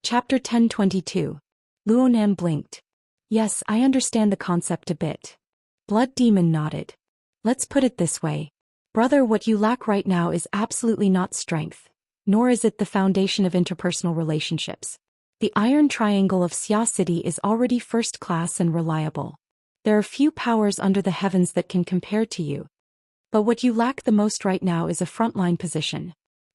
Chapter 1022. Luonan blinked. Yes, I understand the concept a bit. Blood Demon nodded. Let's put it this way. Brother, what you lack right now is absolutely not strength, nor is it the foundation of interpersonal relationships. The iron triangle of Xia City is already first class and reliable. There are few powers under the heavens that can compare to you. But what you lack the most right now is a frontline position.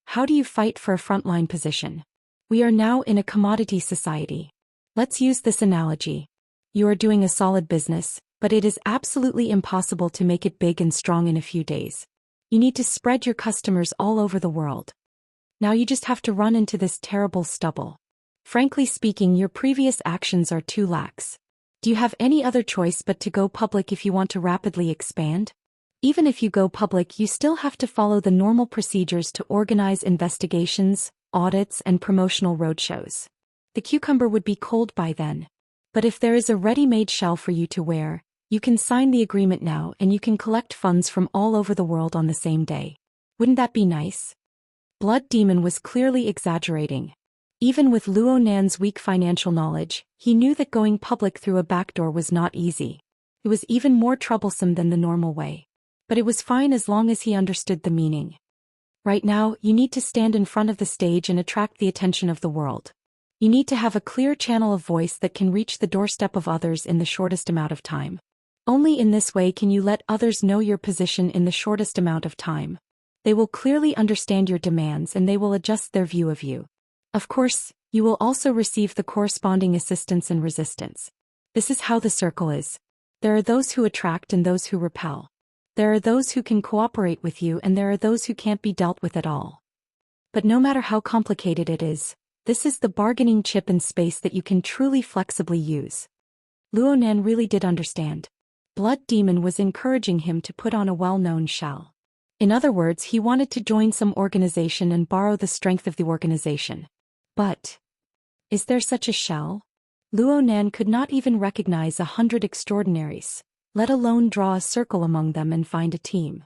How do you fight for a frontline position? We are now in a commodity society. Let's use this analogy. You are doing a solid business, but it is absolutely impossible to make it big and strong in a few days. You need to spread your customers all over the world. Now you just have to run into this terrible stubble. Frankly speaking, your previous actions are too lax. Do you have any other choice but to go public if you want to rapidly expand? Even if you go public, you still have to follow the normal procedures to organize investigations, audits, and promotional roadshows. The cucumber would be cold by then. But if there is a ready-made shell for you to wear, you can sign the agreement now and you can collect funds from all over the world on the same day. Wouldn't that be nice? Blood Demon was clearly exaggerating. Even with Luo Nan's weak financial knowledge, he knew that going public through a backdoor was not easy. It was even more troublesome than the normal way. But it was fine as long as he understood the meaning. Right now, you need to stand in front of the stage and attract the attention of the world. You need to have a clear channel of voice that can reach the doorstep of others in the shortest amount of time. Only in this way can you let others know your position in the shortest amount of time. They will clearly understand your demands and they will adjust their view of you. Of course, you will also receive the corresponding assistance and resistance. This is how the circle is. There are those who attract and those who repel. There are those who can cooperate with you and there are those who can't be dealt with at all. But no matter how complicated it is, this is the bargaining chip in space that you can truly flexibly use. Luonan really did understand. Blood Demon was encouraging him to put on a well-known shell. In other words, he wanted to join some organization and borrow the strength of the organization. But is there such a shell? Luonan could not even recognize 100 extraordinaries, let alone draw a circle among them and find a team.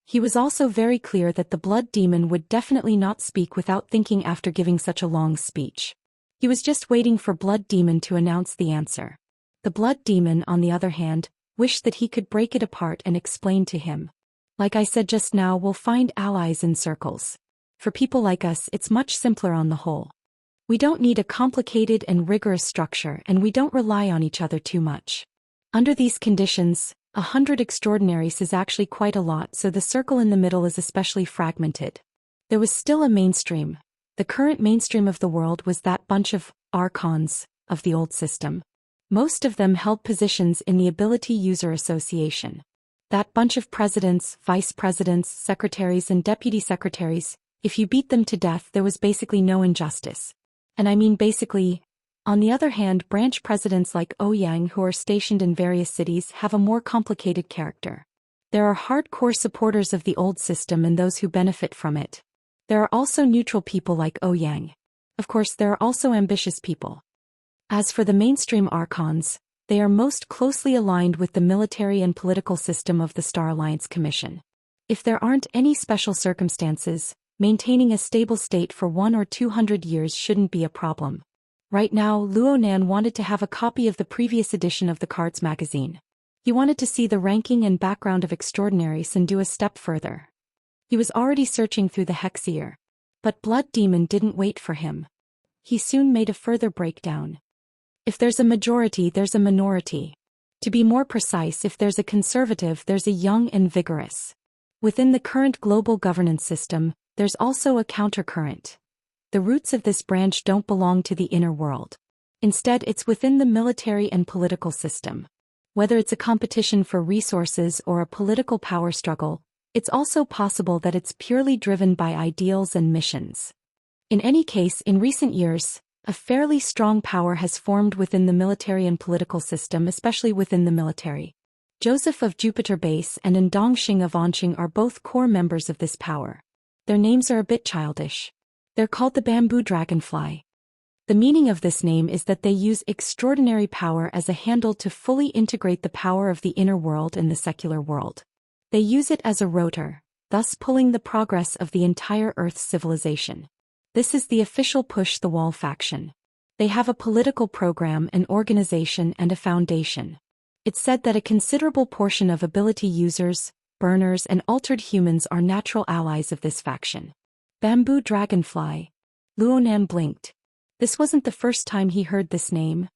He was also very clear that the Blood Demon would definitely not speak without thinking after giving such a long speech. He was just waiting for Blood Demon to announce the answer. The Blood Demon, on the other hand, wished that he could break it apart and explain to him. Like I said just now, we'll find allies in circles. For people like us, it's much simpler on the whole. We don't need a complicated and rigorous structure and we don't rely on each other too much. Under these conditions, 100 extraordinaries is actually quite a lot, so the circle in the middle is especially fragmented. There was still a mainstream. The current mainstream of the world was that bunch of archons of the old system. Most of them held positions in the Ability User Association. That bunch of presidents, vice presidents, secretaries and deputy secretaries, if you beat them to death there was basically no injustice. And I mean basically. On the other hand, branch presidents like Ouyang who are stationed in various cities have a more complicated character. There are hardcore supporters of the old system and those who benefit from it. There are also neutral people like Ouyang. Of course, there are also ambitious people. As for the mainstream archons, they are most closely aligned with the military and political system of the Star Alliance Commission. If there aren't any special circumstances, maintaining a stable state for 100 or 200 years shouldn't be a problem. Right now, Luonan wanted to have a copy of the previous edition of the Cards magazine. He wanted to see the ranking and background of extraordinaries and do a step further. He was already searching through the Hexier. But Blood Demon didn't wait for him. He soon made a further breakdown. If there's a majority, there's a minority. To be more precise, if there's a conservative, there's a young and vigorous. Within the current global governance system, there's also a countercurrent. The roots of this branch don't belong to the inner world. Instead, it's within the military and political system. Whether it's a competition for resources or a political power struggle, it's also possible that it's purely driven by ideals and missions. In any case, in recent years, a fairly strong power has formed within the military and political system, especially within the military. Joseph of Jupiter Base and Ndongxing of Anqing are both core members of this power. Their names are a bit childish. They're called the bamboo dragonfly. The meaning of this name is that they use extraordinary power as a handle to fully integrate the power of the inner world and the secular world. They use it as a rotor, thus pulling the progress of the entire Earth's civilization. This is the official Push the Wall faction. They have a political program, an organization, and a foundation. It's said that a considerable portion of ability users, burners, and altered humans are natural allies of this faction. Bamboo Dragonfly. Luonan blinked. This wasn't the first time he heard this name.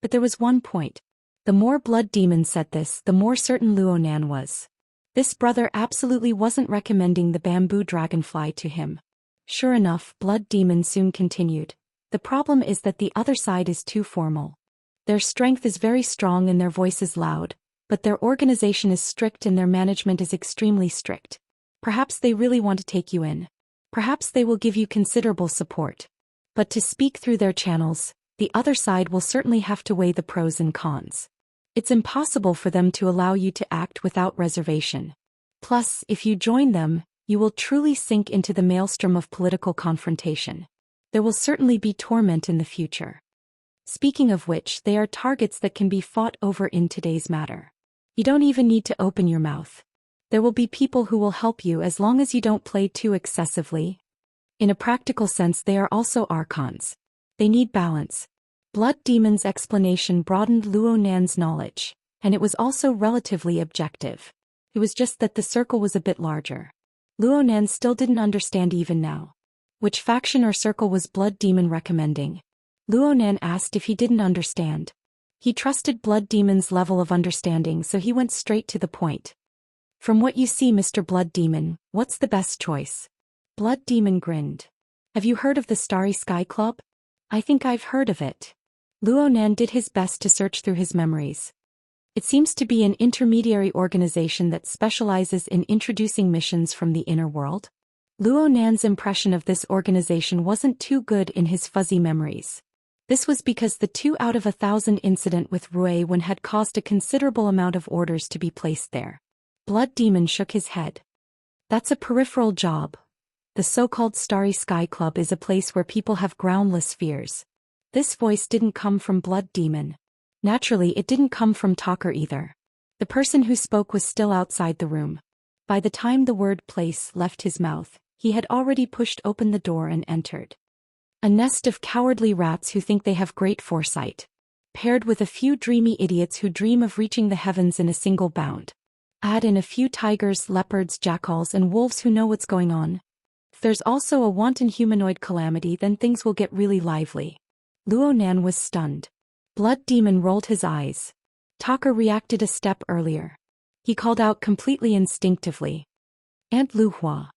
But there was one point. The more Blood Demon said this, the more certain Luonan was. This brother absolutely wasn't recommending the Bamboo Dragonfly to him. Sure enough, Blood Demon soon continued. The problem is that the other side is too formal. Their strength is very strong and their voice is loud, but their organization is strict and their management is extremely strict. Perhaps they really want to take you in. Perhaps they will give you considerable support. But to speak through their channels, the other side will certainly have to weigh the pros and cons. It's impossible for them to allow you to act without reservation. Plus, if you join them, you will truly sink into the maelstrom of political confrontation. There will certainly be torment in the future. Speaking of which, they are targets that can be fought over in today's matter. You don't even need to open your mouth. There will be people who will help you as long as you don't play too excessively. In a practical sense, they are also archons. They need balance. Blood Demon's explanation broadened Luonan's knowledge, and it was also relatively objective. It was just that the circle was a bit larger. Luonan still didn't understand even now. Which faction or circle was Blood Demon recommending? Luonan asked if he didn't understand. He trusted Blood Demon's level of understanding, so he went straight to the point. From what you see, Mr. Blood Demon, what's the best choice? Blood Demon grinned. Have you heard of the Starry Sky Club? I think I've heard of it. Luonan did his best to search through his memories. It seems to be an intermediary organization that specializes in introducing missions from the inner world. Luonan's impression of this organization wasn't too good in his fuzzy memories. This was because the 2 out of 1,000 incident with Ruewen had caused a considerable amount of orders to be placed there. Blood Demon shook his head. That's a peripheral job. The so-called Starry Sky Club is a place where people have groundless fears. This voice didn't come from Blood Demon. Naturally, it didn't come from Talker either. The person who spoke was still outside the room. By the time the word place left his mouth, he had already pushed open the door and entered. A nest of cowardly rats who think they have great foresight, paired with a few dreamy idiots who dream of reaching the heavens in a single bound. Add in a few tigers, leopards, jackals, and wolves who know what's going on. If there's also a wanton humanoid calamity, then things will get really lively. Luonan was stunned. Blood Demon rolled his eyes. Talker reacted a step earlier. He called out completely instinctively. Aunt Luhua.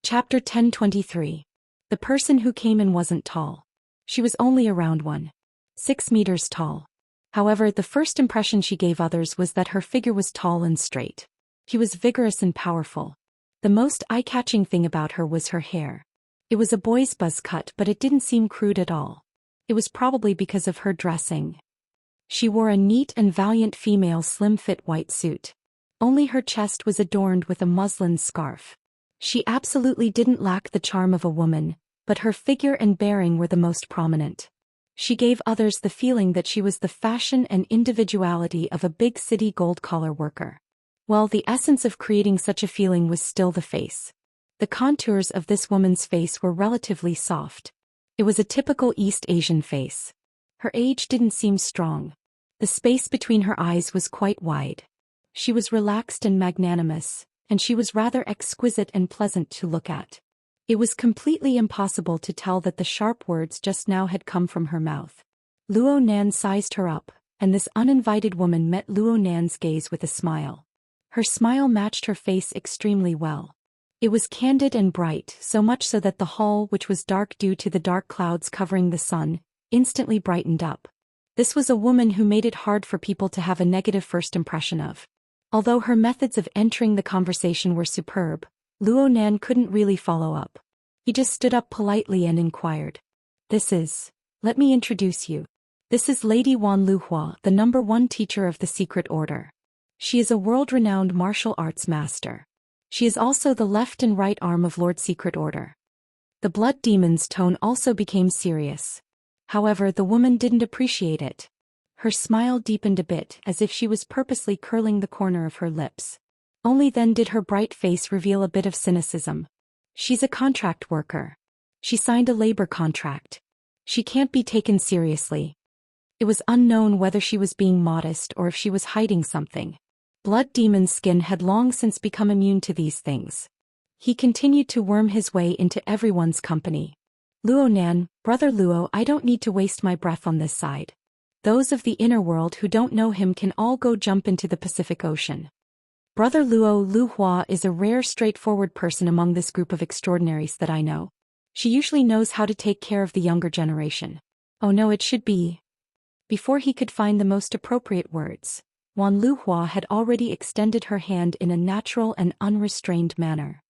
Chapter 1023. The person who came in wasn't tall. She was only around 1.6 meters tall. However, the first impression she gave others was that her figure was tall and straight. She was vigorous and powerful. The most eye-catching thing about her was her hair. It was a boy's buzz cut, but it didn't seem crude at all. It was probably because of her dressing. She wore a neat and valiant female slim-fit white suit. Only her chest was adorned with a muslin scarf. She absolutely didn't lack the charm of a woman, but her figure and bearing were the most prominent. She gave others the feeling that she was the fashion and individuality of a big city gold-collar worker. Well, the essence of creating such a feeling was still the face. The contours of this woman's face were relatively soft. It was a typical East Asian face. Her age didn't seem strong. The space between her eyes was quite wide. She was relaxed and magnanimous, and she was rather exquisite and pleasant to look at. It was completely impossible to tell that the sharp words just now had come from her mouth. Luonan sized her up, and this uninvited woman met Luonan's gaze with a smile. Her smile matched her face extremely well. It was candid and bright, so much so that the hall, which was dark due to the dark clouds covering the sun, instantly brightened up. This was a woman who made it hard for people to have a negative first impression of. Although her methods of entering the conversation were superb, Luonan couldn't really follow up. He just stood up politely and inquired. Let me introduce you. This is Lady Wan Luhua, the #1 teacher of the Secret Order. She is a world-renowned martial arts master. She is also the left and right arm of Lord Secret Order. The Blood Demon's tone also became serious. However, the woman didn't appreciate it. Her smile deepened a bit, as if she was purposely curling the corner of her lips. Only then did her bright face reveal a bit of cynicism. She's a contract worker. She signed a labor contract. She can't be taken seriously. It was unknown whether she was being modest or if she was hiding something. Blood Demon's skin had long since become immune to these things. He continued to worm his way into everyone's company. Luo Nan, Brother Luo, I don't need to waste my breath on this side. Those of the inner world who don't know him can all go jump into the Pacific Ocean. Brother Luo Lu Hua is a rare straightforward person among this group of extraordinaries that I know. She usually knows how to take care of the younger generation. Oh no, it should be. Before he could find the most appropriate words, Wan Lu Hua had already extended her hand in a natural and unrestrained manner.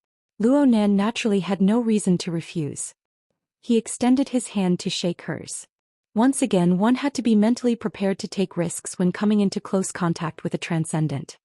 Luo Nan naturally had no reason to refuse. He extended his hand to shake hers. Once again, one had to be mentally prepared to take risks when coming into close contact with a transcendent.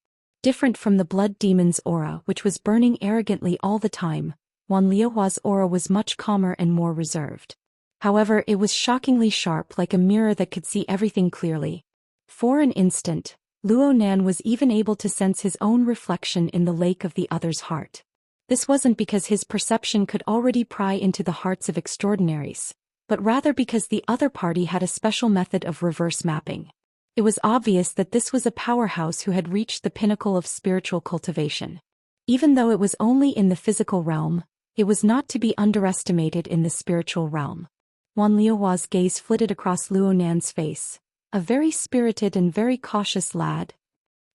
Different from the Blood Demon's aura, which was burning arrogantly all the time, Wan Liuhua's aura was much calmer and more reserved. However, it was shockingly sharp, like a mirror that could see everything clearly. For an instant, Luo Nan was even able to sense his own reflection in the lake of the other's heart. This wasn't because his perception could already pry into the hearts of extraordinaries, but rather because the other party had a special method of reverse mapping. It was obvious that this was a powerhouse who had reached the pinnacle of spiritual cultivation. Even though it was only in the physical realm, it was not to be underestimated in the spiritual realm. Wan Liuhua's gaze flitted across Luo Nan's face. A very spirited and very cautious lad.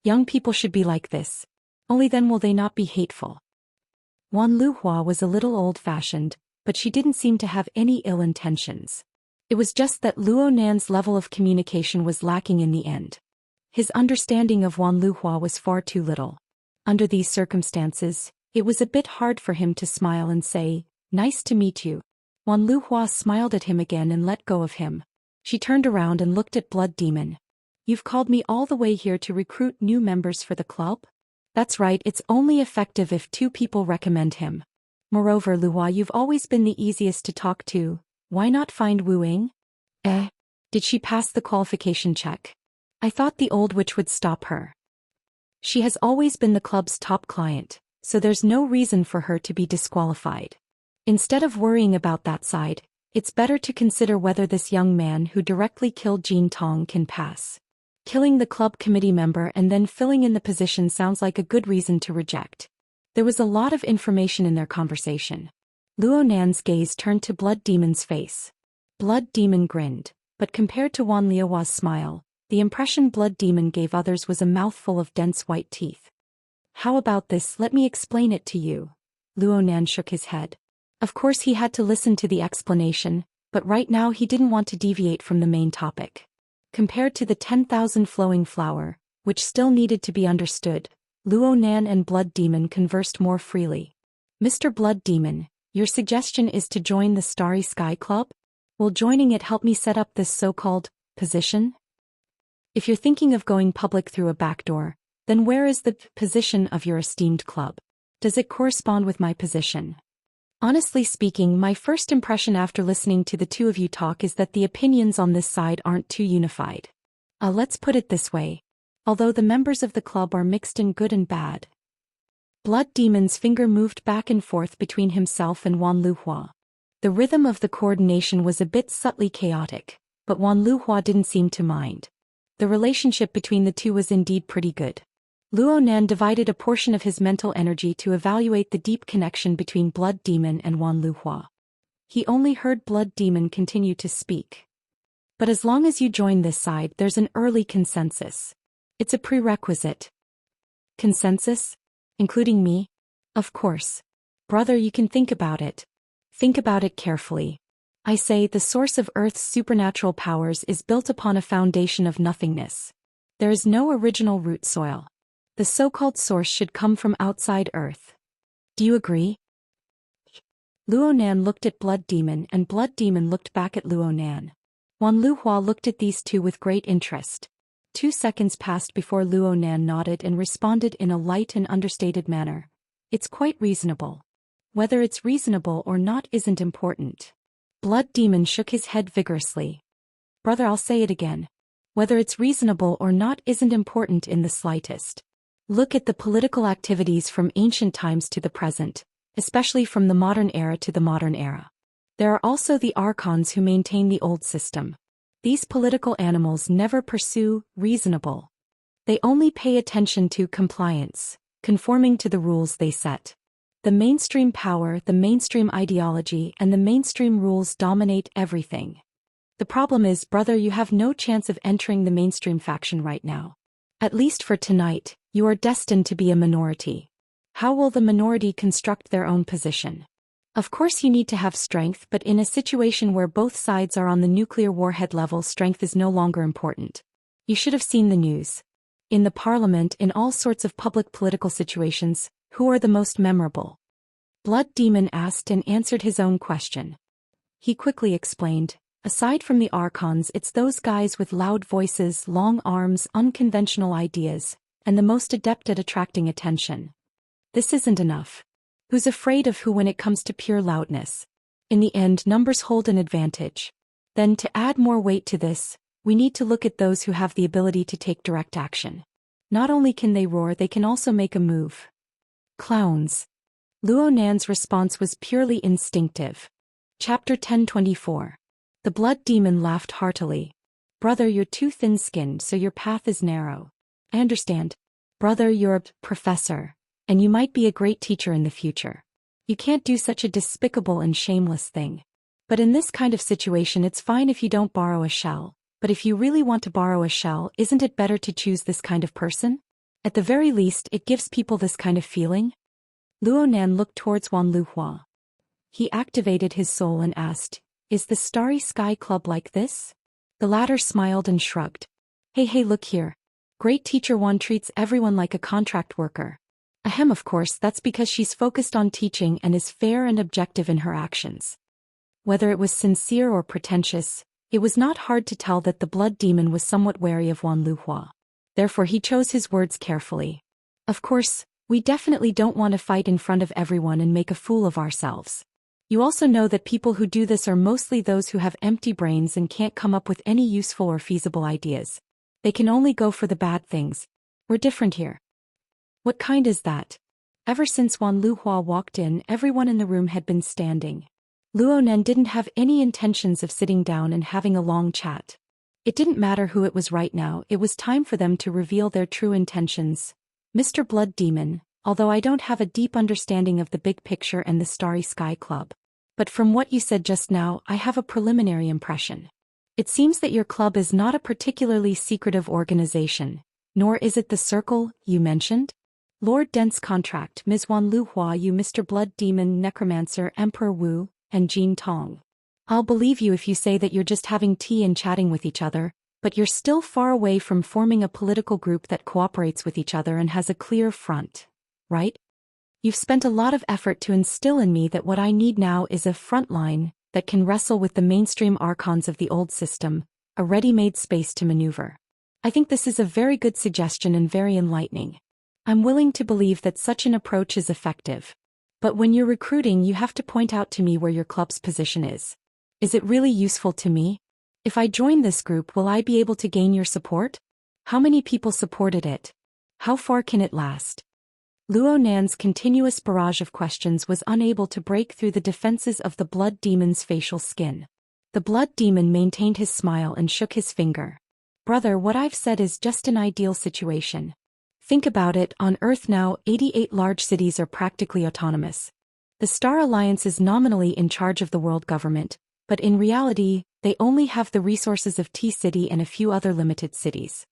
Young people should be like this. Only then will they not be hateful. Wan Luhua was a little old-fashioned, but she didn't seem to have any ill intentions. It was just that Luo Nan's level of communication was lacking in the end. His understanding of Wan Luhua was far too little. Under these circumstances, it was a bit hard for him to smile and say, "Nice to meet you." Wan Luhua smiled at him again and let go of him. She turned around and looked at Blood Demon. "You've called me all the way here to recruit new members for the club?" "That's right, it's only effective if 2 people recommend him. Moreover, Luhua, you've always been the easiest to talk to. Why not find Wu Ying?" Did she pass the qualification check? I thought the old witch would stop her. She has always been the club's top client, so there's no reason for her to be disqualified. Instead of worrying about that side, it's better to consider whether this young man who directly killed Jin Tong can pass. Killing the club committee member and then filling in the position sounds like a good reason to reject. There was a lot of information in their conversation. Luo Nan's gaze turned to Blood Demon's face. Blood Demon grinned, but compared to Wan Liuhua's smile, the impression Blood Demon gave others was a mouthful of dense white teeth. "How about this? Let me explain it to you." Luo Nan shook his head. Of course he had to listen to the explanation, but right now he didn't want to deviate from the main topic. Compared to the 10,000 flowing flower, which still needed to be understood, Luo Nan and Blood Demon conversed more freely. "Mr. Blood Demon, your suggestion is to join the Starry Sky Club? Will joining it help me set up this so-called position? If you're thinking of going public through a back door, then where is the position of your esteemed club? Does it correspond with my position?" Honestly speaking, my first impression after listening to the 2 of you talk is that the opinions on this side aren't too unified. Let's put it this way. Although the members of the club are mixed in good and bad. Blood Demon's finger moved back and forth between himself and Wan Luhua. The rhythm of the coordination was a bit subtly chaotic, but Wan Luhua didn't seem to mind. The relationship between the 2 was indeed pretty good. Luo Nan divided a portion of his mental energy to evaluate the deep connection between Blood Demon and Wan Luhua. He only heard Blood Demon continue to speak. "But as long as you join this side, there's an early consensus. It's a prerequisite." "Consensus? Including me?" "Of course. Brother, you can think about it. Think about it carefully. I say the source of Earth's supernatural powers is built upon a foundation of nothingness. There is no original root soil. The so-called source should come from outside Earth. Do you agree?" Luo Nan looked at Blood Demon and Blood Demon looked back at Luo Nan. Wan Luhua looked at these 2 with great interest. 2 seconds passed before Luo Nan nodded and responded in a light and understated manner. "It's quite reasonable. Whether it's reasonable or not isn't important." Blood Demon shook his head vigorously. "Brother, I'll say it again. Whether it's reasonable or not isn't important in the slightest. Look at the political activities from ancient times to the present, especially from the modern era to the modern era. There are also the archons who maintain the old system. These political animals never pursue reasonable. They only pay attention to compliance, conforming to the rules they set. The mainstream power, the mainstream ideology, and the mainstream rules dominate everything. The problem is, brother, you have no chance of entering the mainstream faction right now. At least for tonight, you are destined to be a minority. How will the minority construct their own position? Of course you need to have strength, but in a situation where both sides are on the nuclear warhead level, strength is no longer important. You should have seen the news. In the parliament, in all sorts of public political situations, who are the most memorable? Blood Demon asked and answered his own question. He quickly explained, aside from the archons, it's those guys with loud voices, long arms, unconventional ideas, and the most adept at attracting attention. This isn't enough. Who's afraid of who when it comes to pure loudness? In the end, numbers hold an advantage. Then, to add more weight to this, we need to look at those who have the ability to take direct action. Not only can they roar, they can also make a move. Clowns. Luo Nan's response was purely instinctive. Chapter 1024. The Blood Demon laughed heartily. Brother, you're too thin-skinned, so your path is narrow. I understand. Brother, you're a professor. And you might be a great teacher in the future. You can't do such a despicable and shameless thing. But in this kind of situation, it's fine if you don't borrow a shell. But if you really want to borrow a shell, isn't it better to choose this kind of person? At the very least, it gives people this kind of feeling. Luo Nan looked towards Wan Luhua. He activated his soul and asked, is the Starry Sky Club like this? The latter smiled and shrugged. Hey, look here. Great teacher Wan treats everyone like a contract worker. Ahem, of course, that's because she's focused on teaching and is fair and objective in her actions. Whether it was sincere or pretentious, it was not hard to tell that the Blood Demon was somewhat wary of Wan Luhua. Therefore he chose his words carefully. Of course, we definitely don't want to fight in front of everyone and make a fool of ourselves. You also know that people who do this are mostly those who have empty brains and can't come up with any useful or feasible ideas. They can only go for the bad things. We're different here. What kind is that? Ever since Wan Luhua walked in, everyone in the room had been standing. Luo Nan didn't have any intentions of sitting down and having a long chat. It didn't matter who it was right now, it was time for them to reveal their true intentions. Mr. Blood Demon, although I don't have a deep understanding of the big picture and the Starry Sky Club. But from what you said just now, I have a preliminary impression. It seems that your club is not a particularly secretive organization, nor is it the circle you mentioned? Lord Dent's contract, Ms. Wan Luhua, you Mr. Blood Demon, Necromancer, Emperor Wu, and Jin Tong. I'll believe you if you say that you're just having tea and chatting with each other, but you're still far away from forming a political group that cooperates with each other and has a clear front, right? You've spent a lot of effort to instill in me that what I need now is a front line that can wrestle with the mainstream archons of the old system, a ready-made space to maneuver. I think this is a very good suggestion and very enlightening. I'm willing to believe that such an approach is effective. But when you're recruiting, you have to point out to me where your club's position is. Is it really useful to me? If I join this group, will I be able to gain your support? How many people supported it? How far can it last? Luo Nan's continuous barrage of questions was unable to break through the defenses of the Blood Demon's facial skin. The Blood Demon maintained his smile and shook his finger. Brother, what I've said is just an ideal situation. Think about it, on Earth now, 88 large cities are practically autonomous. The Star Alliance is nominally in charge of the world government, but in reality, they only have the resources of T-City and a few other limited cities.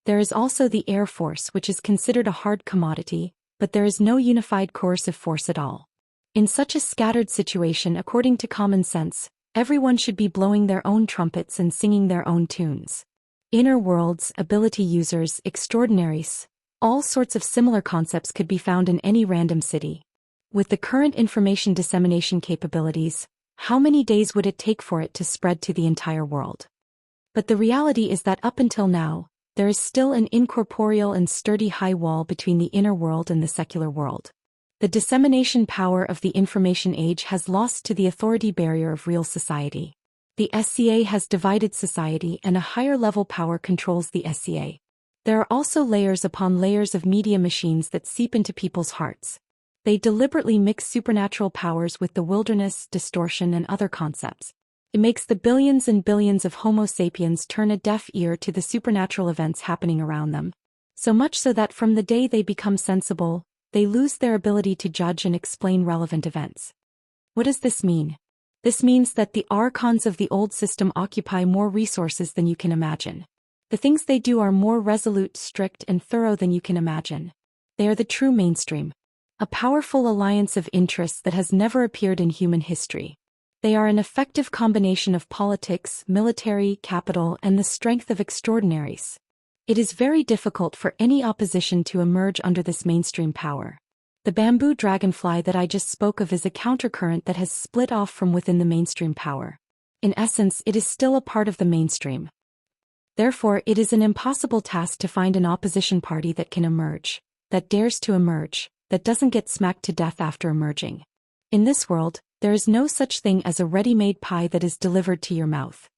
There is also the Air Force, which is considered a hard commodity, but there is no unified coercive force at all. In such a scattered situation, according to common sense, everyone should be blowing their own trumpets and singing their own tunes. Inner worlds, ability users, extraordinaries, all sorts of similar concepts could be found in any random city. With the current information dissemination capabilities, how many days would it take for it to spread to the entire world? But the reality is that up until now, there is still an incorporeal and sturdy high wall between the inner world and the secular world. The dissemination power of the information age has lost to the authority barrier of real society. The SCA has divided society, and a higher level power controls the SCA. There are also layers upon layers of media machines that seep into people's hearts. They deliberately mix supernatural powers with the wilderness, distortion, and other concepts. It makes the billions and billions of Homo sapiens turn a deaf ear to the supernatural events happening around them. So much so that from the day they become sensible, they lose their ability to judge and explain relevant events. What does this mean? This means that the archons of the old system occupy more resources than you can imagine. The things they do are more resolute, strict, and thorough than you can imagine. They are the true mainstream. A powerful alliance of interests that has never appeared in human history. They are an effective combination of politics, military, capital, and the strength of extraordinaries. It is very difficult for any opposition to emerge under this mainstream power. The bamboo dragonfly that I just spoke of is a countercurrent that has split off from within the mainstream power. In essence, it is still a part of the mainstream. Therefore, it is an impossible task to find an opposition party that can emerge, that dares to emerge, that doesn't get smacked to death after emerging. In this world, there is no such thing as a ready-made pie that is delivered to your mouth.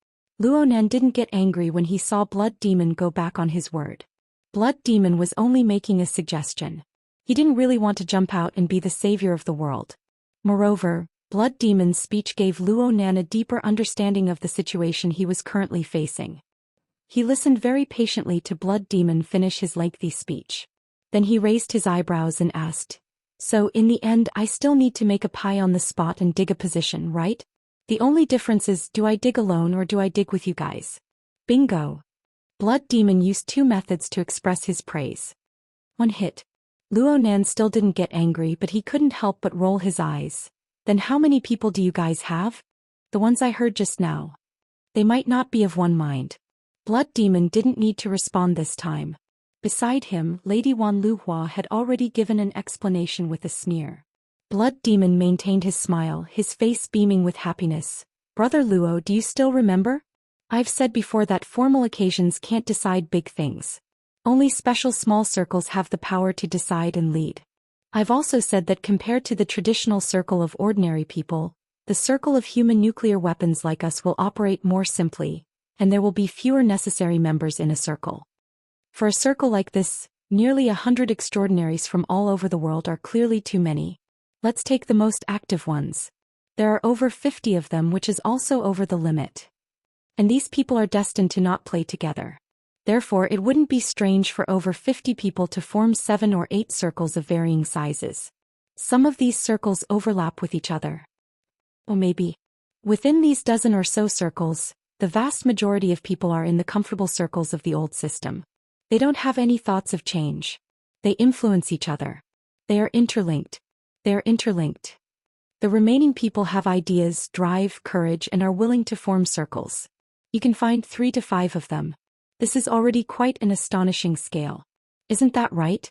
Luonan didn't get angry when he saw Blood Demon go back on his word. Blood Demon was only making a suggestion. He didn't really want to jump out and be the savior of the world. Moreover, Blood Demon's speech gave Luonan a deeper understanding of the situation he was currently facing. He listened very patiently to Blood Demon finish his lengthy speech. Then he raised his eyebrows and asked, "So in the end I still need to make a pie on the spot and dig a position, right? The only difference is, do I dig alone or do I dig with you guys?" Bingo! Blood Demon used two methods to express his praise. One hit. Luonan still didn't get angry, but he couldn't help but roll his eyes. "Then how many people do you guys have?" "The ones I heard just now." "They might not be of one mind." Blood Demon didn't need to respond this time. Beside him, Lady Wan Luhua had already given an explanation with a sneer. Blood Demon maintained his smile, his face beaming with happiness. "Brother Luo, do you still remember? I've said before that formal occasions can't decide big things. Only special small circles have the power to decide and lead. I've also said that compared to the traditional circle of ordinary people, the circle of human nuclear weapons like us will operate more simply, and there will be fewer necessary members in a circle. For a circle like this, nearly 100 extraordinaries from all over the world are clearly too many. Let's take the most active ones. There are over 50 of them, which is also over the limit. And these people are destined to not play together. Therefore, it wouldn't be strange for over 50 people to form 7 or 8 circles of varying sizes. Some of these circles overlap with each other. Or maybe, within these dozen or so circles, the vast majority of people are in the comfortable circles of the old system. They don't have any thoughts of change. They influence each other. They are interlinked. They are interlinked. The remaining people have ideas, drive, courage, and are willing to form circles. You can find 3 to 5 of them. This is already quite an astonishing scale. Isn't that right?"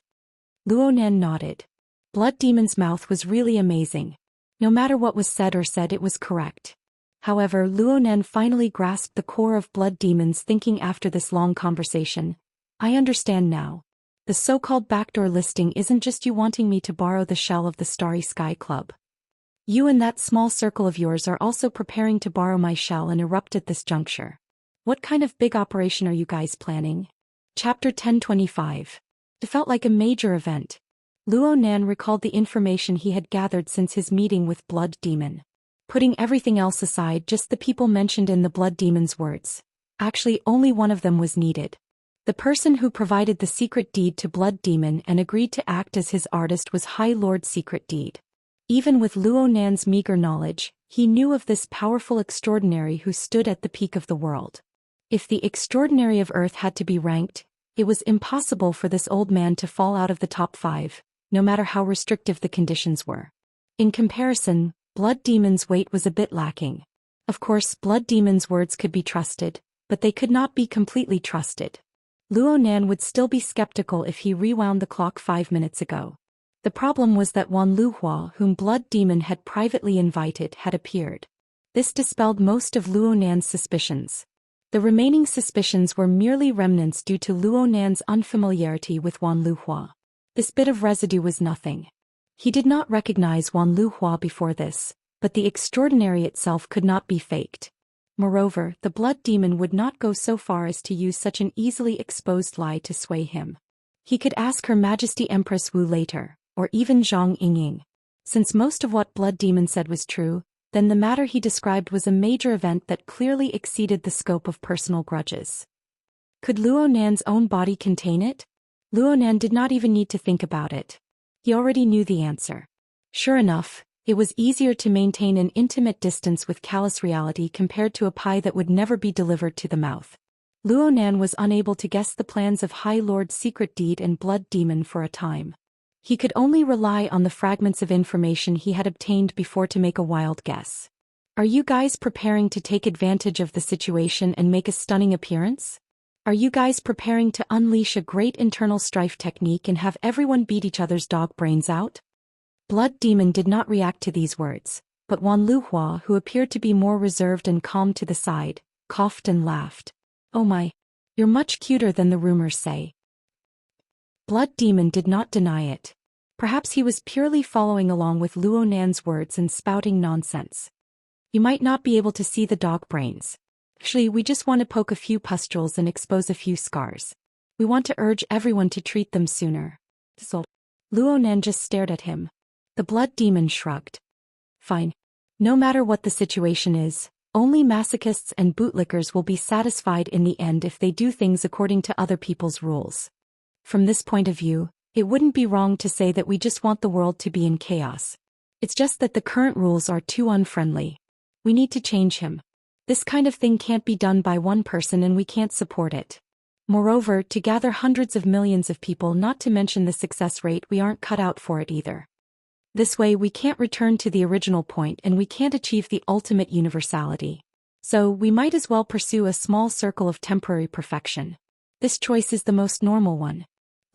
Luonan nodded. Blood Demon's mouth was really amazing. No matter what was said, it was correct. However, Luonan finally grasped the core of Blood Demon's thinking after this long conversation. "I understand now. The so-called backdoor listing isn't just you wanting me to borrow the shell of the Starry Sky Club. You and that small circle of yours are also preparing to borrow my shell and erupt at this juncture. What kind of big operation are you guys planning?" Chapter 1025. It felt like a major event. Luonan recalled the information he had gathered since his meeting with Blood Demon. Putting everything else aside, just the people mentioned in the Blood Demon's words. Actually, only one of them was needed. The person who provided the secret deed to Blood Demon and agreed to act as his artist was High Lord Secret Deed. Even with Luonan's meager knowledge, he knew of this powerful extraordinary who stood at the peak of the world. If the extraordinary of Earth had to be ranked, it was impossible for this old man to fall out of the top 5, no matter how restrictive the conditions were. In comparison, Blood Demon's weight was a bit lacking. Of course, Blood Demon's words could be trusted, but they could not be completely trusted. Luonan would still be skeptical if he rewound the clock 5 minutes ago. The problem was that Wan Luhua, whom Blood Demon had privately invited, had appeared. This dispelled most of Luonan's suspicions. The remaining suspicions were merely remnants due to Luonan's unfamiliarity with Wan Luhua. This bit of residue was nothing. He did not recognize Wan Luhua before this, but the extraordinary itself could not be faked. Moreover, the Blood Demon would not go so far as to use such an easily exposed lie to sway him. He could ask Her Majesty Empress Wu later, or even Zhang Yingying. Since most of what Blood Demon said was true, then the matter he described was a major event that clearly exceeded the scope of personal grudges. Could Luo Nan's own body contain it? Luo Nan did not even need to think about it. He already knew the answer. Sure enough, it was easier to maintain an intimate distance with callous reality compared to a pie that would never be delivered to the mouth. Luo Nan was unable to guess the plans of High Lord Secret Deed and Blood Demon for a time. He could only rely on the fragments of information he had obtained before to make a wild guess. Are you guys preparing to take advantage of the situation and make a stunning appearance? Are you guys preparing to unleash a great internal strife technique and have everyone beat each other's dog brains out? Blood Demon did not react to these words, but Wan Luhua, who appeared to be more reserved and calm to the side, coughed and laughed. Oh my, you're much cuter than the rumors say. Blood Demon did not deny it. Perhaps he was purely following along with Luo Nan's words and spouting nonsense. You might not be able to see the dog brains. Actually, we just want to poke a few pustules and expose a few scars. We want to urge everyone to treat them sooner. So, Luo Nan just stared at him. The Blood Demon shrugged. Fine. No matter what the situation is, only masochists and bootlickers will be satisfied in the end if they do things according to other people's rules. From this point of view, it wouldn't be wrong to say that we just want the world to be in chaos. It's just that the current rules are too unfriendly. We need to change him. This kind of thing can't be done by one person and we can't support it. Moreover, to gather hundreds of millions of people, not to mention the success rate, we aren't cut out for it either. This way we can't return to the original point and we can't achieve the ultimate universality. So, we might as well pursue a small circle of temporary perfection. This choice is the most normal one.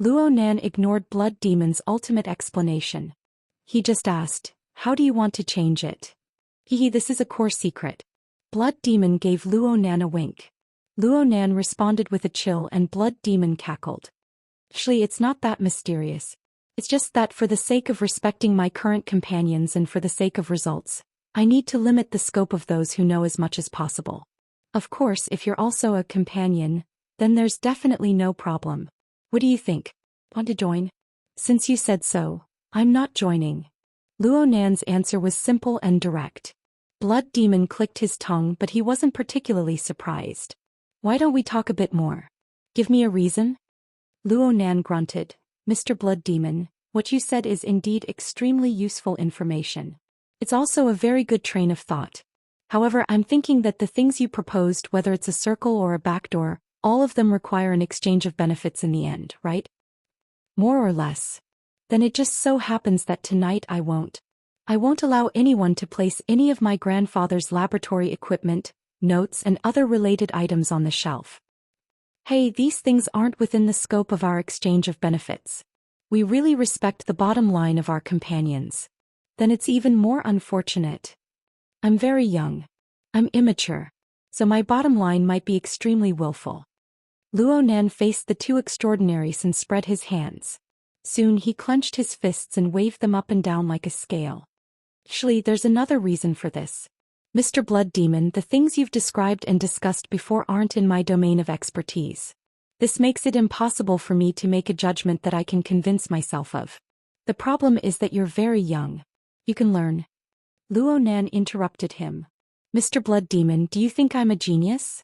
Luo Nan ignored Blood Demon's ultimate explanation. He just asked, how do you want to change it? This is a core secret. Blood Demon gave Luo Nan a wink. Luo Nan responded with a chill and Blood Demon cackled. Actually, it's not that mysterious. It's just that for the sake of respecting my current companions and for the sake of results, I need to limit the scope of those who know as much as possible. Of course, if you're also a companion, then there's definitely no problem. What do you think? Want to join? Since you said so, I'm not joining. Luo Nan's answer was simple and direct. Blood Demon clicked his tongue, but he wasn't particularly surprised. Why don't we talk a bit more? Give me a reason? Luo Nan grunted. Mr. Blood Demon, what you said is indeed extremely useful information. It's also a very good train of thought. However, I'm thinking that the things you proposed, whether it's a circle or a backdoor, all of them require an exchange of benefits in the end, right? More or less. Then it just so happens that tonight I won't allow anyone to place any of my grandfather's laboratory equipment, notes and other related items on the shelf. Hey, these things aren't within the scope of our exchange of benefits. We really respect the bottom line of our companions. Then it's even more unfortunate. I'm very young. I'm immature. So my bottom line might be extremely willful. Luo Nan faced the two extraordinaries and spread his hands. Soon he clenched his fists and waved them up and down like a scale. Actually, there's another reason for this. Mr. Blood Demon, the things you've described and discussed before aren't in my domain of expertise. This makes it impossible for me to make a judgment that I can convince myself of. The problem is that you're very young. You can learn. Luo Nan interrupted him. Mr. Blood Demon, do you think I'm a genius?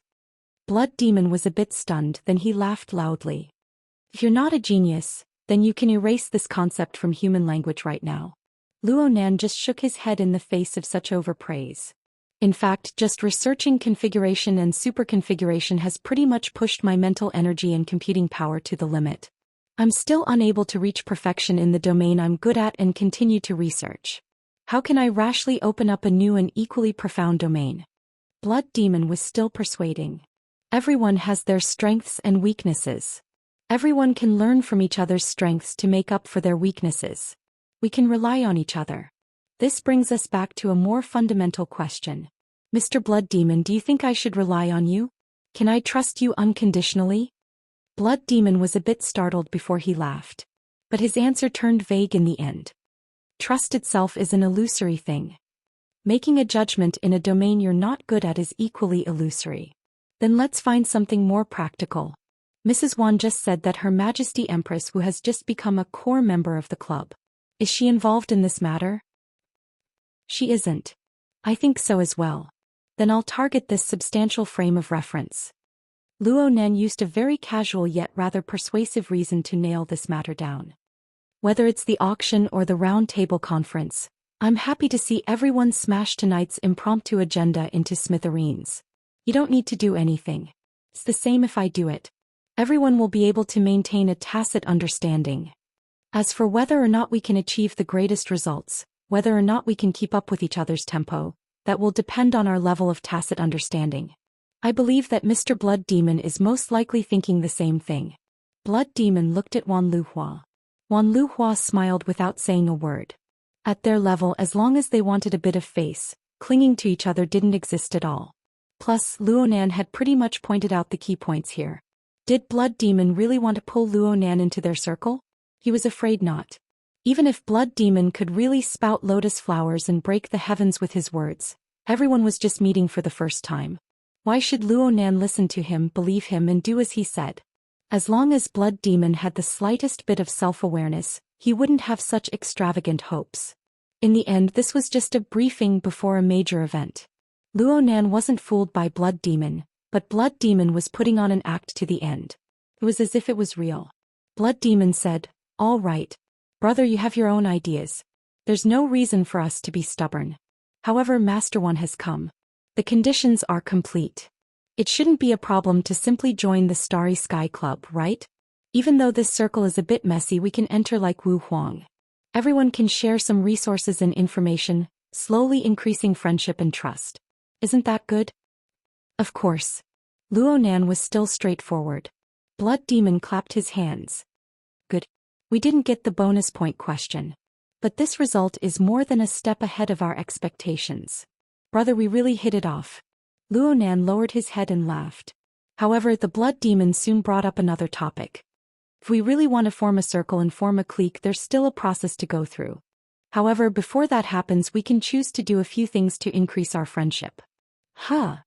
Blood Demon was a bit stunned, then he laughed loudly. If you're not a genius, then you can erase this concept from human language right now. Luo Nan just shook his head in the face of such overpraise. In fact, just researching configuration and superconfiguration has pretty much pushed my mental energy and computing power to the limit. I'm still unable to reach perfection in the domain I'm good at and continue to research. How can I rashly open up a new and equally profound domain? Blood Demon was still persuading. Everyone has their strengths and weaknesses. Everyone can learn from each other's strengths to make up for their weaknesses. We can rely on each other. This brings us back to a more fundamental question. Mr. Blood Demon, do you think I should rely on you? Can I trust you unconditionally? Blood Demon was a bit startled before he laughed. But his answer turned vague in the end. Trust itself is an illusory thing. Making a judgment in a domain you're not good at is equally illusory. Then let's find something more practical. Mrs. Wan just said that Her Majesty Empress Wu has just become a core member of the club. Is she involved in this matter? She isn't. I think so as well. Then I'll target this substantial frame of reference. Luo Nan used a very casual yet rather persuasive reason to nail this matter down. Whether it's the auction or the round table conference, I'm happy to see everyone smash tonight's impromptu agenda into smithereens. You don't need to do anything. It's the same if I do it. Everyone will be able to maintain a tacit understanding. As for whether or not we can achieve the greatest results, whether or not we can keep up with each other's tempo, that will depend on our level of tacit understanding. I believe that Mr. Blood Demon is most likely thinking the same thing. Blood Demon looked at Wan Luhua. Wan Luhua smiled without saying a word. At their level, as long as they wanted a bit of face, clinging to each other didn't exist at all. Plus, Luo Nan had pretty much pointed out the key points here. Did Blood Demon really want to pull Luo Nan into their circle? He was afraid not. Even if Blood Demon could really spout lotus flowers and break the heavens with his words, everyone was just meeting for the first time. Why should Luo Nan listen to him, believe him and do as he said? As long as Blood Demon had the slightest bit of self-awareness, he wouldn't have such extravagant hopes. In the end, this was just a briefing before a major event. Luo Nan wasn't fooled by Blood Demon, but Blood Demon was putting on an act to the end. It was as if it was real. Blood Demon said, "All right. Brother, you have your own ideas. There's no reason for us to be stubborn. However, Master One has come. The conditions are complete. It shouldn't be a problem to simply join the Starry Sky Club, right? Even though this circle is a bit messy, we can enter like Wu Huang. Everyone can share some resources and information, slowly increasing friendship and trust. Isn't that good?" Of course. Luo Nan was still straightforward. Blood Demon clapped his hands. Good. We didn't get the bonus point question. But this result is more than a step ahead of our expectations. Brother, we really hit it off. Luo Nan lowered his head and laughed. However, the Blood Demon soon brought up another topic. If we really want to form a circle and form a clique, there's still a process to go through. However, before that happens, we can choose to do a few things to increase our friendship. Huh.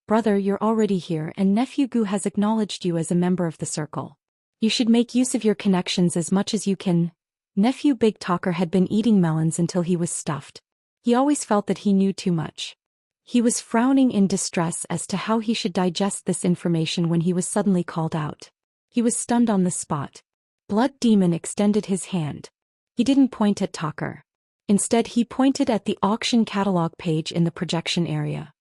Brother, you're already here and Nephew Gu has acknowledged you as a member of the circle. You should make use of your connections as much as you can. Nephew Big Talker had been eating melons until he was stuffed. He always felt that he knew too much. He was frowning in distress as to how he should digest this information when he was suddenly called out. He was stunned on the spot. Blood Demon extended his hand. He didn't point at Talker. Instead, he pointed at the auction catalog page in the projection area.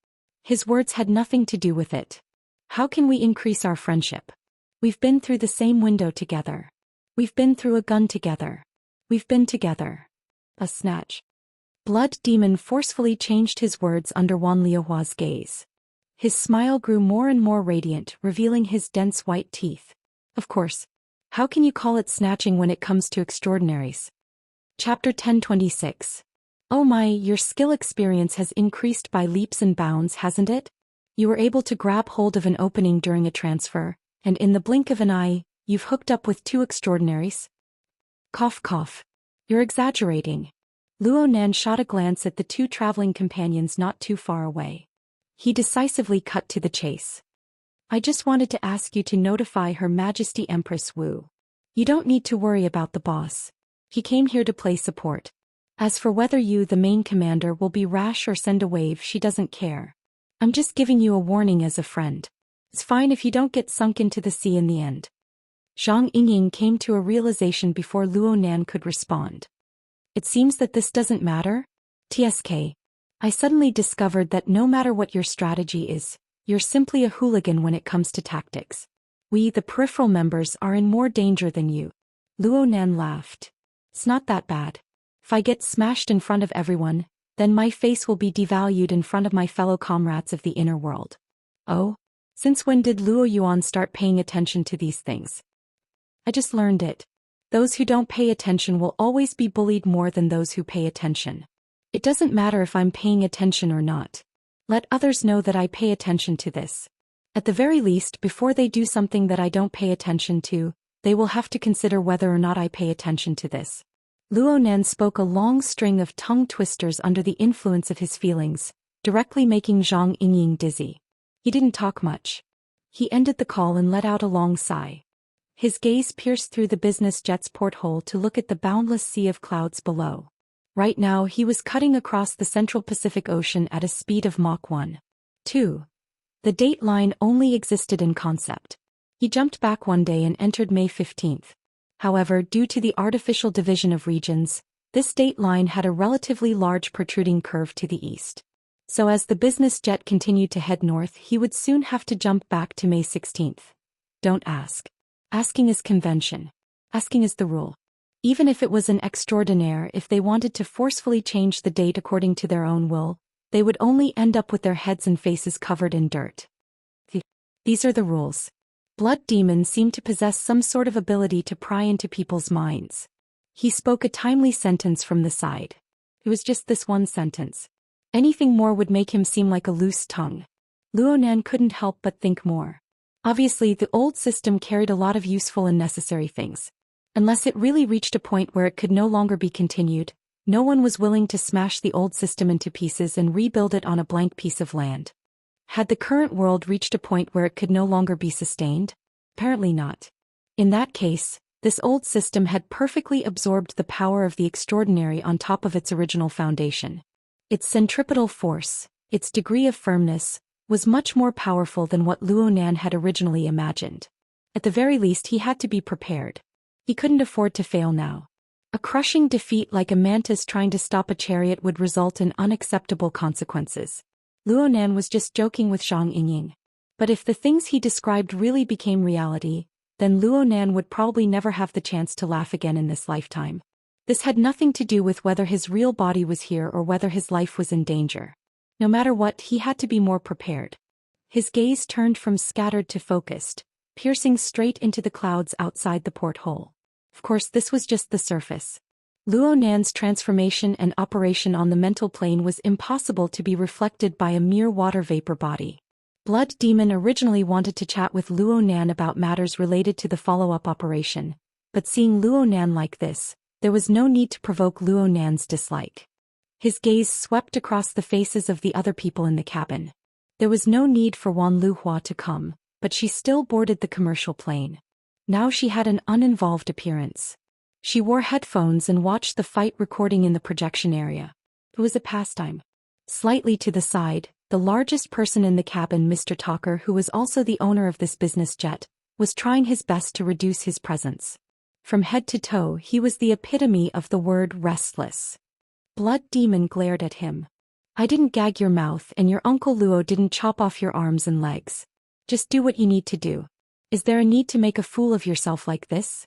His words had nothing to do with it. How can we increase our friendship? We've been through the same window together. We've been through a gun together. We've been together. A snatch. Blood Demon forcefully changed his words under Wan Liuhua's gaze. His smile grew more and more radiant, revealing his dense white teeth. Of course. How can you call it snatching when it comes to extraordinaries? Chapter 1026. Oh my, your skill experience has increased by leaps and bounds, hasn't it? You were able to grab hold of an opening during a transfer, and in the blink of an eye, you've hooked up with two extraordinaries? Cough cough. You're exaggerating. Luo Nan shot a glance at the two traveling companions not too far away. He decisively cut to the chase. I just wanted to ask you to notify Her Majesty Empress Wu. You don't need to worry about the boss. He came here to play support. As for whether you, the main commander, will be rash or send a wave, she doesn't care. I'm just giving you a warning as a friend. It's fine if you don't get sunk into the sea in the end. Zhang Yingying came to a realization before Luo Nan could respond. It seems that this doesn't matter? TSK. I suddenly discovered that no matter what your strategy is, you're simply a hooligan when it comes to tactics. We, the peripheral members, are in more danger than you. Luo Nan laughed. It's not that bad. If I get smashed in front of everyone, then my face will be devalued in front of my fellow comrades of the inner world. Oh? Since when did Luo Yuan start paying attention to these things? I just learned it. Those who don't pay attention will always be bullied more than those who pay attention. It doesn't matter if I'm paying attention or not. Let others know that I pay attention to this. At the very least, before they do something that I don't pay attention to, they will have to consider whether or not I pay attention to this. Luo Nan spoke a long string of tongue twisters under the influence of his feelings, directly making Zhang Yingying dizzy. He didn't talk much. He ended the call and let out a long sigh. His gaze pierced through the business jet's porthole to look at the boundless sea of clouds below. Right now he was cutting across the Central Pacific Ocean at a speed of Mach 1. 2. The date line only existed in concept. He jumped back one day and entered May 15th. However, due to the artificial division of regions, this date line had a relatively large protruding curve to the east. So as the business jet continued to head north, he would soon have to jump back to May 16th. Don't ask. Asking is convention. Asking is the rule. Even if it was an extraordinaire, if they wanted to forcefully change the date according to their own will, they would only end up with their heads and faces covered in dirt. These are the rules. Blood Demon seemed to possess some sort of ability to pry into people's minds. He spoke a timely sentence from the side. It was just this one sentence. Anything more would make him seem like a loose tongue. Luonan couldn't help but think more. Obviously, the old system carried a lot of useful and necessary things. Unless it really reached a point where it could no longer be continued, no one was willing to smash the old system into pieces and rebuild it on a blank piece of land. Had the current world reached a point where it could no longer be sustained? Apparently not. In that case, this old system had perfectly absorbed the power of the extraordinary on top of its original foundation. Its centripetal force, its degree of firmness, was much more powerful than what Luonan had originally imagined. At the very least, he had to be prepared. He couldn't afford to fail now. A crushing defeat like a mantis trying to stop a chariot would result in unacceptable consequences. Luonan was just joking with Zhang Yingying. But if the things he described really became reality, then Luonan would probably never have the chance to laugh again in this lifetime. This had nothing to do with whether his real body was here or whether his life was in danger. No matter what, he had to be more prepared. His gaze turned from scattered to focused, piercing straight into the clouds outside the porthole. Of course, this was just the surface. Luonan's transformation and operation on the mental plane was impossible to be reflected by a mere water vapor body. Blood Demon originally wanted to chat with Luonan about matters related to the follow-up operation, but seeing Luonan like this, there was no need to provoke Luonan's dislike. His gaze swept across the faces of the other people in the cabin. There was no need for Wan Luhua to come, but she still boarded the commercial plane. Now she had an uninvolved appearance. She wore headphones and watched the fight recording in the projection area. It was a pastime. Slightly to the side, the largest person in the cabin, Mr. Talker, who was also the owner of this business jet, was trying his best to reduce his presence. From head to toe, he was the epitome of the word restless. Blood Demon glared at him. I didn't gag your mouth and your Uncle Luo didn't chop off your arms and legs. Just do what you need to do. Is there a need to make a fool of yourself like this?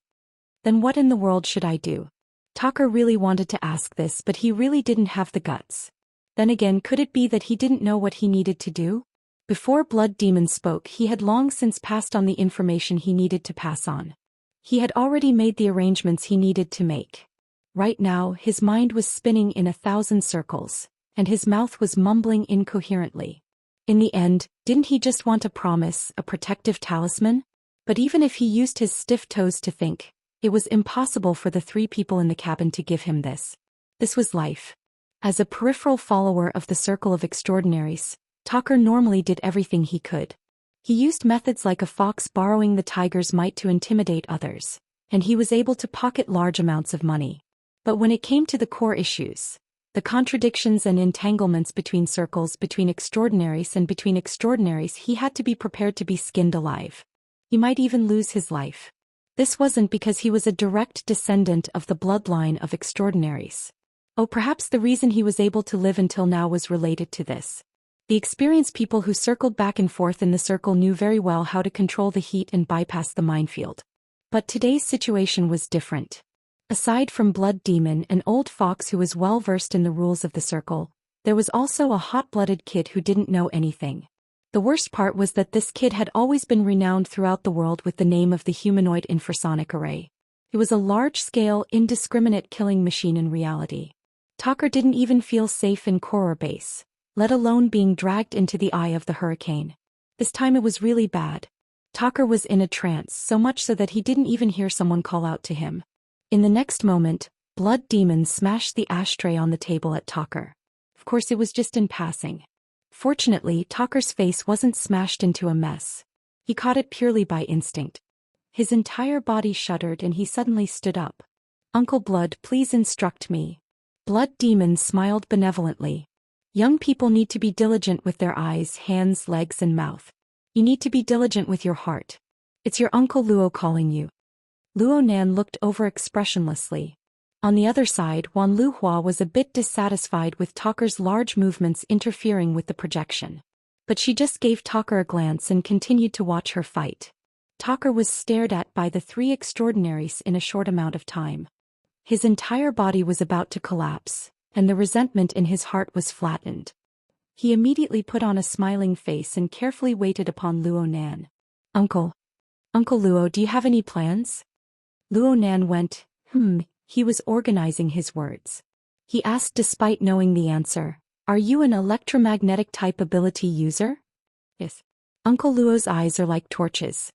Then what in the world should I do? Talker really wanted to ask this, but he really didn't have the guts. Then again, could it be that he didn't know what he needed to do? Before Blood Demon spoke, he had long since passed on the information he needed to pass on. He had already made the arrangements he needed to make. Right now, his mind was spinning in 1,000 circles, and his mouth was mumbling incoherently. In the end, didn't he just want a promise, a protective talisman? But even if he used his stiff toes to think, it was impossible for the 3 people in the cabin to give him this. This was life. As a peripheral follower of the circle of extraordinaries, Talker normally did everything he could. He used methods like a fox borrowing the tiger's might to intimidate others, and he was able to pocket large amounts of money. But when it came to the core issues, the contradictions and entanglements between circles, between extraordinaries and between extraordinaries, he had to be prepared to be skinned alive. He might even lose his life. This wasn't because he was a direct descendant of the bloodline of extraordinaries. Oh, perhaps the reason he was able to live until now was related to this. The experienced people who circled back and forth in the circle knew very well how to control the heat and bypass the minefield. But today's situation was different. Aside from Blood Demon, an old fox who was well versed in the rules of the circle, there was also a hot-blooded kid who didn't know anything. The worst part was that this kid had always been renowned throughout the world with the name of the humanoid infrasonic array. It was a large-scale, indiscriminate killing machine in reality. Talker didn't even feel safe in Koror Base, let alone being dragged into the eye of the hurricane. This time it was really bad. Talker was in a trance, so much so that he didn't even hear someone call out to him. In the next moment, Blood Demon smashed the ashtray on the table at Talker. Of course, it was just in passing. Fortunately, Talker's face wasn't smashed into a mess. He caught it purely by instinct. His entire body shuddered and he suddenly stood up. Uncle Blood, please instruct me. Blood Demon smiled benevolently. Young people need to be diligent with their eyes, hands, legs, and mouth. You need to be diligent with your heart. It's your Uncle Luo calling you. Luo Nan looked over expressionlessly. On the other side, Wan Luhua was a bit dissatisfied with Talker's large movements interfering with the projection. But she just gave Talker a glance and continued to watch her fight. Talker was stared at by the three extraordinaries in a short amount of time. His entire body was about to collapse, and the resentment in his heart was flattened. He immediately put on a smiling face and carefully waited upon Luo Nan. Uncle Luo, do you have any plans? Luo Nan went, He was organizing his words. He asked despite knowing the answer, "Are you an electromagnetic type ability user?" Yes. Uncle Luo's eyes are like torches.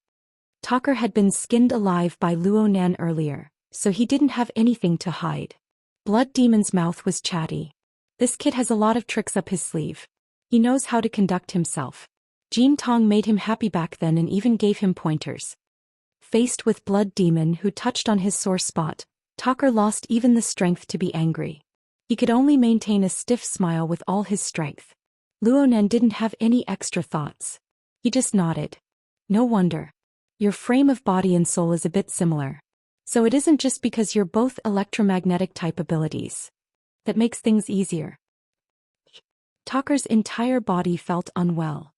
Talker had been skinned alive by Luo Nan earlier, so he didn't have anything to hide. Blood Demon's mouth was chatty. This kid has a lot of tricks up his sleeve. He knows how to conduct himself. Jin Tong made him happy back then and even gave him pointers. Faced with Blood Demon who touched on his sore spot, Talker lost even the strength to be angry. He could only maintain a stiff smile with all his strength. Luo Nan didn't have any extra thoughts. He just nodded. No wonder. Your frame of body and soul is a bit similar. So it isn't just because you're both electromagnetic type abilities. That makes things easier. Talker's entire body felt unwell.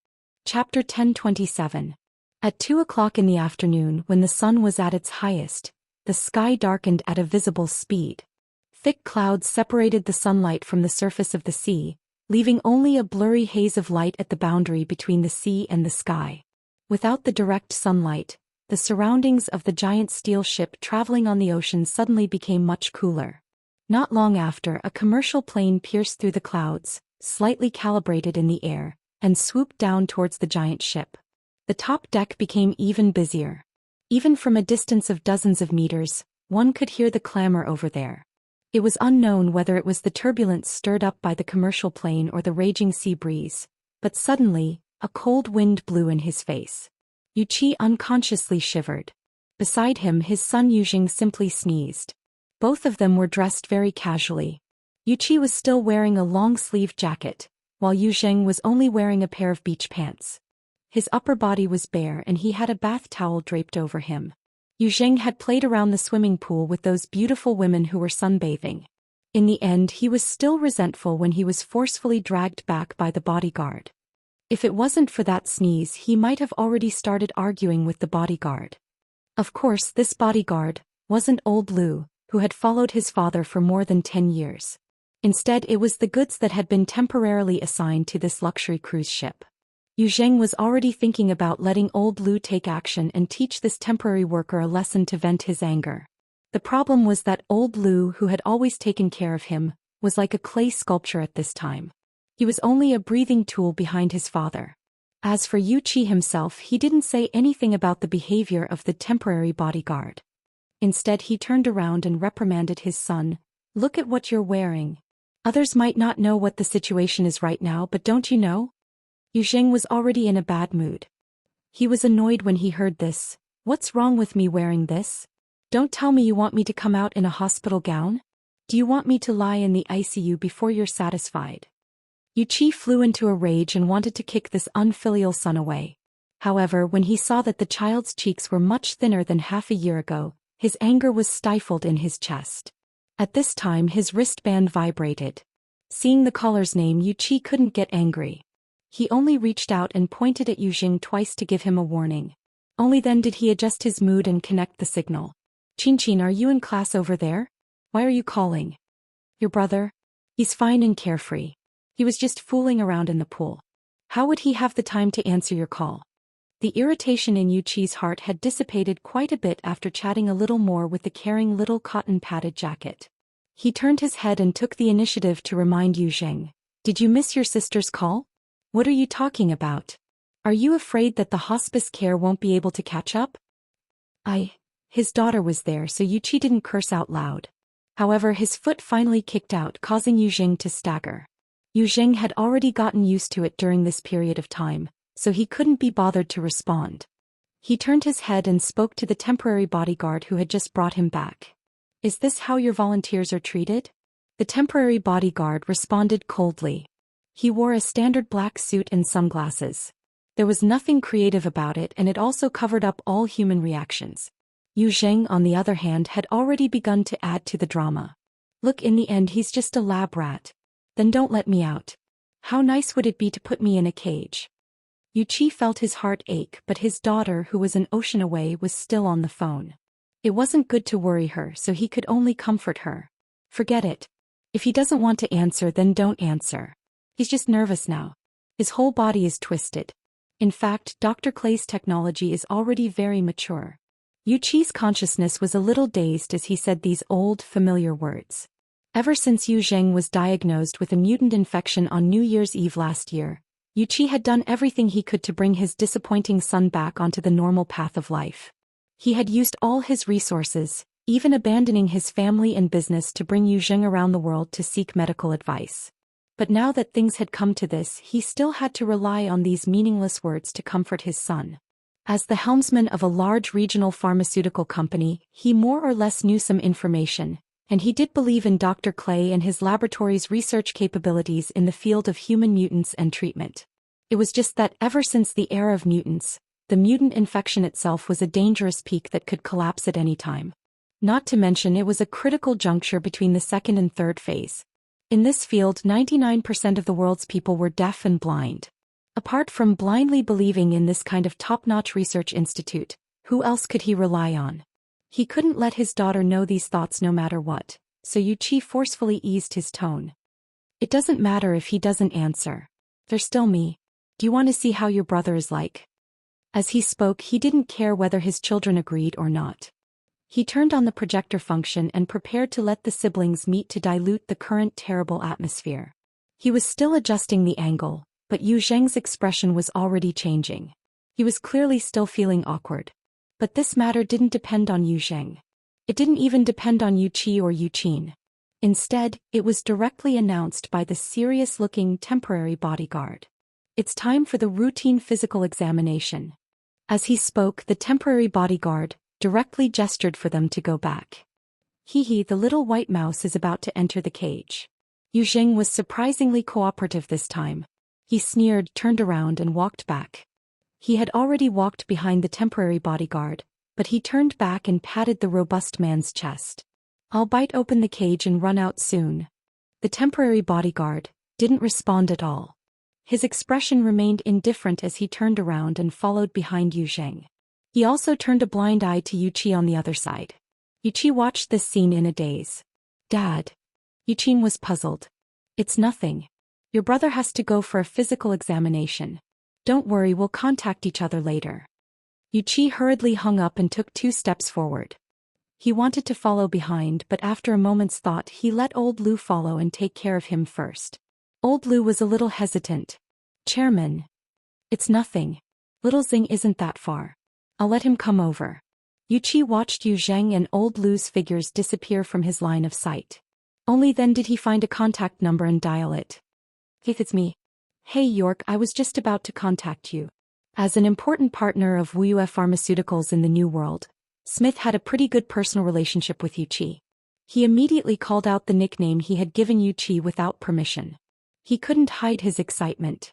Chapter 1027. At 2 o'clock in the afternoon, when the sun was at its highest, the sky darkened at a visible speed. Thick clouds separated the sunlight from the surface of the sea, leaving only a blurry haze of light at the boundary between the sea and the sky. Without the direct sunlight, the surroundings of the giant steel ship traveling on the ocean suddenly became much cooler. Not long after, a commercial plane pierced through the clouds, slightly calibrated in the air, and swooped down towards the giant ship. The top deck became even busier. Even from a distance of dozens of meters, one could hear the clamor over there. It was unknown whether it was the turbulence stirred up by the commercial plane or the raging sea breeze, but suddenly, a cold wind blew in his face. Yuqi unconsciously shivered. Beside him, his son Yuzheng simply sneezed. Both of them were dressed very casually. Yuqi was still wearing a long-sleeved jacket, while Yuzheng was only wearing a pair of beach pants. His upper body was bare and he had a bath towel draped over him. Yuzheng had played around the swimming pool with those beautiful women who were sunbathing. In the end, he was still resentful when he was forcefully dragged back by the bodyguard. If it wasn't for that sneeze, he might have already started arguing with the bodyguard. Of course, this bodyguard wasn't old Lu, who had followed his father for more than 10 years. Instead, it was the goods that had been temporarily assigned to this luxury cruise ship. Yuzheng was already thinking about letting old Lu take action and teach this temporary worker a lesson to vent his anger. The problem was that old Lu, who had always taken care of him, was like a clay sculpture at this time. He was only a breathing tool behind his father. As for Yuqi himself, he didn't say anything about the behavior of the temporary bodyguard. Instead, he turned around and reprimanded his son. "Look at what you're wearing. Others might not know what the situation is right now, but don't you know?" Yuzheng was already in a bad mood. He was annoyed when he heard this. "What's wrong with me wearing this? Don't tell me you want me to come out in a hospital gown? Do you want me to lie in the ICU before you're satisfied?" Yuqi flew into a rage and wanted to kick this unfilial son away. However, when he saw that the child's cheeks were much thinner than half a year ago, his anger was stifled in his chest. At this time, his wristband vibrated. Seeing the caller's name, Yuqi couldn't get angry. He only reached out and pointed at Yuzheng twice to give him a warning. Only then did he adjust his mood and connect the signal. "Qin, are you in class over there? Why are you calling?" "Your brother? He's fine and carefree. He was just fooling around in the pool. How would he have the time to answer your call?" The irritation in Yuqi's heart had dissipated quite a bit after chatting a little more with the caring little cotton-padded jacket. He turned his head and took the initiative to remind Yuzheng. "Did you miss your sister's call? What are you talking about? Are you afraid that the hospice care won't be able to catch up?" His daughter was there, so Yuqi didn't curse out loud. However, his foot finally kicked out, causing Yuzheng to stagger. Yuzheng had already gotten used to it during this period of time, so he couldn't be bothered to respond. He turned his head and spoke to the temporary bodyguard who had just brought him back. "Is this how your volunteers are treated? The temporary bodyguard responded coldly. He wore a standard black suit and sunglasses. There was nothing creative about it, and it also covered up all human reactions. Yu Zheng, on the other hand, had already begun to add to the drama. Look, in the end he's just a lab rat. Then don't let me out. How nice would it be to put me in a cage? Yu Qi felt his heart ache, but his daughter, who was an ocean away, was still on the phone. It wasn't good to worry her, so he could only comfort her. Forget it. If he doesn't want to answer, then don't answer. He's just nervous now. His whole body is twisted. In fact, Dr. Clay's technology is already very mature. Yu Qi's consciousness was a little dazed as he said these old, familiar words. Ever since Yu Zheng was diagnosed with a mutant infection on New Year's Eve last year, Yu Qi had done everything he could to bring his disappointing son back onto the normal path of life. He had used all his resources, even abandoning his family and business, to bring Yu Zheng around the world to seek medical advice. But now that things had come to this, he still had to rely on these meaningless words to comfort his son. As the helmsman of a large regional pharmaceutical company, he more or less knew some information, and he did believe in Dr. Clay and his laboratory's research capabilities in the field of human mutants and treatment. It was just that ever since the era of mutants, the mutant infection itself was a dangerous peak that could collapse at any time. Not to mention it was a critical juncture between the second and third phase. In this field, 99% of the world's people were deaf and blind. Apart from blindly believing in this kind of top-notch research institute, who else could he rely on? He couldn't let his daughter know these thoughts no matter what, so Yu Qi forcefully eased his tone. It doesn't matter if he doesn't answer. There's still me. Do you want to see how your brother is like? As he spoke, he didn't care whether his children agreed or not. He turned on the projector function and prepared to let the siblings meet to dilute the current terrible atmosphere. He was still adjusting the angle, but Yu Zheng's expression was already changing. He was clearly still feeling awkward. But this matter didn't depend on Yu Zheng. It didn't even depend on Yu Qi or Yu Qin. Instead, it was directly announced by the serious-looking temporary bodyguard. It's time for the routine physical examination. As he spoke, the temporary bodyguard directly gestured for them to go back. Hee, the little white mouse is about to enter the cage. Yu Zheng was surprisingly cooperative this time. He sneered, turned around and walked back. He had already walked behind the temporary bodyguard, but he turned back and patted the robust man's chest. I'll bite open the cage and run out soon. The temporary bodyguard didn't respond at all. His expression remained indifferent as he turned around and followed behind Yu Zheng. He also turned a blind eye to Yu Qi on the other side. Yu Qi watched this scene in a daze. Dad. Yu Qin was puzzled. It's nothing. Your brother has to go for a physical examination. Don't worry, we'll contact each other later. Yu Qi hurriedly hung up and took 2 steps forward. He wanted to follow behind, but after a moment's thought he let old Lu follow and take care of him first. Old Lu was a little hesitant. Chairman. It's nothing. Little Xing isn't that far. I'll let him come over. Yu Qi watched Yu Zheng and old Lu's figures disappear from his line of sight. Only then did he find a contact number and dial it. It's me. Hey York, I was just about to contact you. As an important partner of Wuxia Pharmaceuticals in the New World, Smith had a pretty good personal relationship with Yu Qi. He immediately called out the nickname he had given Yu Qi without permission. He couldn't hide his excitement.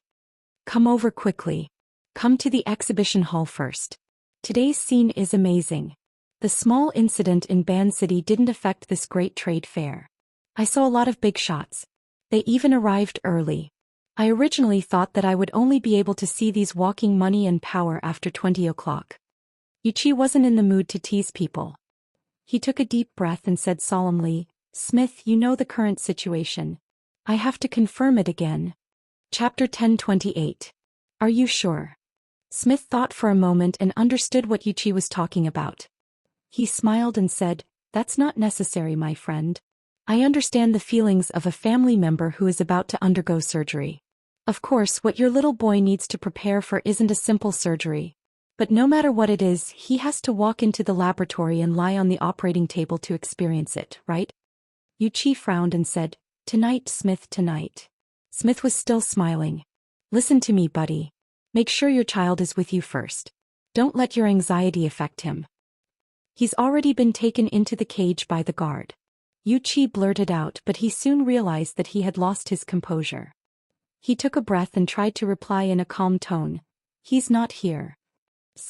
Come over quickly. Come to the exhibition hall first. Today's scene is amazing. The small incident in Ban City didn't affect this great trade fair. I saw a lot of big shots. They even arrived early. I originally thought that I would only be able to see these walking money and power after 20 o'clock. Yu Qi wasn't in the mood to tease people. He took a deep breath and said solemnly, Smith, you know the current situation. I have to confirm it again. Chapter 1028. Are you sure? Smith thought for a moment and understood what Yu Qi was talking about. He smiled and said, That's not necessary, my friend. I understand the feelings of a family member who is about to undergo surgery. Of course, what your little boy needs to prepare for isn't a simple surgery. But no matter what it is, he has to walk into the laboratory and lie on the operating table to experience it, right? Yu Qi frowned and said, Tonight, Smith, tonight. Smith was still smiling. Listen to me, buddy. Make sure your child is with you first. Don't let your anxiety affect him. He's already been taken into the cage by the guard. Yu Qi blurted out, but he soon realized that he had lost his composure. He took a breath and tried to reply in a calm tone. He's not here.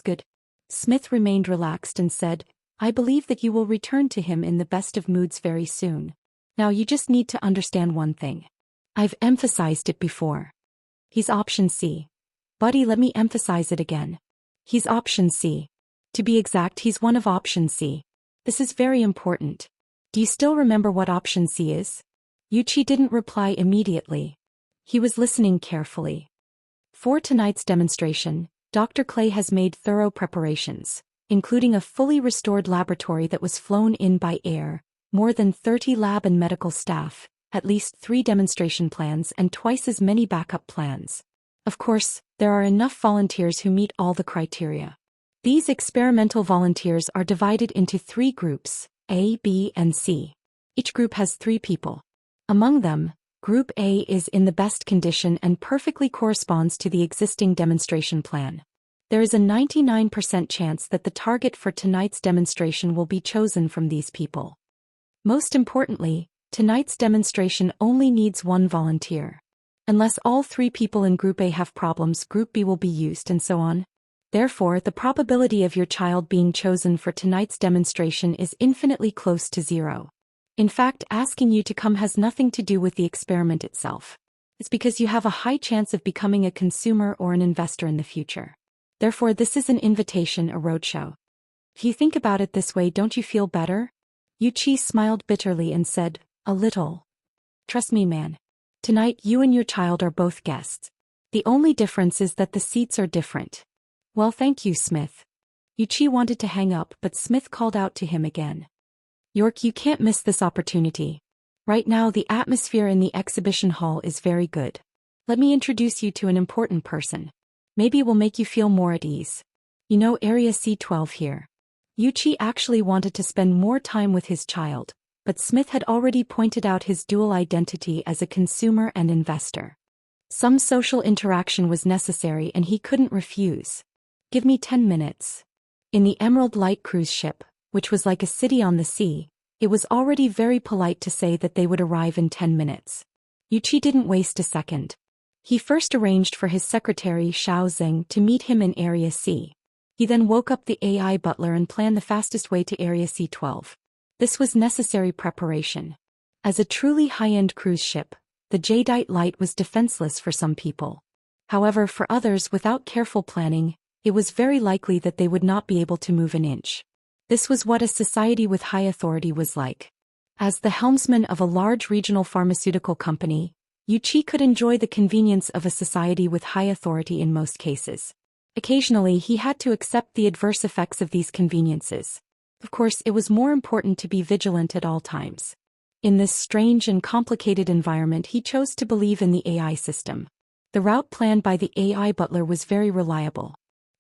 Good. Smith remained relaxed and said, I believe that you will return to him in the best of moods very soon. Now you just need to understand one thing. I've emphasized it before. He's option C. Buddy, let me emphasize it again. He's option C. To be exact, he's one of option C. This is very important. Do you still remember what option C is? Yu Qi didn't reply immediately. He was listening carefully. For tonight's demonstration, Dr. Clay has made thorough preparations, including a fully restored laboratory that was flown in by air, more than 30 lab and medical staff, at least 3 demonstration plans and twice as many backup plans. Of course, there are enough volunteers who meet all the criteria. These experimental volunteers are divided into 3 groups, A, B, and C. Each group has 3 people. Among them, Group A is in the best condition and perfectly corresponds to the existing demonstration plan. There is a 99% chance that the target for tonight's demonstration will be chosen from these people. Most importantly, tonight's demonstration only needs 1 volunteer. Unless all 3 people in Group A have problems, Group B will be used and so on. Therefore, the probability of your child being chosen for tonight's demonstration is infinitely close to 0. In fact, asking you to come has nothing to do with the experiment itself. It's because you have a high chance of becoming a consumer or an investor in the future. Therefore, this is an invitation, a roadshow. If you think about it this way, don't you feel better? Yu Qi smiled bitterly and said, a little. Trust me, man. Tonight, you and your child are both guests. The only difference is that the seats are different. Well, thank you, Smith. Yu Qi wanted to hang up, but Smith called out to him again. York, you can't miss this opportunity. Right now, the atmosphere in the exhibition hall is very good. Let me introduce you to an important person. Maybe it will make you feel more at ease. You know Area C12 here. Yu Qi actually wanted to spend more time with his child, but Smith had already pointed out his dual identity as a consumer and investor. Some social interaction was necessary and he couldn't refuse. Give me 10 minutes. In the Emerald Light cruise ship, which was like a city on the sea, it was already very polite to say that they would arrive in 10 minutes. Yu Qi didn't waste a second. He first arranged for his secretary Xiaoxing to meet him in Area C. He then woke up the AI butler and planned the fastest way to Area C12. This was necessary preparation. As a truly high-end cruise ship, the Jadeite light was defenseless for some people. However, for others without careful planning, it was very likely that they would not be able to move an inch. This was what a society with high authority was like. As the helmsman of a large regional pharmaceutical company, Yu Qi could enjoy the convenience of a society with high authority in most cases. Occasionally he had to accept the adverse effects of these conveniences. Of course, it was more important to be vigilant at all times. In this strange and complicated environment, he chose to believe in the AI system. The route planned by the AI butler was very reliable.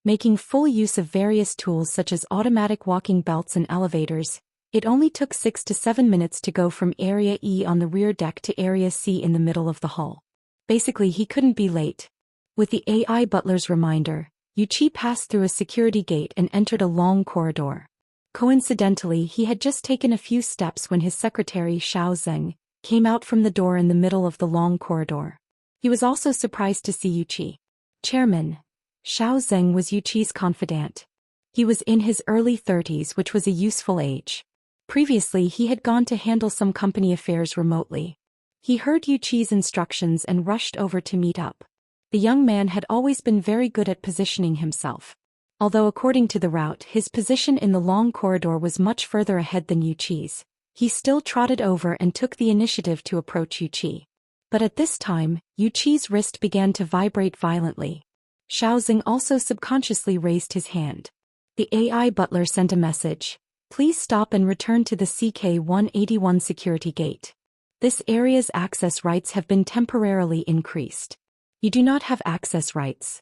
Making full use of various tools such as automatic walking belts and elevators, it only took 6 to 7 minutes to go from Area E on the rear deck to Area C in the middle of the hull. Basically, he couldn't be late. With the AI butler's reminder, Yu Qi passed through a security gate and entered a long corridor. Coincidentally, he had just taken a few steps when his secretary Xiaoxing came out from the door in the middle of the long corridor. He was also surprised to see Yu Qi. Chairman. Xiaoxing was Yu Qi's confidant. He was in his early 30s, which was a useful age. Previously, he had gone to handle some company affairs remotely. He heard Yu Qi's instructions and rushed over to meet up. The young man had always been very good at positioning himself. Although according to the route, his position in the long corridor was much further ahead than Yu Qi's, he still trotted over and took the initiative to approach Yu Qi. But at this time, Yu Qi's wrist began to vibrate violently. Xiaoxing also subconsciously raised his hand. The AI butler sent a message. Please stop and return to the CK-181 security gate. This area's access rights have been temporarily increased. You do not have access rights.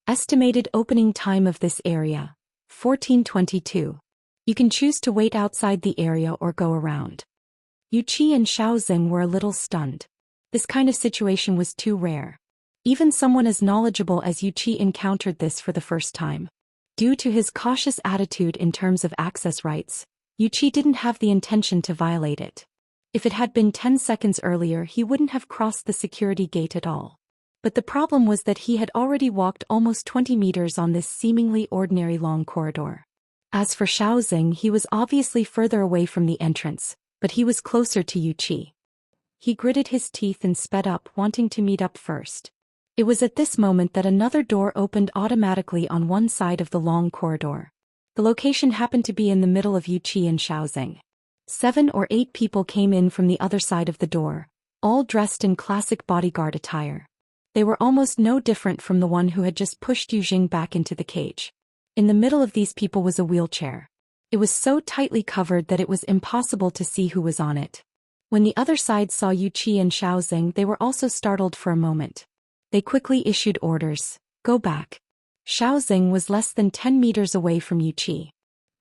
Estimated opening time of this area, 1422. You can choose to wait outside the area or go around. Yu Qi and Xiaoxing were a little stunned. This kind of situation was too rare. Even someone as knowledgeable as Yu Qi encountered this for the first time. Due to his cautious attitude in terms of access rights, Yu Qi didn't have the intention to violate it. If it had been 10 seconds earlier, he wouldn't have crossed the security gate at all. But the problem was that he had already walked almost 20 meters on this seemingly ordinary long corridor. As for Xiaoxing, he was obviously further away from the entrance, but he was closer to Yuqi. He gritted his teeth and sped up, wanting to meet up first. It was at this moment that another door opened automatically on one side of the long corridor. The location happened to be in the middle of Yuqi and Xiaoxing. 7 or 8 people came in from the other side of the door, all dressed in classic bodyguard attire. They were almost no different from the one who had just pushed Yu Jing back into the cage. In the middle of these people was a wheelchair. It was so tightly covered that it was impossible to see who was on it. When the other side saw Yuqi and Xiaoxing, they were also startled for a moment. They quickly issued orders, "Go back." Xiaoxing was less than 10 meters away from Yuqi.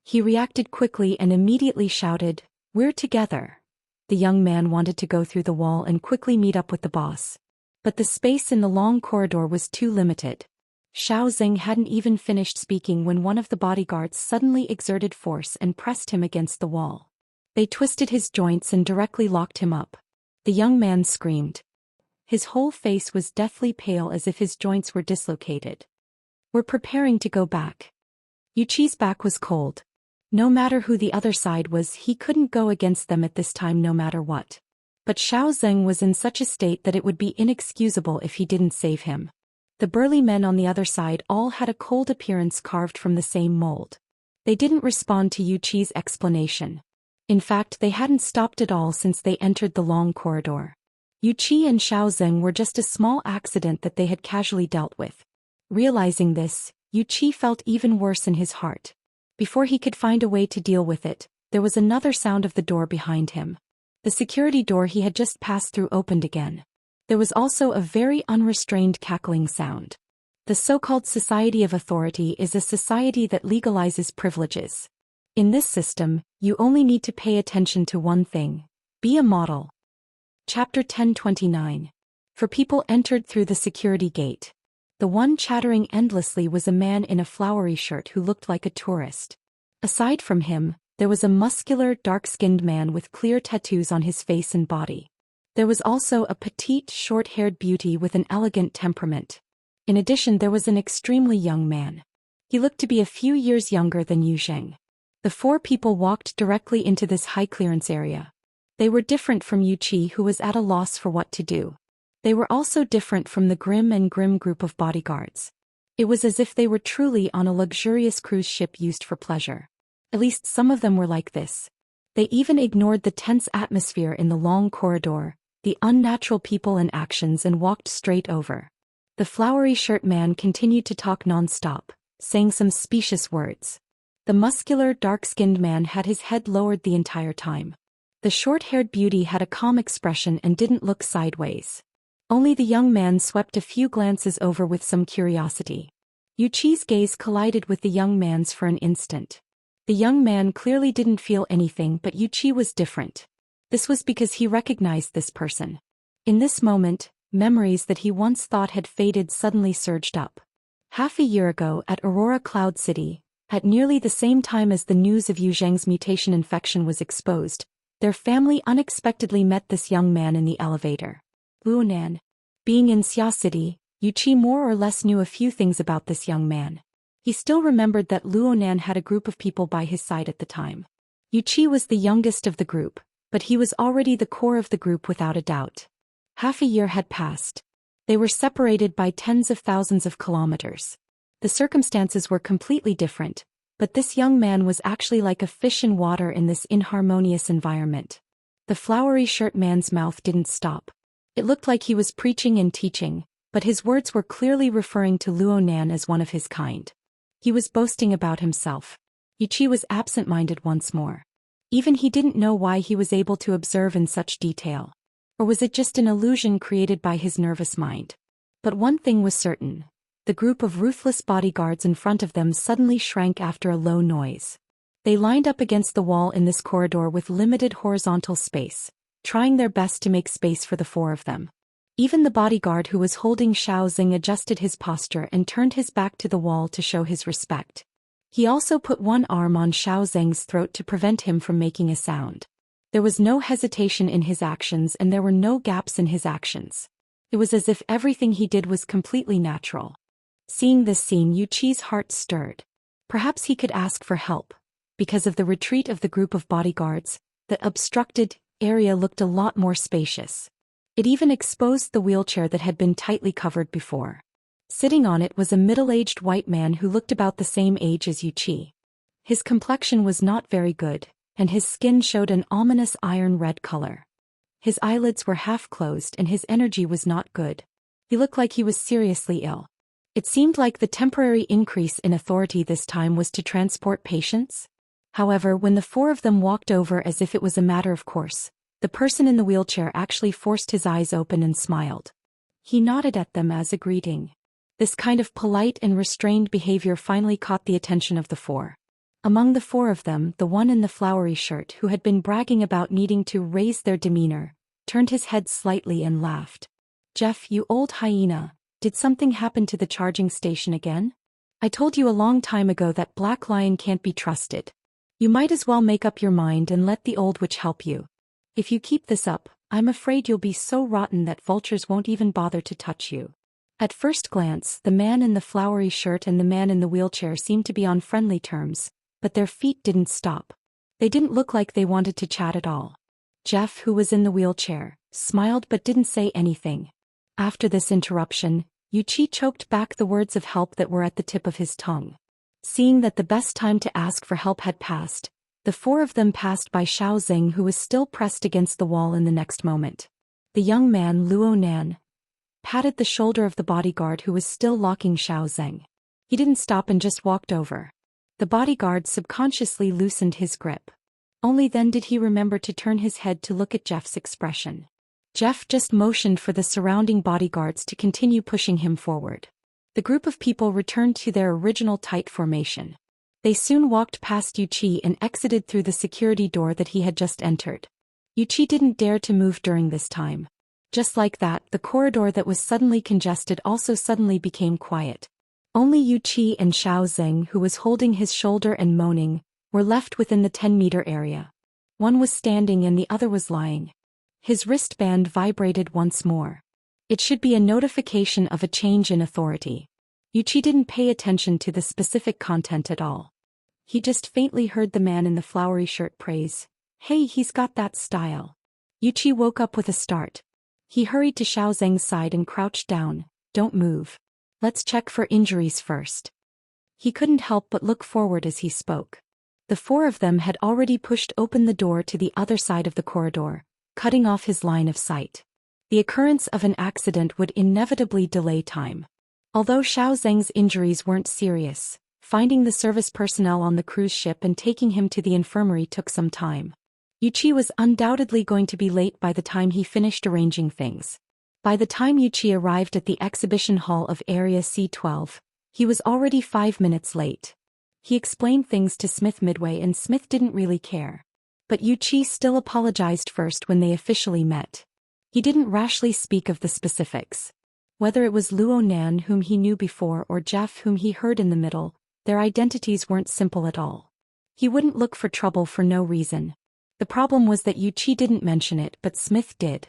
He reacted quickly and immediately shouted, "We're together." The young man wanted to go through the wall and quickly meet up with the boss. But the space in the long corridor was too limited. Xiaoxing hadn't even finished speaking when one of the bodyguards suddenly exerted force and pressed him against the wall. They twisted his joints and directly locked him up. The young man screamed. His whole face was deathly pale as if his joints were dislocated. "We're preparing to go back." Yuqi's back was cold. No matter who the other side was, he couldn't go against them at this time no matter what. But Xiaoxing was in such a state that it would be inexcusable if he didn't save him. The burly men on the other side all had a cold appearance carved from the same mold. They didn't respond to Yuqi's explanation. In fact, they hadn't stopped at all since they entered the long corridor. Yuqi and Xiaoxing were just a small accident that they had casually dealt with. Realizing this, Yuqi felt even worse in his heart. Before he could find a way to deal with it, there was another sound of the door behind him. The security door he had just passed through opened again. There was also a very unrestrained cackling sound. The so-called Society of Authority is a society that legalizes privileges. In this system, you only need to pay attention to one thing: be a model. Chapter 1029. For people entered through the security gate. The one chattering endlessly was a man in a flowery shirt who looked like a tourist. Aside from him, there was a muscular, dark-skinned man with clear tattoos on his face and body. There was also a petite, short-haired beauty with an elegant temperament. In addition, there was an extremely young man. He looked to be a few years younger than Yu Zheng. The 4 people walked directly into this high-clearance area. They were different from Yuqi, who was at a loss for what to do. They were also different from the grim group of bodyguards. It was as if they were truly on a luxurious cruise ship used for pleasure. At least some of them were like this. They even ignored the tense atmosphere in the long corridor, the unnatural people and actions, and walked straight over. The flowery shirt man continued to talk non-stop, saying some specious words. The muscular, dark-skinned man had his head lowered the entire time. The short-haired beauty had a calm expression and didn't look sideways. Only the young man swept a few glances over with some curiosity. Yuqi's gaze collided with the young man's for an instant. The young man clearly didn't feel anything, but Yuqi was different. This was because he recognized this person. In this moment, memories that he once thought had faded suddenly surged up. Half a year ago at Aurora Cloud City, at nearly the same time as the news of Yu Zheng's mutation infection was exposed, their family unexpectedly met this young man in the elevator. Luonan. Being in Xia City, Yuqi more or less knew a few things about this young man. He still remembered that Luonan had a group of people by his side at the time. Yuqi was the youngest of the group, but he was already the core of the group without a doubt. Half a year had passed. They were separated by tens of thousands of kilometers. The circumstances were completely different, but this young man was actually like a fish in water in this inharmonious environment. The flowery shirt man's mouth didn't stop. It looked like he was preaching and teaching, but his words were clearly referring to Luonan as one of his kind. He was boasting about himself. Yuqi was absent-minded once more. Even he didn't know why he was able to observe in such detail. Or was it just an illusion created by his nervous mind? But one thing was certain. The group of ruthless bodyguards in front of them suddenly shrank after a low noise. They lined up against the wall in this corridor with limited horizontal space, trying their best to make space for the 4 of them. Even the bodyguard who was holding Xiaoxing adjusted his posture and turned his back to the wall to show his respect. He also put one arm on Xiaoxing's throat to prevent him from making a sound. There was no hesitation in his actions and there were no gaps in his actions. It was as if everything he did was completely natural. Seeing this scene, Yu Qi's heart stirred. Perhaps he could ask for help. Because of the retreat of the group of bodyguards, the obstructed area looked a lot more spacious. It even exposed the wheelchair that had been tightly covered before. Sitting on it was a middle-aged white man who looked about the same age as Yu Qi. His complexion was not very good, and his skin showed an ominous iron-red color. His eyelids were half-closed and his energy was not good. He looked like he was seriously ill. It seemed like the temporary increase in authority this time was to transport patients. However, when the four of them walked over as if it was a matter of course, the person in the wheelchair actually forced his eyes open and smiled. He nodded at them as a greeting. This kind of polite and restrained behavior finally caught the attention of the four. Among the four of them, the one in the flowery shirt who had been bragging about needing to raise their demeanor, turned his head slightly and laughed. "Jeff, you old hyena, did something happen to the charging station again? I told you a long time ago that Black Lion can't be trusted. You might as well make up your mind and let the old witch help you. If you keep this up, I'm afraid you'll be so rotten that vultures won't even bother to touch you." At first glance, the man in the flowery shirt and the man in the wheelchair seemed to be on friendly terms, but their feet didn't stop. They didn't look like they wanted to chat at all. Jeff, who was in the wheelchair, smiled but didn't say anything. After this interruption, Yu Qi choked back the words of help that were at the tip of his tongue. Seeing that the best time to ask for help had passed, the four of them passed by Xiao Zeng, who was still pressed against the wall in the next moment. The young man, Luo Nan, patted the shoulder of the bodyguard who was still locking Xiao Zeng. He didn't stop and just walked over. The bodyguard subconsciously loosened his grip. Only then did he remember to turn his head to look at Jeff's expression. Jeff just motioned for the surrounding bodyguards to continue pushing him forward. The group of people returned to their original tight formation. They soon walked past Yu Qi and exited through the security door that he had just entered. Yu Qi didn't dare to move during this time. Just like that, the corridor that was suddenly congested also suddenly became quiet. Only Yu Qi and Xiao Zeng, who was holding his shoulder and moaning, were left within the 10-meter area. One was standing and the other was lying. His wristband vibrated once more. It should be a notification of a change in authority. Yu Qi didn't pay attention to the specific content at all. He just faintly heard the man in the flowery shirt praise, "Hey, he's got that style." Yu Qi woke up with a start. He hurried to Xiao Zeng's side and crouched down. "Don't move. Let's check for injuries first." He couldn't help but look forward as he spoke. The four of them had already pushed open the door to the other side of the corridor, cutting off his line of sight. The occurrence of an accident would inevitably delay time. Although Xiao Zeng's injuries weren't serious, finding the service personnel on the cruise ship and taking him to the infirmary took some time. Yu Qi was undoubtedly going to be late by the time he finished arranging things. By the time Yu Qi arrived at the exhibition hall of Area C12, he was already 5 minutes late. He explained things to Smith midway and Smith didn't really care. But Yu Qi still apologized first when they officially met. He didn't rashly speak of the specifics. Whether it was Luo Nan whom he knew before or Jeff whom he heard in the middle, their identities weren't simple at all. He wouldn't look for trouble for no reason. The problem was that Yu Qi didn't mention it, but Smith did.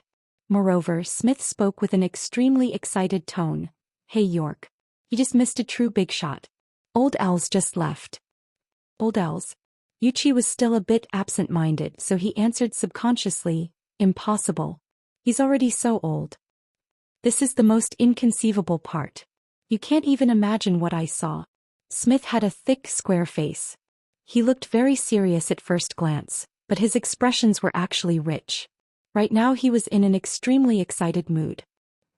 Moreover, Smith spoke with an extremely excited tone. "Hey York. You just missed a true big shot. Old Al's just left." Old Al's? Yu Qi was still a bit absent-minded, so he answered subconsciously, "Impossible. He's already so old." This is the most inconceivable part. You can't even imagine what I saw. Smith had a thick, square face. He looked very serious at first glance, but his expressions were actually rich. Right now he was in an extremely excited mood.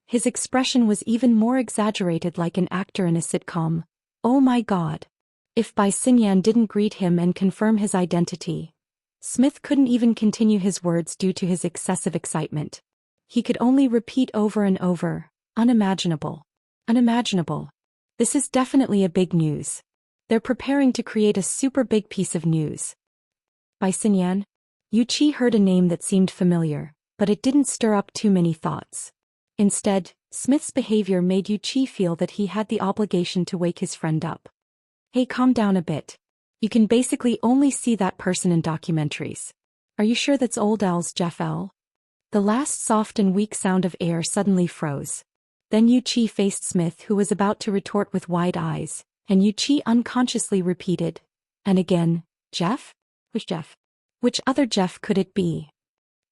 His expression was even more exaggerated, like an actor in a sitcom. "Oh my God." If Bai Xinyan didn't greet him and confirm his identity, Smith couldn't even continue his words due to his excessive excitement. He could only repeat over and over, "Unimaginable. Unimaginable. This is definitely a big news. They're preparing to create a super big piece of news." Bai Xinyan? Yu Qi heard a name that seemed familiar, but it didn't stir up too many thoughts. Instead, Smith's behavior made Yu Qi feel that he had the obligation to wake his friend up. "Hey, calm down a bit. You can basically only see that person in documentaries. Are you sure that's old L's Jeff L? The last soft and weak sound of air suddenly froze. Then Yuqi faced Smith, who was about to retort with wide eyes, and Yuqi unconsciously repeated. And again, Jeff? Which Jeff? Which other Jeff could it be?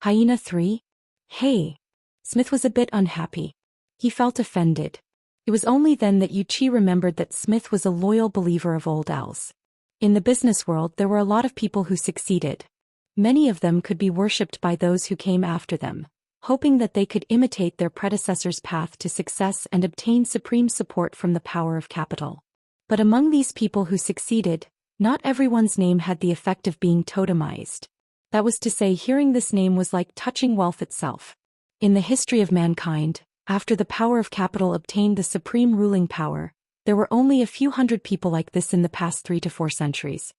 Hyena 3? Hey. Smith was a bit unhappy. He felt offended. It was only then that Yuqi remembered that Smith was a loyal believer of old L's. In the business world there were a lot of people who succeeded. Many of them could be worshipped by those who came after them, hoping that they could imitate their predecessors' path to success and obtain supreme support from the power of capital. But among these people who succeeded, not everyone's name had the effect of being totemized. That was to say, hearing this name was like touching wealth itself. In the history of mankind, after the power of capital obtained the supreme ruling power, there were only a few hundred people like this in the past 3 to 4 centuries.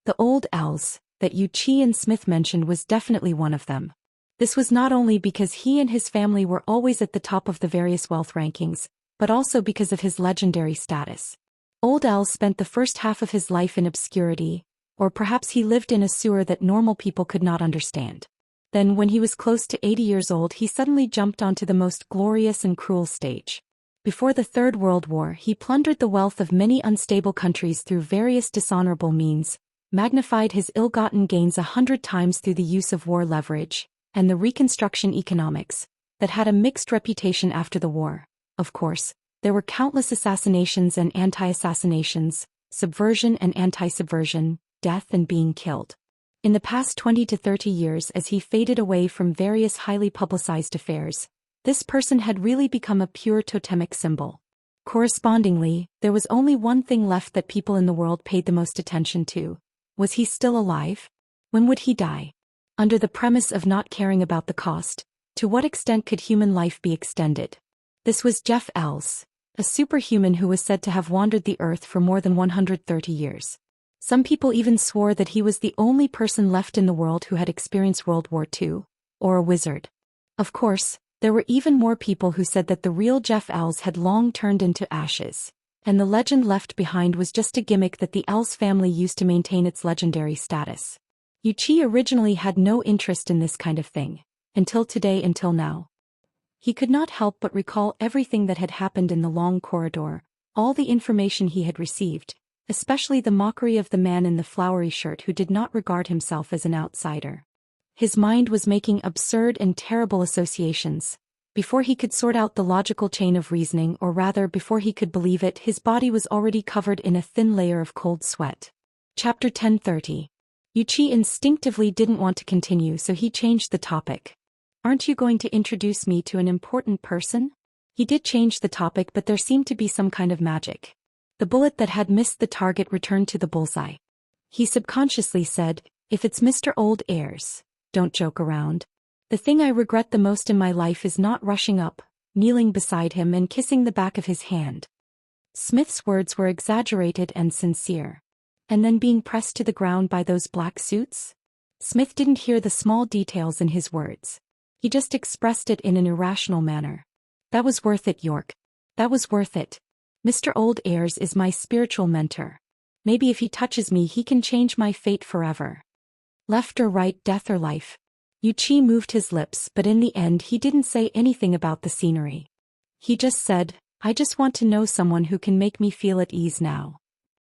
The old L's that Yuqi and Smith mentioned was definitely one of them. This was not only because he and his family were always at the top of the various wealth rankings, but also because of his legendary status. Old L spent the first half of his life in obscurity, or perhaps he lived in a sewer that normal people could not understand. Then when he was close to 80 years old he suddenly jumped onto the most glorious and cruel stage. Before the Third World War he plundered the wealth of many unstable countries through various dishonorable means, magnified his ill-gotten gains 100 times through the use of war leverage, and the Reconstruction economics, that had a mixed reputation after the war. Of course, there were countless assassinations and anti-assassinations, subversion and anti-subversion, death and being killed. In the past 20 to 30 years as he faded away from various highly publicized affairs, this person had really become a pure totemic symbol. Correspondingly, there was only one thing left that people in the world paid the most attention to. Was he still alive? When would he die? Under the premise of not caring about the cost, to what extent could human life be extended? This was Jeff L's, a superhuman who was said to have wandered the earth for more than 130 years. Some people even swore that he was the only person left in the world who had experienced World War II, or a wizard. Of course, there were even more people who said that the real Jeff L's had long turned into ashes, and the legend left behind was just a gimmick that the L's family used to maintain its legendary status. Yuqi originally had no interest in this kind of thing, until now. He could not help but recall everything that had happened in the long corridor, all the information he had received, especially the mockery of the man in the flowery shirt who did not regard himself as an outsider. His mind was making absurd and terrible associations. Before he could sort out the logical chain of reasoning, or rather before he could believe it, his body was already covered in a thin layer of cold sweat. Chapter 10:30. Yuqi instinctively didn't want to continue, so he changed the topic. Aren't you going to introduce me to an important person? He did change the topic, but there seemed to be some kind of magic. The bullet that had missed the target returned to the bullseye. He subconsciously said, if it's Mr. Old Airs, don't joke around. The thing I regret the most in my life is not rushing up, kneeling beside him and kissing the back of his hand. Smith's words were exaggerated and sincere. And then being pressed to the ground by those black suits? Smith didn't hear the small details in his words. He just expressed it in an irrational manner. That was worth it, York. That was worth it. Mr. Old Airs is my spiritual mentor. Maybe if he touches me he can change my fate forever. Left or right, death or life. Yuqi moved his lips, but in the end he didn't say anything about the scenery. He just said, I just want to know someone who can make me feel at ease now.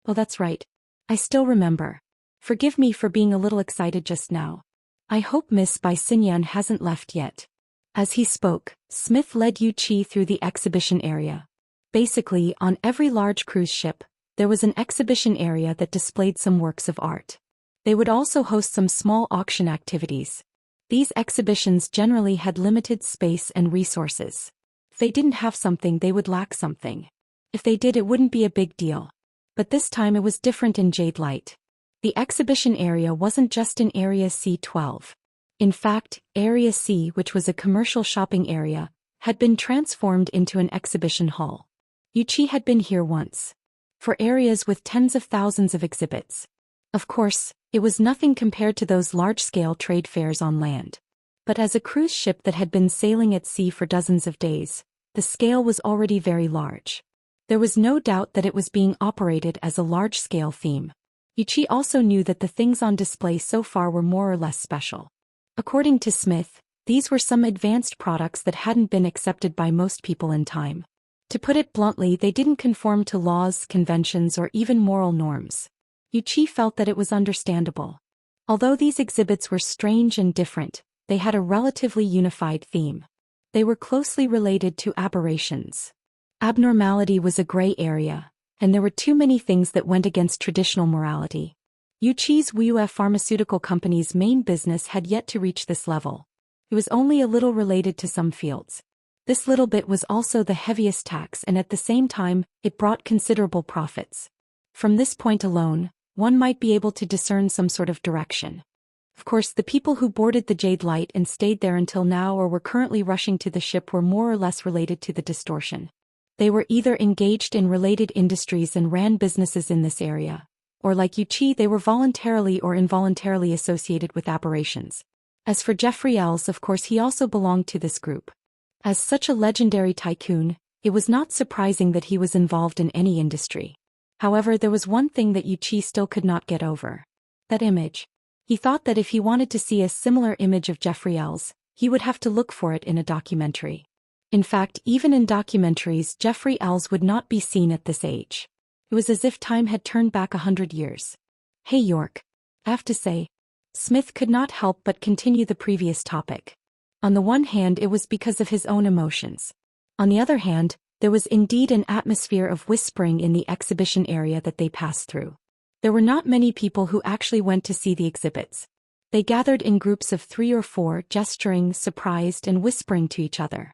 Oh, that's right. I still remember. Forgive me for being a little excited just now. I hope Miss Bai Xinyan hasn't left yet. As he spoke, Smith led Yuqi through the exhibition area. Basically, on every large cruise ship, there was an exhibition area that displayed some works of art. They would also host some small auction activities. These exhibitions generally had limited space and resources. If they didn't have something, they would lack something. If they did, it wouldn't be a big deal. But this time it was different in Jade Light. The exhibition area wasn't just in Area C12. In fact, Area C, which was a commercial shopping area, had been transformed into an exhibition hall. Yuqi had been here once. For areas with tens of thousands of exhibits. Of course, it was nothing compared to those large-scale trade fairs on land. But as a cruise ship that had been sailing at sea for dozens of days, the scale was already very large. There was no doubt that it was being operated as a large-scale theme. Yuqi also knew that the things on display so far were more or less special. According to Smith, these were some advanced products that hadn't been accepted by most people in time. To put it bluntly, they didn't conform to laws, conventions, or even moral norms. Wuxia felt that it was understandable. Although these exhibits were strange and different, they had a relatively unified theme. They were closely related to aberrations. Abnormality was a gray area, and there were too many things that went against traditional morality. Wuxia's Wuxia pharmaceutical company's main business had yet to reach this level. It was only a little related to some fields. This little bit was also the heaviest tax, and at the same time, it brought considerable profits. From this point alone, one might be able to discern some sort of direction. Of course, the people who boarded the Jade Light and stayed there until now or were currently rushing to the ship were more or less related to the distortion. They were either engaged in related industries and ran businesses in this area, or like Wuxia, they were voluntarily or involuntarily associated with aberrations. As for Jeffrey Els, of course he also belonged to this group. As such a legendary tycoon, it was not surprising that he was involved in any industry. However, there was one thing that Wuxia still could not get over. That image. He thought that if he wanted to see a similar image of Jeffrey Els, he would have to look for it in a documentary. In fact, even in documentaries, Jeffrey Els would not be seen at this age. It was as if time had turned back 100 years. Hey York. I have to say. Smith could not help but continue the previous topic. On the one hand, it was because of his own emotions. On the other hand, there was indeed an atmosphere of whispering in the exhibition area that they passed through. There were not many people who actually went to see the exhibits. They gathered in groups of 3 or 4, gesturing, surprised, and whispering to each other.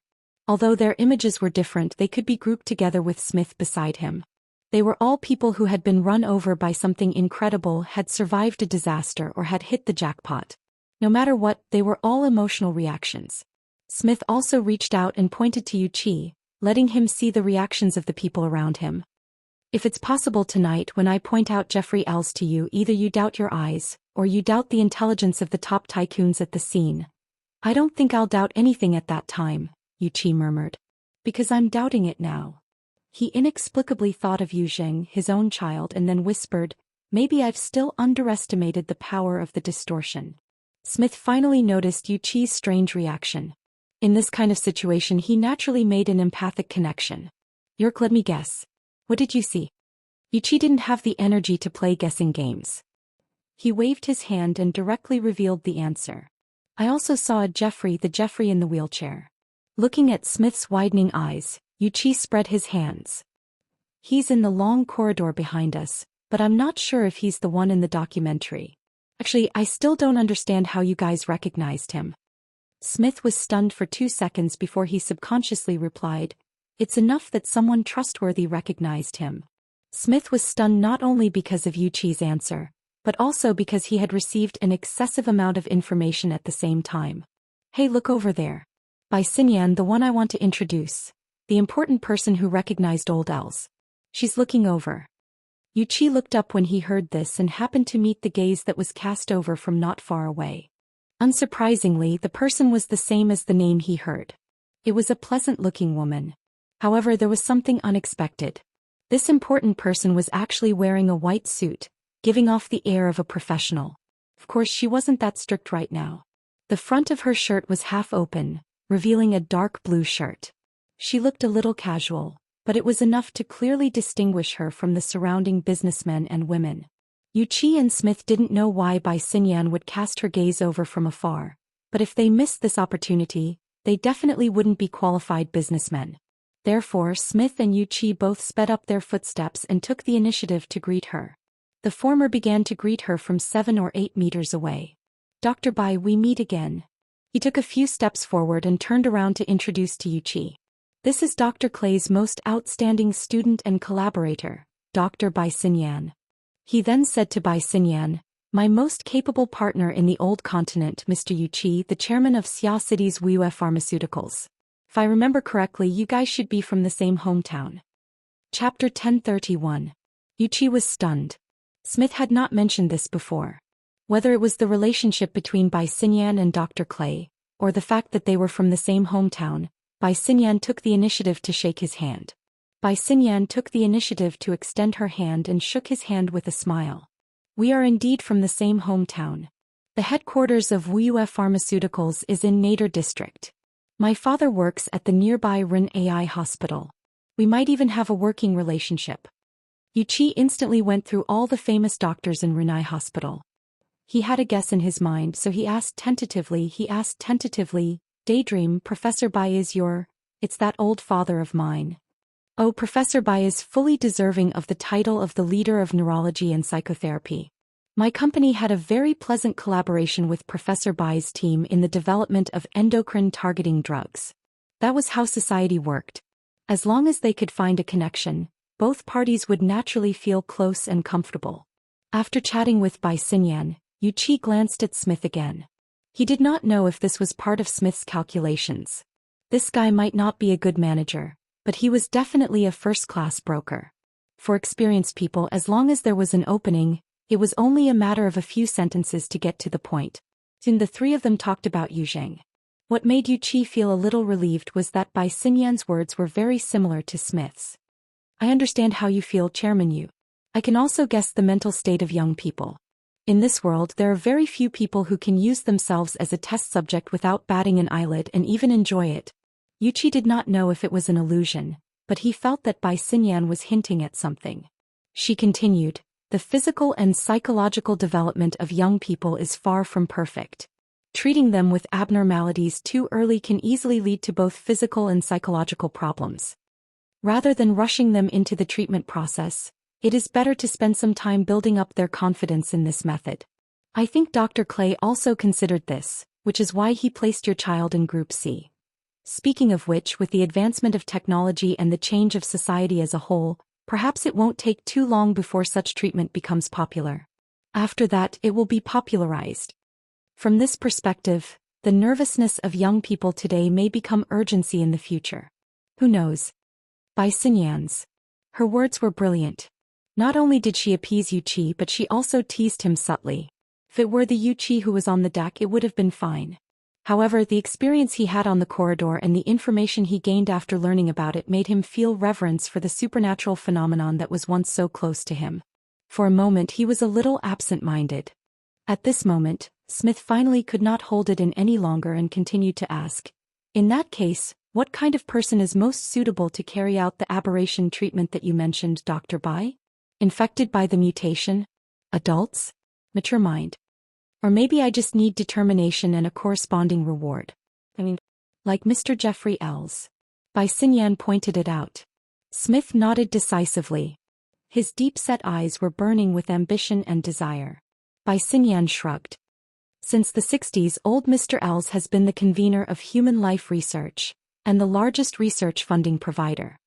Although their images were different, they could be grouped together with Smith beside him. They were all people who had been run over by something incredible, had survived a disaster, or had hit the jackpot. No matter what, they were all emotional reactions. Smith also reached out and pointed to Wuxia, letting him see the reactions of the people around him. If it's possible tonight when I point out Jeffrey Els to you, either you doubt your eyes, or you doubt the intelligence of the top tycoons at the scene. I don't think I'll doubt anything at that time, Wuxia murmured. Because I'm doubting it now. He inexplicably thought of Yu Zheng, his own child, and then whispered, maybe I've still underestimated the power of the distortion. Smith finally noticed Wuxia's strange reaction. In this kind of situation, he naturally made an empathic connection. York, let me guess. What did you see? Wuxia didn't have the energy to play guessing games. He waved his hand and directly revealed the answer. I also saw the Jeffrey in the wheelchair. Looking at Smith's widening eyes, Wuxia spread his hands. He's in the long corridor behind us, but I'm not sure if he's the one in the documentary. Actually, I still don't understand how you guys recognized him. Smith was stunned for 2 seconds before he subconsciously replied, it's enough that someone trustworthy recognized him. Smith was stunned not only because of Wuxia's answer, but also because he had received an excessive amount of information at the same time. Hey, look over there. By Xinyan, the one I want to introduce. The important person who recognized old Els. She's looking over. Wuxia looked up when he heard this and happened to meet the gaze that was cast over from not far away. Unsurprisingly, the person was the same as the name he heard. It was a pleasant-looking woman. However, there was something unexpected. This important person was actually wearing a white suit, giving off the air of a professional. Of course, she wasn't that strict right now. The front of her shirt was half open, revealing a dark blue shirt. She looked a little casual, but it was enough to clearly distinguish her from the surrounding businessmen and women. Wuxia and Smith didn't know why Bai Xinyan would cast her gaze over from afar, but if they missed this opportunity, they definitely wouldn't be qualified businessmen. Therefore, Smith and Wuxia both sped up their footsteps and took the initiative to greet her. The former began to greet her from 7 or 8 meters away. Dr. Bai, we meet again. He took a few steps forward and turned around to introduce to Wuxia. This is Dr. Clay's most outstanding student and collaborator, Dr. Bai Xinyan. He then said to Bai Xinyan, my most capable partner in the old continent, Mr. Wuxia, the chairman of Xia City's Wuxia Pharmaceuticals. If I remember correctly, you guys should be from the same hometown. Chapter 1031. Wuxia was stunned. Smith had not mentioned this before. Whether it was the relationship between Bai Xinyan and Dr. Clay, or the fact that they were from the same hometown, Bai Xinyan took the initiative to shake his hand. Bai Xinyan took the initiative to extend her hand and shook his hand with a smile. We are indeed from the same hometown. The headquarters of Wuxia Pharmaceuticals is in Nader District. My father works at the nearby Ren AI hospital. We might even have a working relationship. Yuqi instantly went through all the famous doctors in Renai Hospital. He had a guess in his mind, so he asked tentatively, Daydream, Professor Bai is it's that old father of mine. Oh, Professor Bai is fully deserving of the title of the leader of neurology and psychotherapy. My company had a very pleasant collaboration with Professor Bai's team in the development of endocrine-targeting drugs. That was how society worked. As long as they could find a connection, both parties would naturally feel close and comfortable. After chatting with Bai Xinyan, Yuqi glanced at Smith again. He did not know if this was part of Smith's calculations. This guy might not be a good manager, but he was definitely a first-class broker. For experienced people, as long as there was an opening, it was only a matter of a few sentences to get to the point. Soon the three of them talked about Yuzheng. What made Yuqi feel a little relieved was that Bai Xinyan's words were very similar to Smith's. I understand how you feel, Chairman Yu. I can also guess the mental state of young people. In this world, there are very few people who can use themselves as a test subject without batting an eyelid and even enjoy it. Yuqi did not know if it was an illusion, but he felt that Bai Xinyan was hinting at something. She continued, the physical and psychological development of young people is far from perfect. Treating them with abnormalities too early can easily lead to both physical and psychological problems. Rather than rushing them into the treatment process, it is better to spend some time building up their confidence in this method. I think Dr. Clay also considered this, which is why he placed your child in Group C. Speaking of which, with the advancement of technology and the change of society as a whole, perhaps it won't take too long before such treatment becomes popular. After that, it will be popularized. From this perspective, the nervousness of young people today may become urgency in the future. Who knows? Bai Xinyan's. Her words were brilliant. Not only did she appease Yuqi, but she also teased him subtly. If it were the Yuqi who was on the deck, it would have been fine. However, the experience he had on the corridor and the information he gained after learning about it made him feel reverence for the supernatural phenomenon that was once so close to him. For a moment he was a little absent-minded. At this moment, Smith finally could not hold it in any longer and continued to ask, in that case, what kind of person is most suitable to carry out the aberration treatment that you mentioned, Dr. Bai? Infected by the mutation? Adults? Mature mind? Or maybe I just need determination and a corresponding reward. Like Mr. Jeffrey L's. Bai Xinyan pointed it out. Smith nodded decisively. His deep-set eyes were burning with ambition and desire. Bai Xinyan shrugged. Since the 60s, old Mr. L's has been the convener of human life research, and the largest research funding provider.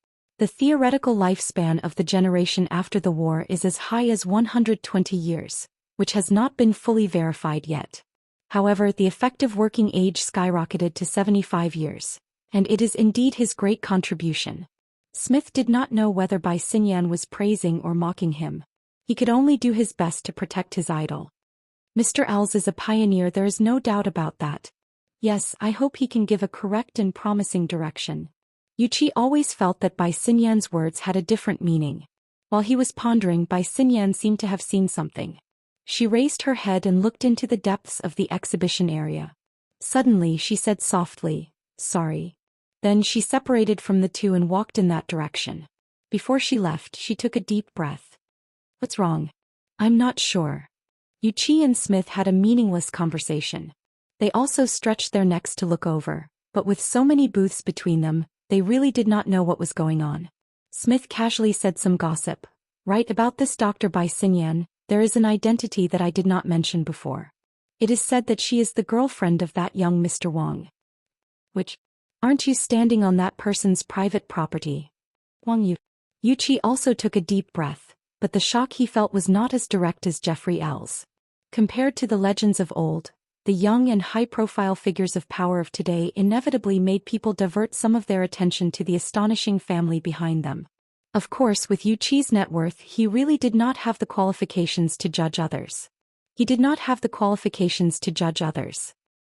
The theoretical lifespan of the generation after the war is as high as 120 years, which has not been fully verified yet. However, the effective working age skyrocketed to 75 years, and it is indeed his great contribution. Smith did not know whether Bai Xinyan was praising or mocking him. He could only do his best to protect his idol. Mr. Els is a pioneer, there is no doubt about that. Yes, I hope he can give a correct and promising direction. Yuqi always felt that Bai Xinyan's words had a different meaning. While he was pondering, Bai Xinyan seemed to have seen something. She raised her head and looked into the depths of the exhibition area. Suddenly she said softly, sorry. Then she separated from the two and walked in that direction. Before she left, she took a deep breath. What's wrong? I'm not sure. Yuqi and Smith had a meaningless conversation. They also stretched their necks to look over, but with so many booths between them, they really did not know what was going on. Smith casually said some gossip. Right about this Dr. Bai Xinyan, there is an identity that I did not mention before. It is said that she is the girlfriend of that young Mr. Wang. Which, aren't you standing on that person's private property? Wang Yu. Yuqi also took a deep breath, but the shock he felt was not as direct as Jeffrey L's. Compared to the legends of old, the young and high-profile figures of power of today inevitably made people divert some of their attention to the astonishing family behind them. Of course, with Yuqi's net worth, he really did not have the qualifications to judge others.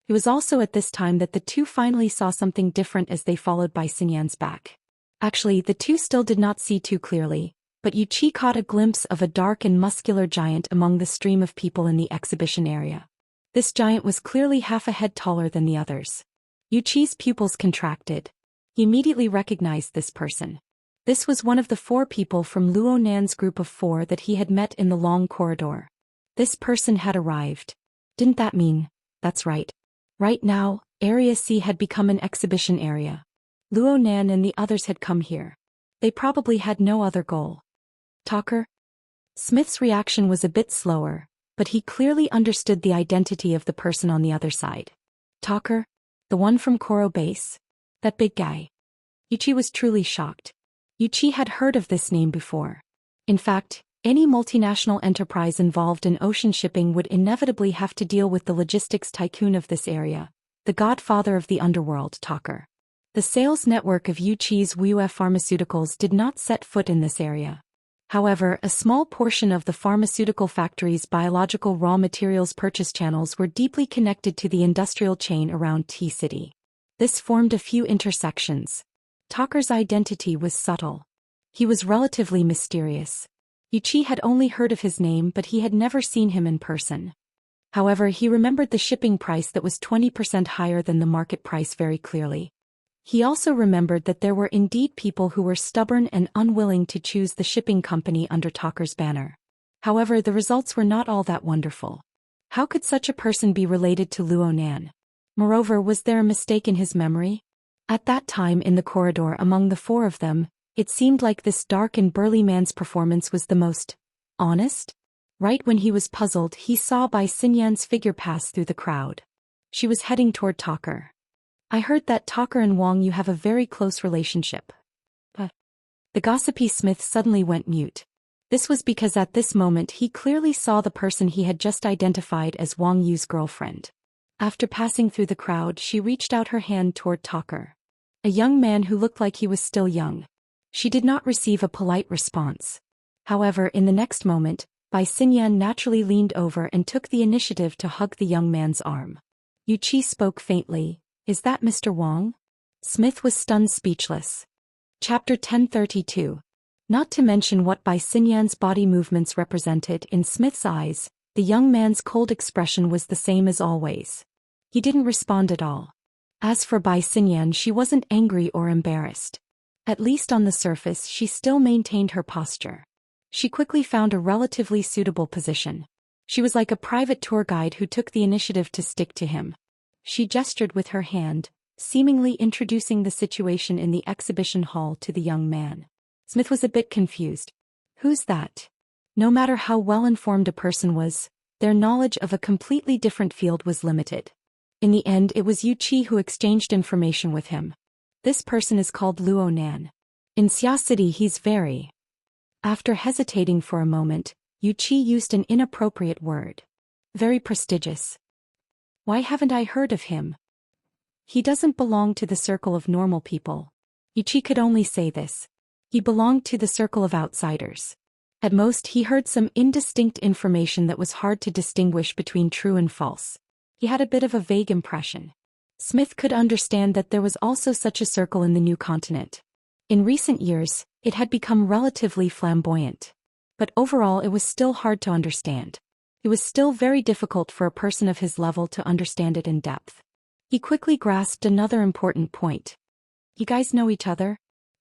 It was also at this time that the two finally saw something different as they followed Bai Xinyan's back. Actually, the two still did not see too clearly, but Yuqi caught a glimpse of a dark and muscular giant among the stream of people in the exhibition area. This giant was clearly half a head taller than the others. Yu Qi's pupils contracted. He immediately recognized this person. This was one of the 4 people from Luo Nan's group of 4 that he had met in the long corridor. This person had arrived. Didn't that mean? That's right. Right now, Area C had become an exhibition area. Luo Nan and the others had come here. They probably had no other goal. Talker? Smith's reaction was a bit slower, but he clearly understood the identity of the person on the other side. Talker? The one from Koro Base? That big guy. Yu Qi was truly shocked. Yu Qi had heard of this name before. In fact, any multinational enterprise involved in ocean shipping would inevitably have to deal with the logistics tycoon of this area, the godfather of the underworld, Talker. The sales network of Yu Qi's Wuxia Pharmaceuticals did not set foot in this area. However, a small portion of the pharmaceutical factory's biological raw materials purchase channels were deeply connected to the industrial chain around T-City. This formed a few intersections. Talker's identity was subtle. He was relatively mysterious. Yu Qi had only heard of his name, but he had never seen him in person. However, he remembered the shipping price that was 20% higher than the market price very clearly. He also remembered that there were indeed people who were stubborn and unwilling to choose the shipping company under Talker's banner. However, the results were not all that wonderful. How could such a person be related to Luo Nan? Moreover, was there a mistake in his memory? At that time in the corridor among the 4 of them, it seemed like this dark and burly man's performance was the most honest. Right when he was puzzled, he saw Bai Xinyan's figure pass through the crowd. She was heading toward Talker. I heard that Talker and Wang Yu have a very close relationship. But the gossipy Smith suddenly went mute. This was because at this moment he clearly saw the person he had just identified as Wang Yu's girlfriend. After passing through the crowd, she reached out her hand toward Talker. A young man who looked like he was still young. She did not receive a polite response. However, in the next moment, Bai Xinyan naturally leaned over and took the initiative to hug the young man's arm. Yu Qi spoke faintly. Is that Mr. Wang? Smith was stunned speechless. Chapter 1032. Not to mention what Bai Xinyan's body movements represented in Smith's eyes, the young man's cold expression was the same as always. He didn't respond at all. As for Bai Xinyan, she wasn't angry or embarrassed. At least on the surface, she still maintained her posture. She quickly found a relatively suitable position. She was like a private tour guide who took the initiative to stick to him. She gestured with her hand, seemingly introducing the situation in the exhibition hall to the young man. Smith was a bit confused. Who's that? No matter how well-informed a person was, their knowledge of a completely different field was limited. In the end, it was Yu Qi who exchanged information with him. This person is called Luo Nan. In Xia City he's very... After hesitating for a moment, Yu Qi used an inappropriate word. Very prestigious. Why haven't I heard of him? He doesn't belong to the circle of normal people. Yu Qi could only say this. He belonged to the circle of outsiders. At most he heard some indistinct information that was hard to distinguish between true and false. He had a bit of a vague impression. Smith could understand that there was also such a circle in the new continent. In recent years, it had become relatively flamboyant. But overall it was still hard to understand. It was still very difficult for a person of his level to understand it in depth. He quickly grasped another important point. You guys know each other?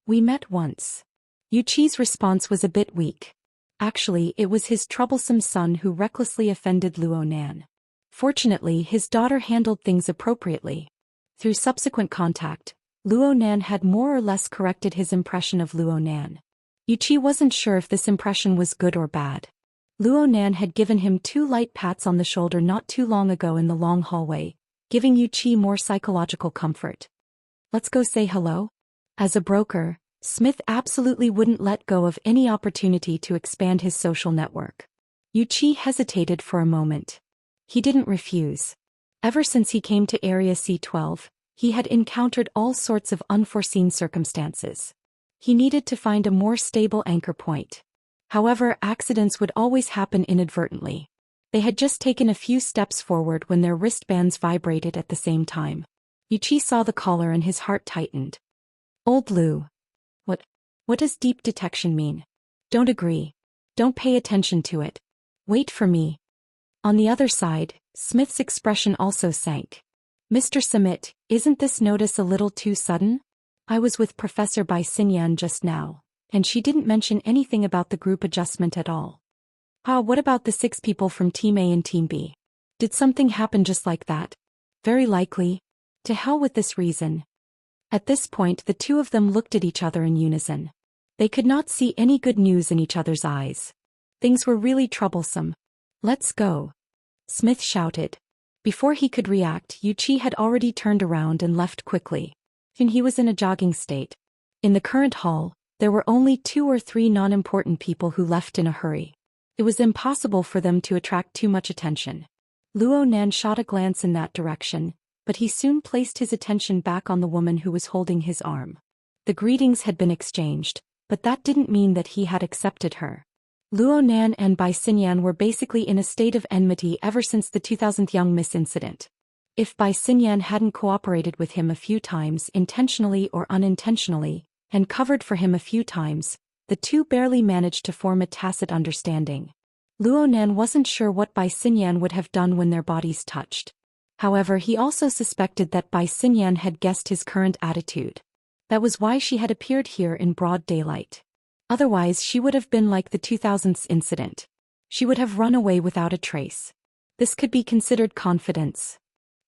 We met once. Yu Qi's response was a bit weak. Actually, it was his troublesome son who recklessly offended Luo Nan. Fortunately, his daughter handled things appropriately. Through subsequent contact, Luo Nan had more or less corrected his impression of Luo Nan. Yu Qi wasn't sure if this impression was good or bad. Luo Nan had given him 2 light pats on the shoulder not too long ago in the long hallway, giving Yu Qi more psychological comfort. Let's go say hello? As a broker, Smith absolutely wouldn't let go of any opportunity to expand his social network. Yu Qi hesitated for a moment. He didn't refuse. Ever since he came to Area C12, he had encountered all sorts of unforeseen circumstances. He needed to find a more stable anchor point. However, accidents would always happen inadvertently. They had just taken a few steps forward when their wristbands vibrated at the same time. Yu Qi saw the caller and his heart tightened. Old Lu. What does deep detection mean? Don't agree. Don't pay attention to it. Wait for me. On the other side, Smith's expression also sank. Mr. Summit, isn't this notice a little too sudden? I was with Professor Bai Xinyan just now, and she didn't mention anything about the group adjustment at all. What about the 6 people from Team A and Team B? Did something happen just like that? Very likely. To hell with this reason. At this point the two of them looked at each other in unison. They could not see any good news in each other's eyes. Things were really troublesome. Let's go. Smith shouted. Before he could react, Yu Qi had already turned around and left quickly. And he was in a jogging state. In the current hall, there were only 2 or 3 non-important people who left in a hurry. It was impossible for them to attract too much attention. Luo Nan shot a glance in that direction, but he soon placed his attention back on the woman who was holding his arm. The greetings had been exchanged, but that didn't mean that he had accepted her. Luo Nan and Bai Xinyan were basically in a state of enmity ever since the 2000 young miss incident. If Bai Xinyan hadn't cooperated with him a few times intentionally or unintentionally, and covered for him a few times, the two barely managed to form a tacit understanding. Luo Nan wasn't sure what Bai Xinyan would have done when their bodies touched. However, he also suspected that Bai Xinyan had guessed his current attitude. That was why she had appeared here in broad daylight. Otherwise she would have been like the 2000s incident. She would have run away without a trace. This could be considered confidence.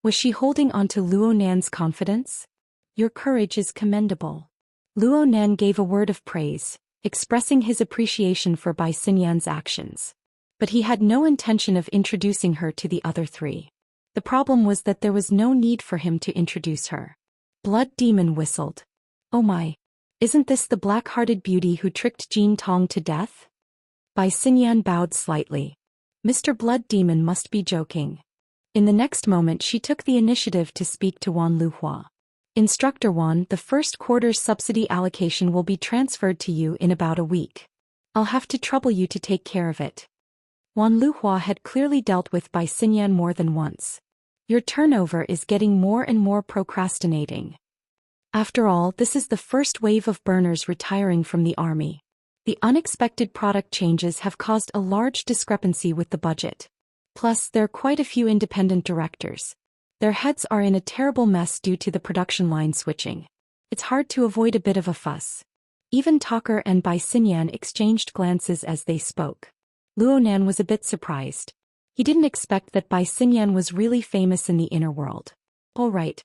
Was she holding on to Luo Nan's confidence? Your courage is commendable. Luo Nan gave a word of praise, expressing his appreciation for Bai Xinyan's actions. But he had no intention of introducing her to the other 3. The problem was that there was no need for him to introduce her. Blood Demon whistled. Oh my. Isn't this the black-hearted beauty who tricked Jin Tong to death? Bai Xinyan bowed slightly. Mr. Blood Demon must be joking. In the next moment she took the initiative to speak to Wan Luhua. Instructor Wan, the first quarter's subsidy allocation will be transferred to you in about a week. I'll have to trouble you to take care of it. Wan Luhua had clearly dealt with Bai Xinyan more than once. Your turnover is getting more and more procrastinating. After all, this is the first wave of burners retiring from the army. The unexpected product changes have caused a large discrepancy with the budget. Plus, there are quite a few independent directors. Their heads are in a terrible mess due to the production line switching. It's hard to avoid a bit of a fuss. Even Talker and Bai Xinyan exchanged glances as they spoke. Luo Nan was a bit surprised. He didn't expect that Bai Xinyan was really famous in the inner world. All right.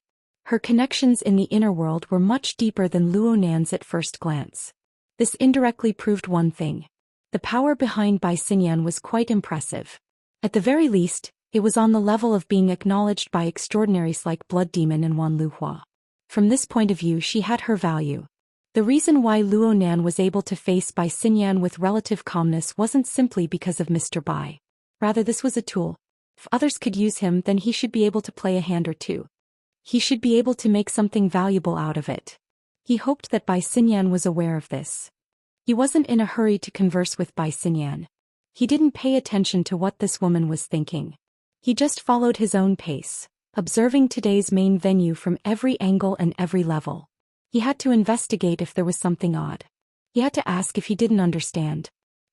Her connections in the inner world were much deeper than Luo Nan's at first glance. This indirectly proved one thing. The power behind Bai Xinyan was quite impressive. At the very least, it was on the level of being acknowledged by extraordinaries like Blood Demon and Wan Luhua. From this point of view she had her value. The reason why Luo Nan was able to face Bai Xinyan with relative calmness wasn't simply because of Mr. Bai. Rather, this was a tool. If others could use him, then he should be able to play a hand or two. He should be able to make something valuable out of it. He hoped that Bai Xinyan was aware of this. He wasn't in a hurry to converse with Bai Xinyan. He didn't pay attention to what this woman was thinking. He just followed his own pace, observing today's main venue from every angle and every level. He had to investigate if there was something odd. He had to ask if he didn't understand.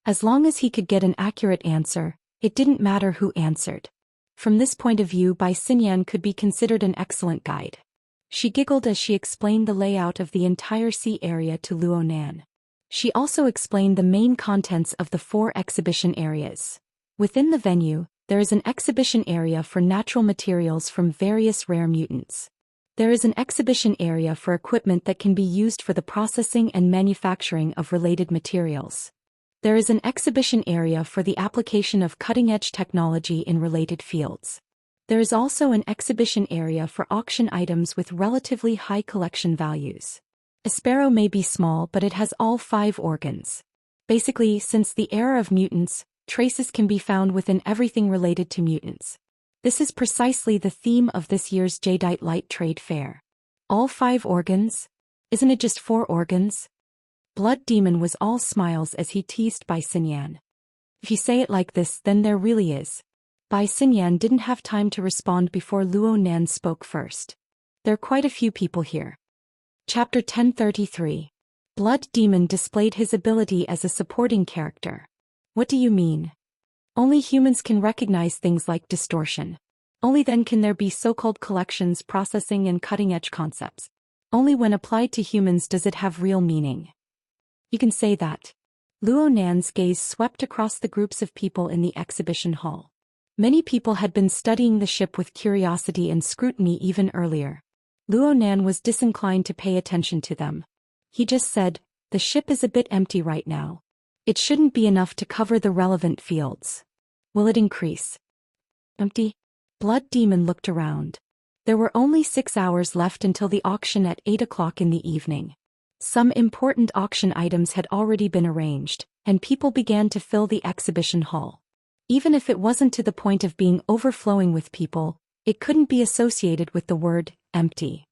As long as he could get an accurate answer, it didn't matter who answered. From this point of view, Bai Xinyan could be considered an excellent guide. She giggled as she explained the layout of the entire sea area to Luo Nan. She also explained the main contents of the 4 exhibition areas. Within the venue, there is an exhibition area for natural materials from various rare mutants. There is an exhibition area for equipment that can be used for the processing and manufacturing of related materials. There is an exhibition area for the application of cutting-edge technology in related fields. There is also an exhibition area for auction items with relatively high collection values. A sparrow may be small, but it has all 5 organs. Basically, since the era of mutants, traces can be found within everything related to mutants. This is precisely the theme of this year's Jadeite Light Trade Fair. All 5 organs? Isn't it just 4 organs? Blood Demon was all smiles as he teased Bai Xinyan. If you say it like this, then there really is. Bai Xinyan didn't have time to respond before Luo Nan spoke first. There are quite a few people here. Chapter 1033. Blood Demon displayed his ability as a supporting character. What do you mean? Only humans can recognize things like distortion. Only then can there be so-called collections, processing and cutting-edge concepts. Only when applied to humans does it have real meaning. You can say that. Luo Nan's gaze swept across the groups of people in the exhibition hall. Many people had been studying the ship with curiosity and scrutiny even earlier. Luo Nan was disinclined to pay attention to them. He just said, "The ship is a bit empty right now. It shouldn't be enough to cover the relevant fields. Will it increase?" Empty? Blood Demon looked around. There were only 6 hours left until the auction at 8 o'clock in the evening. Some important auction items had already been arranged, and people began to fill the exhibition hall. Even if it wasn't to the point of being overflowing with people, it couldn't be associated with the word empty.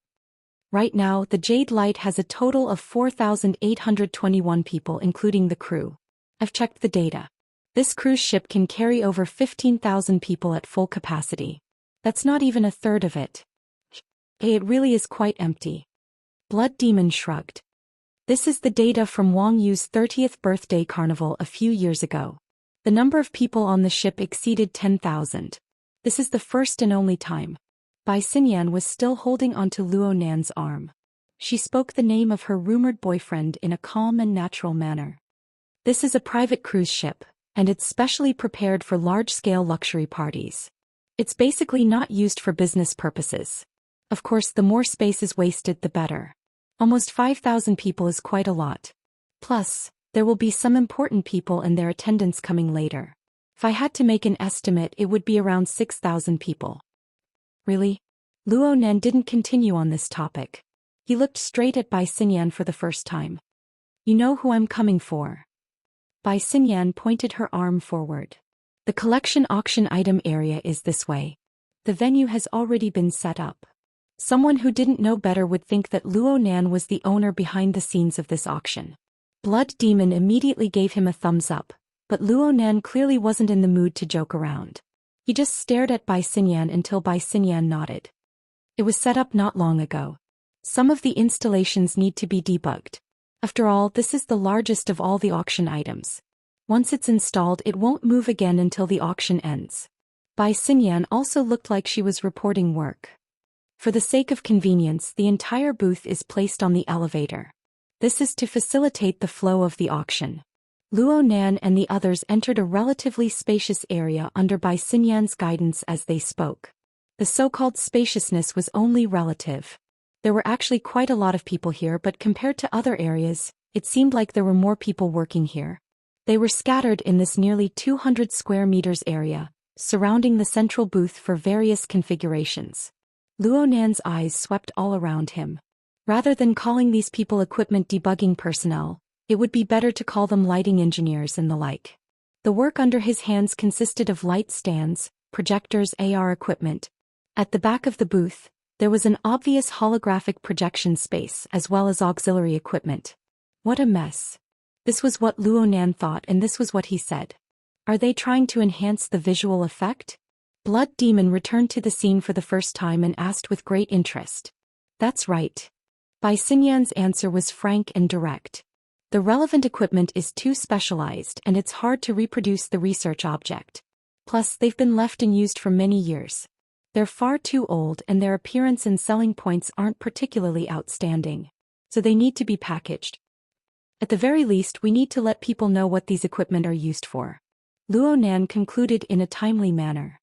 Right now, the Jade Light has a total of 4,821 people, including the crew. I've checked the data. This cruise ship can carry over 15,000 people at full capacity. That's not even a third of it. It really is quite empty. Blood Demon shrugged. This is the data from Wang Yu's 30th birthday carnival a few years ago. The number of people on the ship exceeded 10,000. This is the first and only time. Bai Xinyan was still holding onto Luo Nan's arm. She spoke the name of her rumored boyfriend in a calm and natural manner. This is a private cruise ship, and it's specially prepared for large-scale luxury parties. It's basically not used for business purposes. Of course, the more space is wasted, the better. Almost 5,000 people is quite a lot. Plus, there will be some important people and their attendance coming later. If I had to make an estimate, it would be around 6,000 people. Really? Luo Nan didn't continue on this topic. He looked straight at Bai Xinyan for the first time. You know who I'm coming for. Bai Xinyan pointed her arm forward. The collection auction item area is this way. The venue has already been set up. Someone who didn't know better would think that Luo Nan was the owner behind the scenes of this auction. Blood Demon immediately gave him a thumbs up, but Luo Nan clearly wasn't in the mood to joke around. He just stared at Bai Xinyan until Bai Xinyan nodded. It was set up not long ago. Some of the installations need to be debugged. After all, this is the largest of all the auction items. Once it's installed, it won't move again until the auction ends. Bai Xinyan also looked like she was reporting work. For the sake of convenience, the entire booth is placed on the elevator. This is to facilitate the flow of the auction. Luo Nan and the others entered a relatively spacious area under Bai Xinyan's guidance as they spoke. The so-called spaciousness was only relative. There were actually quite a lot of people here, but compared to other areas, it seemed like there were more people working here. They were scattered in this nearly 200 square meters area, surrounding the central booth for various configurations. Luo Nan's eyes swept all around him. Rather than calling these people equipment debugging personnel, it would be better to call them lighting engineers and the like. The work under his hands consisted of light stands, projectors, AR equipment. At the back of the booth, there was an obvious holographic projection space as well as auxiliary equipment. What a mess. This was what Luo Nan thought, and this was what he said. Are they trying to enhance the visual effect? Blood Demon returned to the scene for the first time and asked with great interest. That's right. Bai Xinyan's answer was frank and direct. The relevant equipment is too specialized and it's hard to reproduce the research object. Plus, they've been left and used for many years. They're far too old and their appearance and selling points aren't particularly outstanding. So they need to be packaged. At the very least, we need to let people know what these equipment are used for. Luo Nan concluded in a timely manner.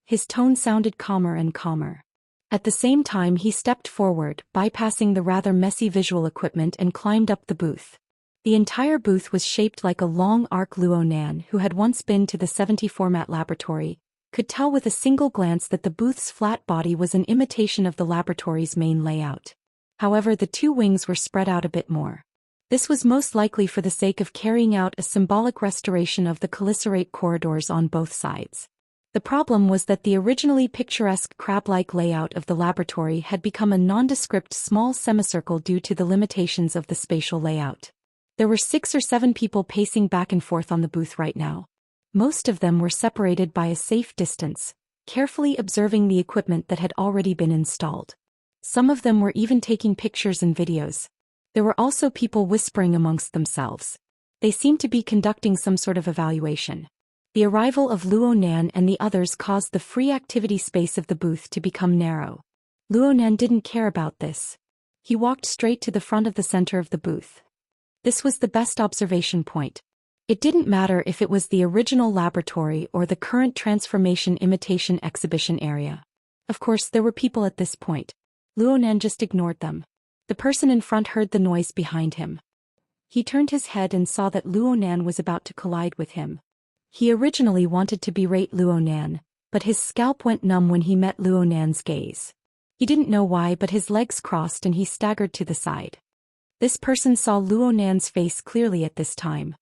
His tone sounded calmer and calmer. At the same time, he stepped forward, bypassing the rather messy visual equipment and climbed up the booth. The entire booth was shaped like a long arc. Luo Nan, who had once been to the 70 format laboratory, could tell with a single glance that the booth's flat body was an imitation of the laboratory's main layout. However, the two wings were spread out a bit more. This was most likely for the sake of carrying out a symbolic restoration of the cheliceraate corridors on both sides. The problem was that the originally picturesque crab-like layout of the laboratory had become a nondescript small semicircle due to the limitations of the spatial layout. There were 6 or 7 people pacing back and forth on the booth right now. Most of them were separated by a safe distance, carefully observing the equipment that had already been installed. Some of them were even taking pictures and videos. There were also people whispering amongst themselves. They seemed to be conducting some sort of evaluation. The arrival of Luonan and the others caused the free activity space of the booth to become narrow. Luonan didn't care about this. He walked straight to the front of the center of the booth. This was the best observation point. It didn't matter if it was the original laboratory or the current transformation imitation exhibition area. Of course, there were people at this point. Luonan just ignored them. The person in front heard the noise behind him. He turned his head and saw that Luonan was about to collide with him. He originally wanted to berate Luonan, but his scalp went numb when he met Luonan's gaze. He didn't know why, but his legs crossed and he staggered to the side. This person saw Luonan's face clearly at this time.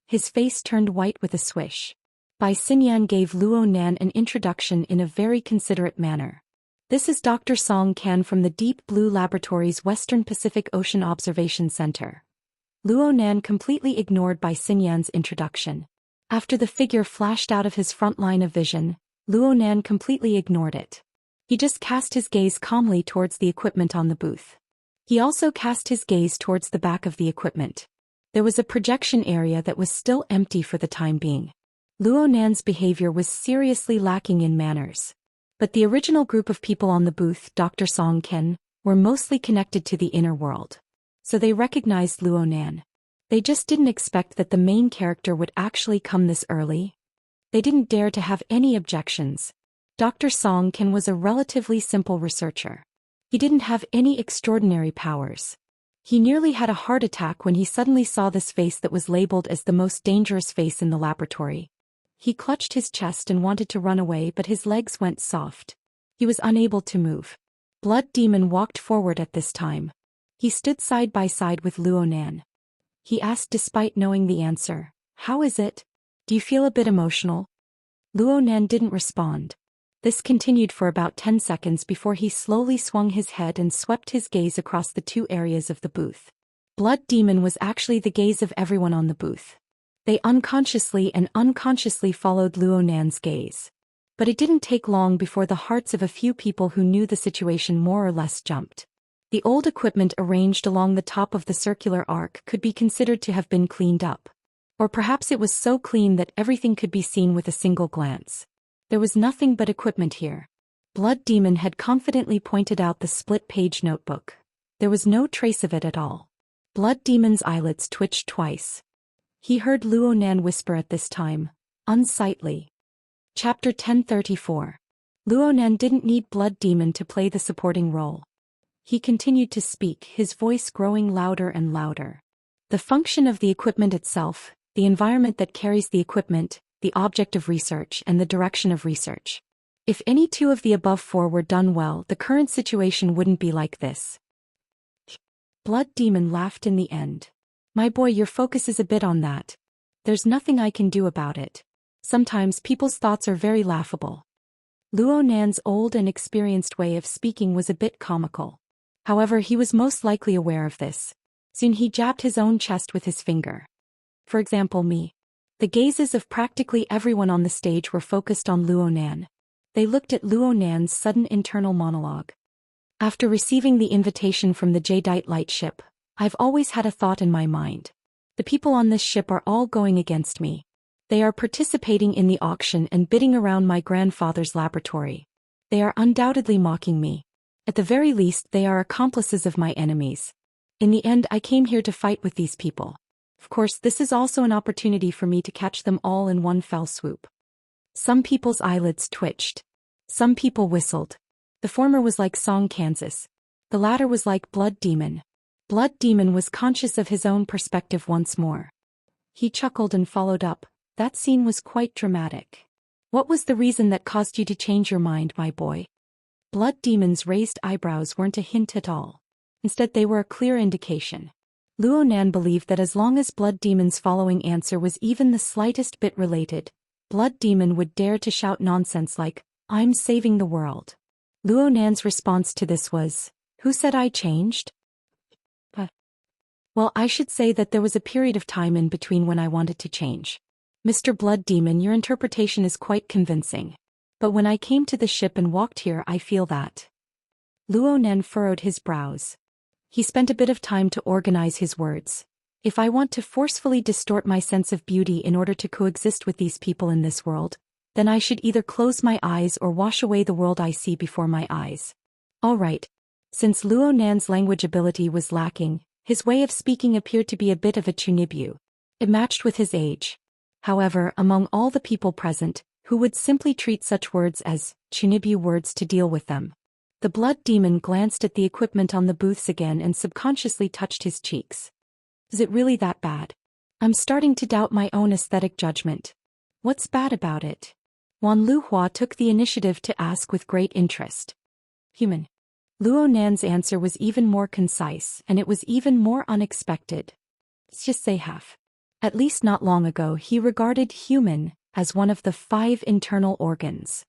His face turned white with a swish. Bai Xinyan gave Luonan an introduction in a very considerate manner. This is Dr. Song Can from the Deep Blue Laboratory's Western Pacific Ocean Observation Center. Luonan completely ignored Bai Xinyan's introduction. After the figure flashed out of his front line of vision, Luonan completely ignored it. He just cast his gaze calmly towards the equipment on the booth. He also cast his gaze towards the back of the equipment. There was a projection area that was still empty for the time being. Luonan's behavior was seriously lacking in manners. But the original group of people on the booth, Dr. Song Ken, were mostly connected to the inner world. So they recognized Luonan. They just didn't expect that the main character would actually come this early. They didn't dare to have any objections. Dr. Song Ken was a relatively simple researcher. He didn't have any extraordinary powers. He nearly had a heart attack when he suddenly saw this face that was labeled as the most dangerous face in the laboratory. He clutched his chest and wanted to run away, but his legs went soft. He was unable to move. Blood Demon walked forward at this time. He stood side by side with Luonan. He asked despite knowing the answer, "How is it? Do you feel a bit emotional?" Luonan didn't respond. This continued for about 10 seconds before he slowly swung his head and swept his gaze across the two areas of the booth. Blood Demon was actually the gaze of everyone on the booth. They unconsciously and unconsciously followed Luonan's gaze. But it didn't take long before the hearts of a few people who knew the situation more or less jumped. The old equipment arranged along the top of the circular arc could be considered to have been cleaned up. Or perhaps it was so clean that everything could be seen with a single glance. There was nothing but equipment here. Blood Demon had confidently pointed out the split-page notebook. There was no trace of it at all. Blood Demon's eyelids twitched twice. He heard Luonan whisper at this time, "Unsightly." Chapter 1034. Luonan didn't need Blood Demon to play the supporting role. He continued to speak, his voice growing louder and louder. The function of the equipment itself, the environment that carries the equipment, the object of research, and the direction of research. If any two of the above four were done well, the current situation wouldn't be like this. Blood Demon laughed in the end. "My boy, your focus is a bit on that. There's nothing I can do about it. Sometimes people's thoughts are very laughable." Luonan's old and experienced way of speaking was a bit comical. However, he was most likely aware of this. Soon he jabbed his own chest with his finger. For example, me. The gazes of practically everyone on the stage were focused on Luonan. They looked at Luonan's sudden internal monologue. "After receiving the invitation from the Jadeite lightship, I've always had a thought in my mind. The people on this ship are all going against me. They are participating in the auction and bidding around my grandfather's laboratory. They are undoubtedly mocking me. At the very least, they are accomplices of my enemies. In the end, I came here to fight with these people. Of course, this is also an opportunity for me to catch them all in one fell swoop." Some people's eyelids twitched. Some people whistled. The former was like Song Kansas. The latter was like Blood Demon. Blood Demon was conscious of his own perspective once more. He chuckled and followed up, "That scene was quite dramatic. What was the reason that caused you to change your mind, my boy?" Blood Demon's raised eyebrows weren't a hint at all. Instead, they were a clear indication. Luonan believed that as long as Blood Demon's following answer was even the slightest bit related, Blood Demon would dare to shout nonsense like, "I'm saving the world." Luonan's response to this was, "Who said I changed?" Well, I should say that there was a period of time in between when I wanted to change. Mr. Blood Demon, your interpretation is quite convincing. But when I came to the ship and walked here, I feel that. Luonan furrowed his brows. He spent a bit of time to organize his words. If I want to forcefully distort my sense of beauty in order to coexist with these people in this world, then I should either close my eyes or wash away the world I see before my eyes. Alright. Since Luo Nan's language ability was lacking, his way of speaking appeared to be a bit of a chunibu. It matched with his age. However, among all the people present, who would simply treat such words as chunibu words to deal with them, the blood demon glanced at the equipment on the booths again and subconsciously touched his cheeks. Is it really that bad? I'm starting to doubt my own aesthetic judgment. What's bad about it? Wan Luhua took the initiative to ask with great interest. Human. Luo Nan's answer was even more concise, and it was even more unexpected. Let's just say half. At least not long ago he regarded human as one of the 5 internal organs.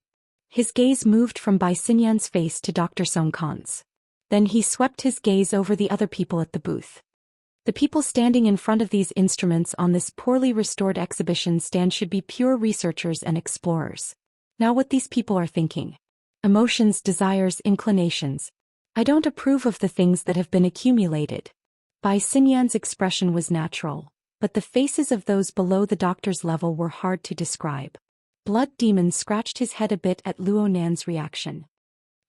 His gaze moved from Bai Xinyan's face to Dr. Song Khan's. Then he swept his gaze over the other people at the booth. The people standing in front of these instruments on this poorly restored exhibition stand should be pure researchers and explorers. Now what these people are thinking. Emotions, desires, inclinations. I don't approve of the things that have been accumulated. Bai Xinyan's expression was natural, but the faces of those below the doctor's level were hard to describe. Blood Demon scratched his head a bit at Luo Nan's reaction.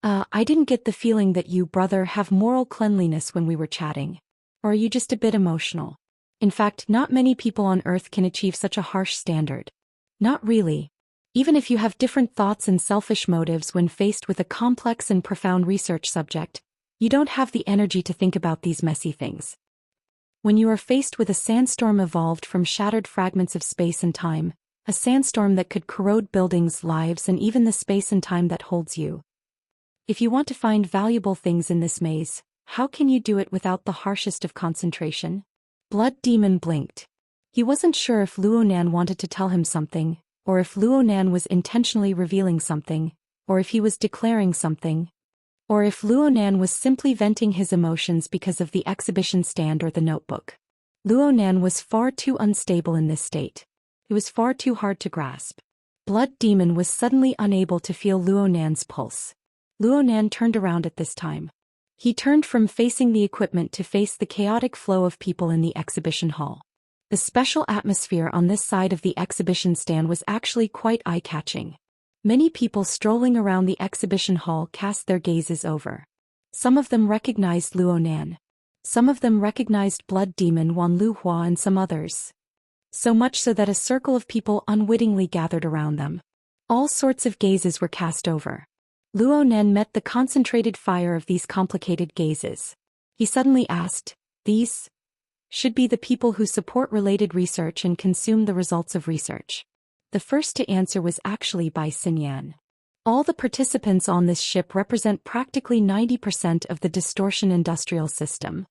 I didn't get the feeling that you, brother, have moral cleanliness when we were chatting. Or are you just a bit emotional? In fact, not many people on Earth can achieve such a harsh standard. Not really. Even if you have different thoughts and selfish motives when faced with a complex and profound research subject, you don't have the energy to think about these messy things. When you are faced with a sandstorm evolved from shattered fragments of space and time, a sandstorm that could corrode buildings, lives, and even the space and time that holds you. If you want to find valuable things in this maze, how can you do it without the harshest of concentration? Blood Demon blinked. He wasn't sure if Luo Nan wanted to tell him something, or if Luo Nan was intentionally revealing something, or if he was declaring something, or if Luo Nan was simply venting his emotions because of the exhibition stand or the notebook. Luo Nan was far too unstable in this state. It was far too hard to grasp. Blood Demon was suddenly unable to feel Luo Nan's pulse. Luo Nan turned around at this time. He turned from facing the equipment to face the chaotic flow of people in the exhibition hall. The special atmosphere on this side of the exhibition stand was actually quite eye-catching. Many people strolling around the exhibition hall cast their gazes over. Some of them recognized Luo Nan. Some of them recognized Blood Demon Wan Luhua and some others. So much so that a circle of people unwittingly gathered around them. All sorts of gazes were cast over. Luo Nan met the concentrated fire of these complicated gazes. He suddenly asked, "These should be the people who support related research and consume the results of research." The first to answer was actually Bai Xinyan. All the participants on this ship represent practically 90% of the distortion industrial system.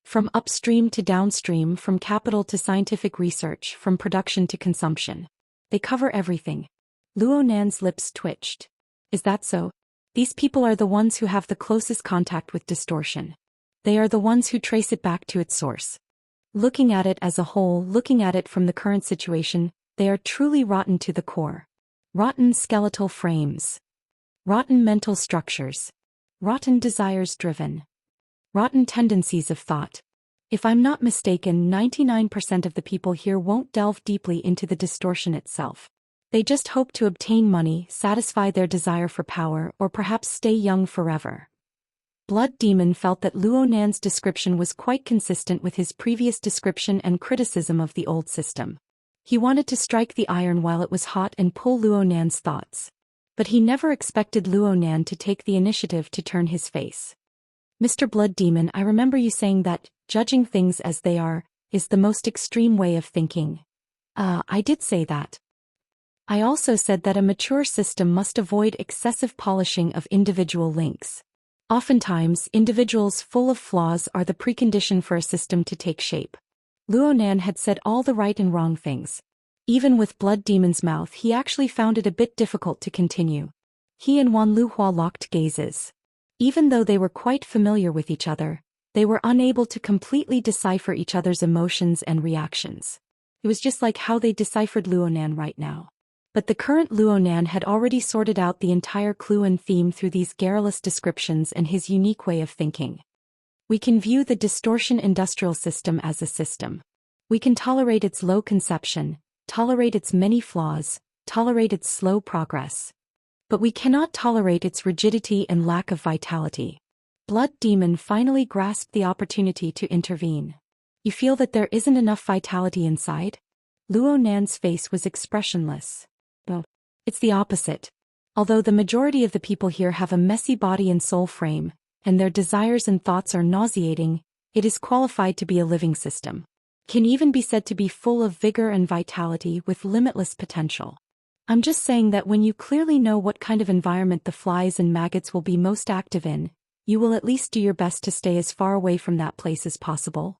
From upstream to downstream, from capital to scientific research, from production to consumption. They cover everything. Luo Nan's lips twitched. Is that so? These people are the ones who have the closest contact with distortion. They are the ones who trace it back to its source. Looking at it as a whole, looking at it from the current situation, they are truly rotten to the core. Rotten skeletal frames. Rotten mental structures. Rotten desires driven. Rotten tendencies of thought. If I'm not mistaken, 99% of the people here won't delve deeply into the distortion itself. They just hope to obtain money, satisfy their desire for power, or perhaps stay young forever. Blood Demon felt that Luo Nan's description was quite consistent with his previous description and criticism of the old system. He wanted to strike the iron while it was hot and pull Luo Nan's thoughts. But he never expected Luo Nan to take the initiative to turn his face. Mr. Blood Demon, I remember you saying that judging things as they are is the most extreme way of thinking. I did say that. I also said that a mature system must avoid excessive polishing of individual links. Oftentimes, individuals full of flaws are the precondition for a system to take shape. Luo Nan had said all the right and wrong things. Even with Blood Demon's mouth, he actually found it a bit difficult to continue. He and Wan Luhua locked gazes. Even though they were quite familiar with each other, they were unable to completely decipher each other's emotions and reactions. It was just like how they deciphered Luo Nan right now. But the current Luo Nan had already sorted out the entire clue and theme through these garrulous descriptions and his unique way of thinking. We can view the distortion industrial system as a system. We can tolerate its low conception, tolerate its many flaws, tolerate its slow progress. But we cannot tolerate its rigidity and lack of vitality. Blood Demon finally grasped the opportunity to intervene. You feel that there isn't enough vitality inside? Luo Nan's face was expressionless. Oh, it's the opposite. Although the majority of the people here have a messy body and soul frame, and their desires and thoughts are nauseating, it is qualified to be a living system. Can even be said to be full of vigor and vitality with limitless potential. I'm just saying that when you clearly know what kind of environment the flies and maggots will be most active in, you will at least do your best to stay as far away from that place as possible.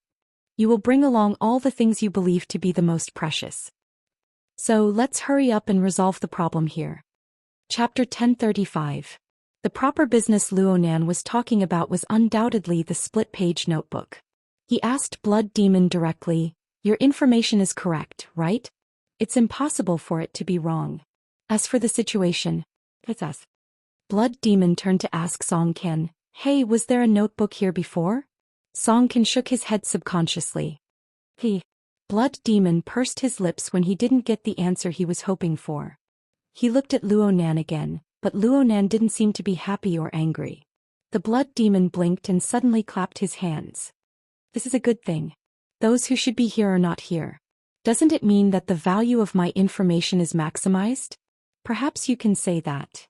You will bring along all the things you believe to be the most precious. So let's hurry up and resolve the problem here. Chapter 1035. The proper business Luo Nan was talking about was undoubtedly the split-page notebook. He asked Blood Demon directly, "Your information is correct, right? It's impossible for it to be wrong. As for the situation, it's us." Blood Demon turned to ask Song Qian, "Hey, was there a notebook here before?" Song Qian shook his head subconsciously. Blood Demon pursed his lips when he didn't get the answer he was hoping for. He looked at Luo Nan again, but Luo Nan didn't seem to be happy or angry. The Blood Demon blinked and suddenly clapped his hands. "This is a good thing. Those who should be here are not here. Doesn't it mean that the value of my information is maximized? Perhaps you can say that."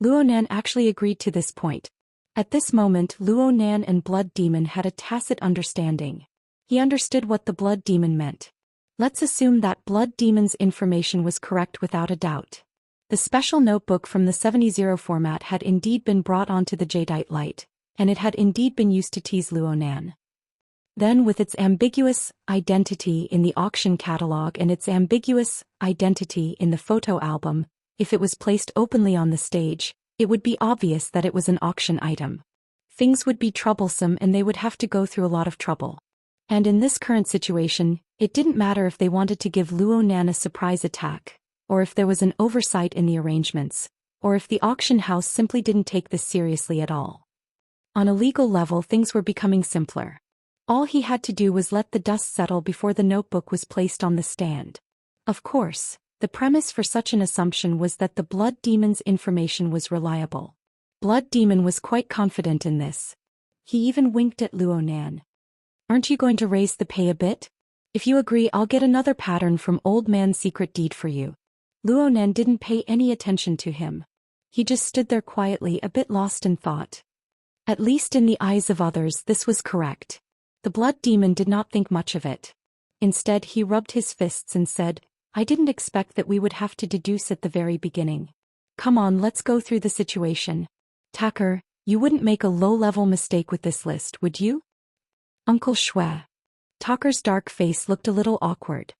Luo Nan actually agreed to this point. At this moment, Luo Nan and Blood Demon had a tacit understanding. He understood what the Blood Demon meant. Let's assume that Blood Demon's information was correct without a doubt. The special notebook from the 70 format had indeed been brought onto the jadeite light, and it had indeed been used to tease Luo Nan. Then with its ambiguous identity in the auction catalog and its ambiguous identity in the photo album, if it was placed openly on the stage, it would be obvious that it was an auction item. Things would be troublesome and they would have to go through a lot of trouble. And in this current situation, it didn't matter if they wanted to give Luo Nan a surprise attack, or if there was an oversight in the arrangements, or if the auction house simply didn't take this seriously at all. On a legal level, things were becoming simpler. All he had to do was let the dust settle before the notebook was placed on the stand. Of course, the premise for such an assumption was that the Blood Demon's information was reliable. Blood Demon was quite confident in this. He even winked at Luo Nan. "Aren't you going to raise the pay a bit? If you agree, I'll get another pattern from Old Man's secret deed for you." Luo Nan didn't pay any attention to him. He just stood there quietly, a bit lost in thought. At least in the eyes of others, this was correct. The Blood Demon did not think much of it. Instead, he rubbed his fists and said, "I didn't expect that we would have to deduce at the very beginning. Come on, let's go through the situation. Tucker, you wouldn't make a low-level mistake with this list, would you?" Uncle Shui. Tucker's dark face looked a little awkward.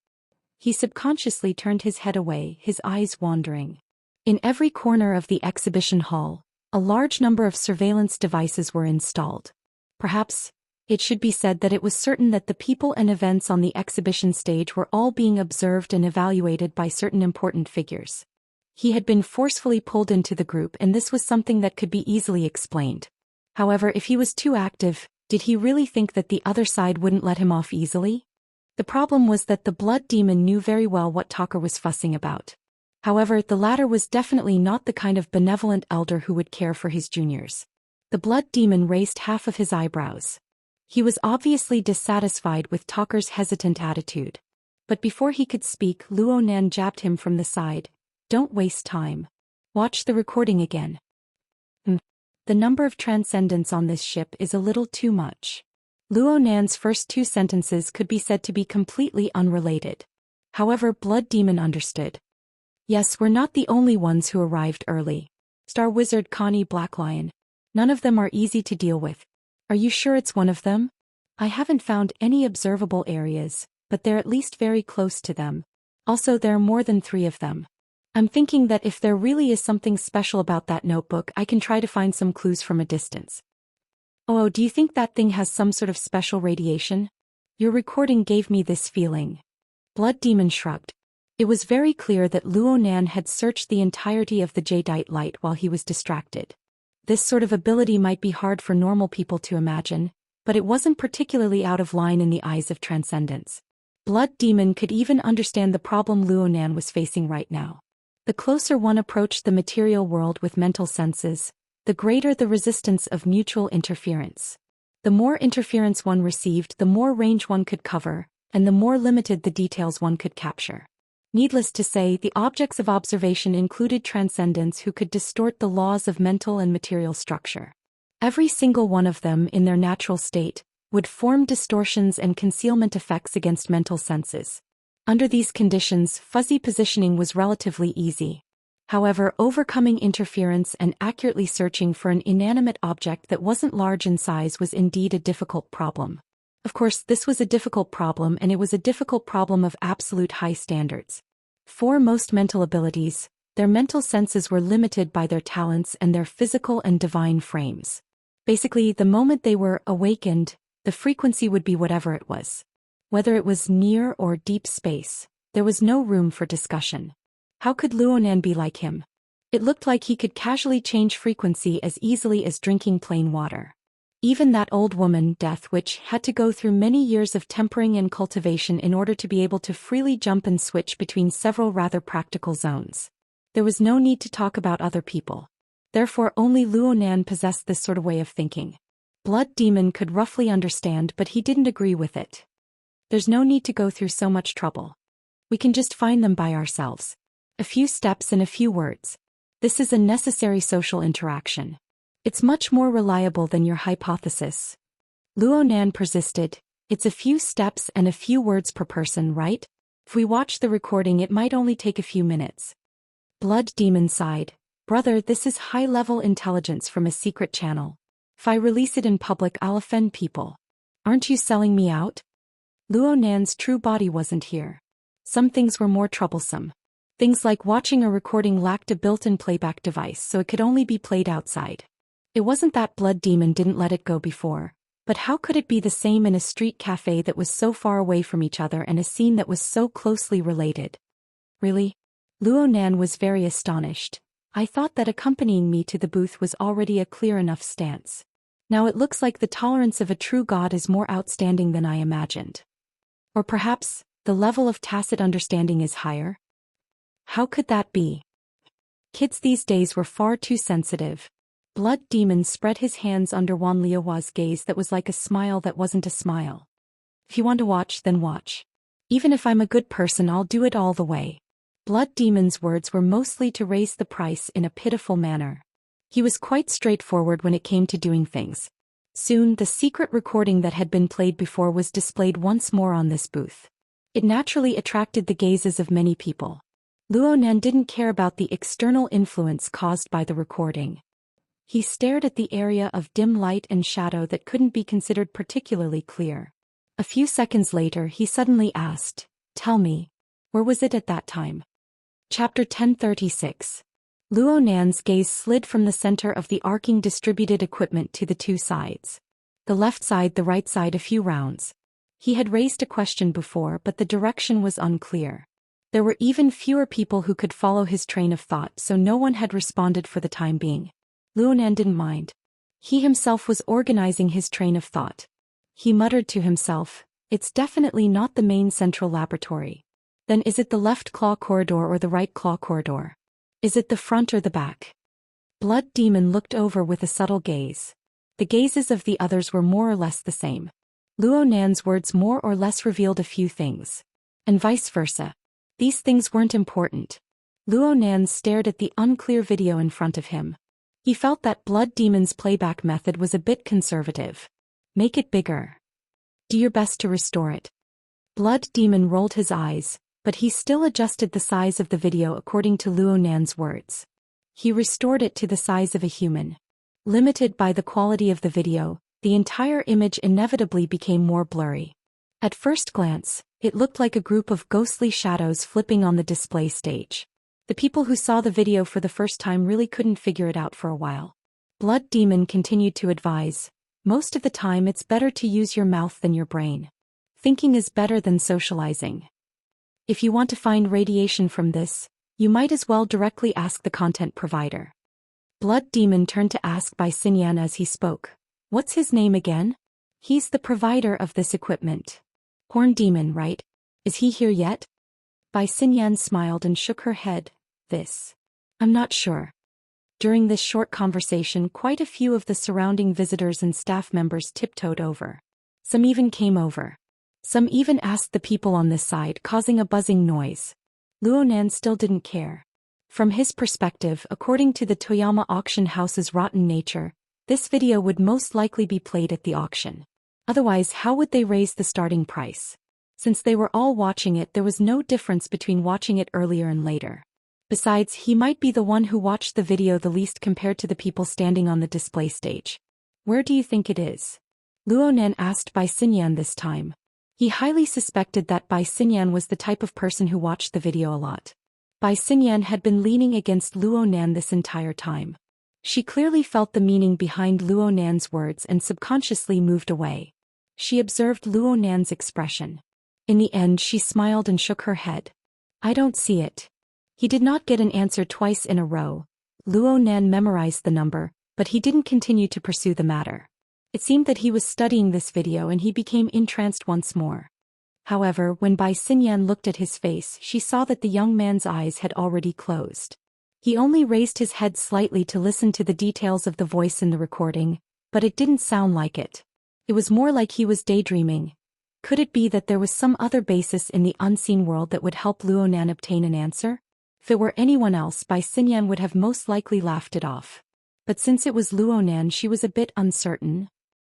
He subconsciously turned his head away, his eyes wandering. In every corner of the exhibition hall, a large number of surveillance devices were installed. Perhaps it should be said that it was certain that the people and events on the exhibition stage were all being observed and evaluated by certain important figures. He had been forcefully pulled into the group, and this was something that could be easily explained. However, if he was too active, did he really think that the other side wouldn't let him off easily? The problem was that the Blood Demon knew very well what Tucker was fussing about. However, the latter was definitely not the kind of benevolent elder who would care for his juniors. The Blood Demon raised half of his eyebrows. He was obviously dissatisfied with Tucker's hesitant attitude. But before he could speak, Luo Nan jabbed him from the side. "Don't waste time. Watch the recording again. The number of transcendents on this ship is a little too much." Luo Nan's first two sentences could be said to be completely unrelated. However, Blood Demon understood. "Yes, we're not the only ones who arrived early. Star Wizard Connie Blacklion. None of them are easy to deal with. Are you sure it's one of them? I haven't found any observable areas, but they're at least very close to them. Also, there are more than 3 of them. I'm thinking that if there really is something special about that notebook, I can try to find some clues from a distance." "Oh, do you think that thing has some sort of special radiation? Your recording gave me this feeling." Blood Demon shrugged. It was very clear that Luo Nan had searched the entirety of the jadeite light while he was distracted. This sort of ability might be hard for normal people to imagine, but it wasn't particularly out of line in the eyes of transcendents. Blood Demon could even understand the problem Luonan was facing right now. The closer one approached the material world with mental senses, the greater the resistance of mutual interference. The more interference one received, the more range one could cover, and the more limited the details one could capture. Needless to say, the objects of observation included transcendents who could distort the laws of mental and material structure. Every single one of them, in their natural state, would form distortions and concealment effects against mental senses. Under these conditions, fuzzy positioning was relatively easy. However, overcoming interference and accurately searching for an inanimate object that wasn't large in size was indeed a difficult problem. Of course, this was a difficult problem, and it was a difficult problem of absolute high standards. For most mental abilities, their mental senses were limited by their talents and their physical and divine frames. Basically, the moment they were awakened, the frequency would be whatever it was. Whether it was near or deep space, there was no room for discussion. How could Luonan be like him? It looked like he could casually change frequency as easily as drinking plain water. Even that old woman, Death, which had to go through many years of tempering and cultivation in order to be able to freely jump and switch between several rather practical zones. There was no need to talk about other people. Therefore, only Luonan possessed this sort of way of thinking. Blood Demon could roughly understand, but he didn't agree with it. There's no need to go through so much trouble. We can just find them by ourselves. A few steps and a few words. This is a necessary social interaction. It's much more reliable than your hypothesis. Luonan persisted. It's a few steps and a few words per person, right? If we watch the recording, it might only take a few minutes. Blood Demon sighed. Brother, this is high-level intelligence from a secret channel. If I release it in public, I'll offend people. Aren't you selling me out? Luonan's true body wasn't here. Some things were more troublesome. Things like watching a recording lacked a built-in playback device, so it could only be played outside. It wasn't that Blood Demon didn't let it go before, but how could it be the same in a street cafe that was so far away from each other and a scene that was so closely related? Really? Luonan was very astonished. I thought that accompanying me to the booth was already a clear enough stance. Now it looks like the tolerance of a true god is more outstanding than I imagined. Or perhaps, the level of tacit understanding is higher? How could that be? Kids these days were far too sensitive. Blood Demon spread his hands under Wan Liahua's gaze that was like a smile that wasn't a smile. If you want to watch, then watch. Even if I'm a good person, I'll do it all the way. Blood Demon's words were mostly to raise the price in a pitiful manner. He was quite straightforward when it came to doing things. Soon, the secret recording that had been played before was displayed once more on this booth. It naturally attracted the gazes of many people. Luonan didn't care about the external influence caused by the recording. He stared at the area of dim light and shadow that couldn't be considered particularly clear. A few seconds later, he suddenly asked, "Tell me, where was it at that time?" Chapter 1036. Luonan's gaze slid from the center of the arcing distributed equipment to the two sides. The left side, the right side, a few rounds. He had raised a question before, but the direction was unclear. There were even fewer people who could follow his train of thought, so no one had responded for the time being. Luonan didn't mind. He himself was organizing his train of thought. He muttered to himself, "It's definitely not the main central laboratory. Then is it the left claw corridor or the right claw corridor? Is it the front or the back?" Blood Demon looked over with a subtle gaze. The gazes of the others were more or less the same. Luonan's words more or less revealed a few things. And vice versa. These things weren't important. Luonan stared at the unclear video in front of him. He felt that Blood Demon's playback method was a bit conservative. Make it bigger. Do your best to restore it. Blood Demon rolled his eyes, but he still adjusted the size of the video according to Luonan's words. He restored it to the size of a human. Limited by the quality of the video, the entire image inevitably became more blurry. At first glance, it looked like a group of ghostly shadows flipping on the display stage. The people who saw the video for the first time really couldn't figure it out for a while. Blood Demon continued to advise, "Most of the time it's better to use your mouth than your brain. Thinking is better than socializing. If you want to find radiation from this, you might as well directly ask the content provider." Blood Demon turned to ask Bai Xinyan as he spoke, "What's his name again?" "He's the provider of this equipment. Horn Demon, right?" Is he here yet? Bai Xinyan smiled and shook her head. I'm not sure. During this short conversation, quite a few of the surrounding visitors and staff members tiptoed over. Some even came over. Some even asked the people on this side, causing a buzzing noise. Luonan still didn't care. From his perspective, according to the Toyama auction house's rotten nature, this video would most likely be played at the auction. Otherwise, how would they raise the starting price? Since they were all watching it, there was no difference between watching it earlier and later. Besides, he might be the one who watched the video the least compared to the people standing on the display stage. Where do you think it is? Luonan asked Bai Xinyan this time. He highly suspected that Bai Xinyan was the type of person who watched the video a lot. Bai Xinyan had been leaning against Luonan this entire time. She clearly felt the meaning behind Luonan's words and subconsciously moved away. She observed Luonan's expression. In the end, she smiled and shook her head. I don't see it. He did not get an answer twice in a row. Luonan memorized the number, but he didn't continue to pursue the matter. It seemed that he was studying this video and he became entranced once more. However, when Bai Xinyan looked at his face, she saw that the young man's eyes had already closed. He only raised his head slightly to listen to the details of the voice in the recording, but it didn't sound like it. It was more like he was daydreaming. Could it be that there was some other basis in the unseen world that would help Luonan obtain an answer? If it were anyone else, Bai Xinyan would have most likely laughed it off. But since it was Luonan, she was a bit uncertain.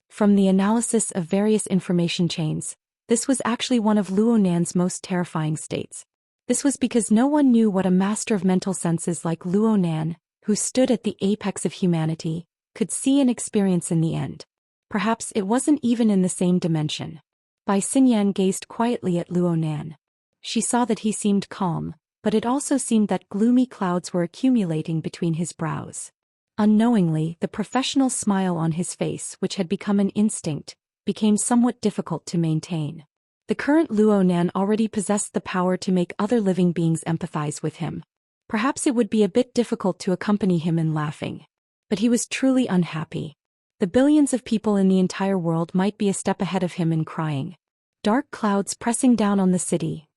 From the analysis of various information chains, this was actually one of Luonan's most terrifying states. This was because no one knew what a master of mental senses like Luonan, who stood at the apex of humanity, could see and experience in the end. Perhaps it wasn't even in the same dimension. Bai Xinyan gazed quietly at Luonan. She saw that he seemed calm, but it also seemed that gloomy clouds were accumulating between his brows. Unknowingly, the professional smile on his face, which had become an instinct, became somewhat difficult to maintain. The current Luonan already possessed the power to make other living beings empathize with him. Perhaps it would be a bit difficult to accompany him in laughing. But he was truly unhappy. The billions of people in the entire world might be a step ahead of him in crying. Dark clouds pressing down on the city.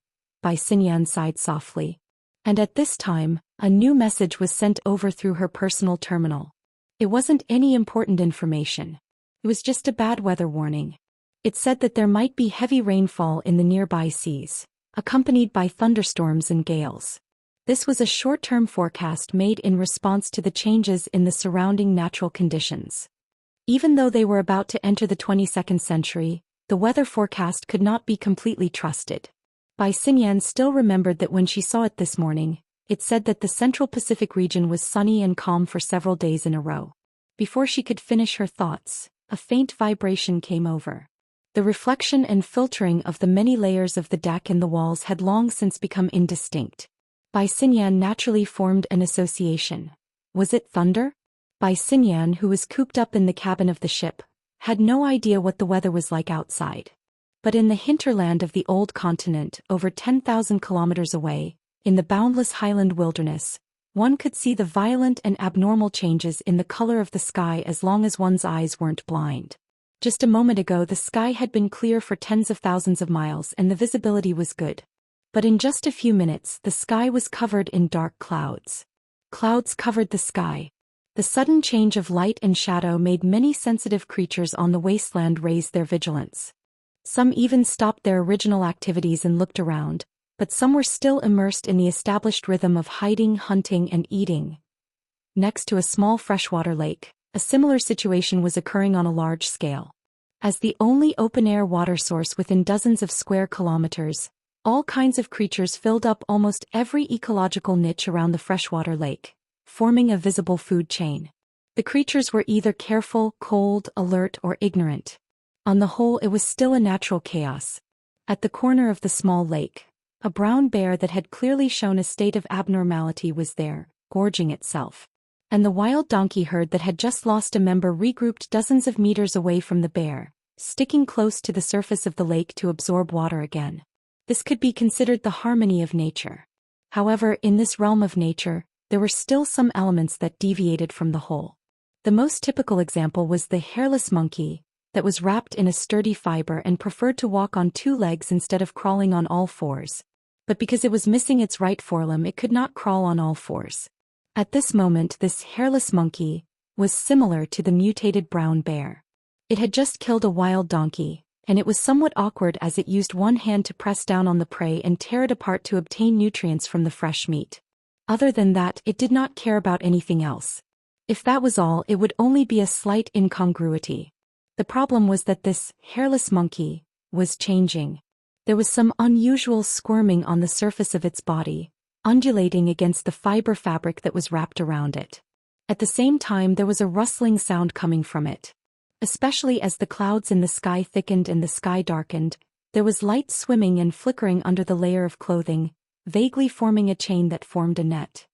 Bai Xinyan sighed softly. And at this time, a new message was sent over through her personal terminal. It wasn't any important information. It was just a bad weather warning. It said that there might be heavy rainfall in the nearby seas, accompanied by thunderstorms and gales. This was a short-term forecast made in response to the changes in the surrounding natural conditions. Even though they were about to enter the 22nd century, the weather forecast could not be completely trusted. Bai Xinyan still remembered that when she saw it this morning, it said that the Central Pacific region was sunny and calm for several days in a row. Before she could finish her thoughts, a faint vibration came over. The reflection and filtering of the many layers of the deck and the walls had long since become indistinct. Bai Xinyan naturally formed an association. Was it thunder? Bai Xinyan, who was cooped up in the cabin of the ship, had no idea what the weather was like outside. But in the hinterland of the old continent, over 10,000 kilometers away, in the boundless highland wilderness, one could see the violent and abnormal changes in the color of the sky as long as one's eyes weren't blind. Just a moment ago the sky had been clear for tens of thousands of miles and the visibility was good. But in just a few minutes the sky was covered in dark clouds. Clouds covered the sky. The sudden change of light and shadow made many sensitive creatures on the wasteland raise their vigilance. Some even stopped their original activities and looked around, but some were still immersed in the established rhythm of hiding, hunting, and eating. Next to a small freshwater lake, a similar situation was occurring on a large scale. As the only open-air water source within dozens of square kilometers, all kinds of creatures filled up almost every ecological niche around the freshwater lake, forming a visible food chain. The creatures were either careful, cold, alert, or ignorant. On the whole, it was still a natural chaos. At the corner of the small lake, a brown bear that had clearly shown a state of abnormality was there, gorging itself. And the wild donkey herd that had just lost a member regrouped dozens of meters away from the bear, sticking close to the surface of the lake to absorb water again. This could be considered the harmony of nature. However, in this realm of nature, there were still some elements that deviated from the whole. The most typical example was the hairless monkey, that was wrapped in a sturdy fiber and preferred to walk on two legs instead of crawling on all fours. But because it was missing its right forelimb, it could not crawl on all fours. At this moment, this hairless monkey was similar to the mutated brown bear. It had just killed a wild donkey, and it was somewhat awkward as it used one hand to press down on the prey and tear it apart to obtain nutrients from the fresh meat. Other than that, it did not care about anything else. If that was all, it would only be a slight incongruity. The problem was that this hairless monkey was changing. There was some unusual squirming on the surface of its body, undulating against the fiber fabric that was wrapped around it. At the same time, there was a rustling sound coming from it. Especially as the clouds in the sky thickened and the sky darkened, there was light swimming and flickering under the layer of clothing, vaguely forming a chain that formed a net.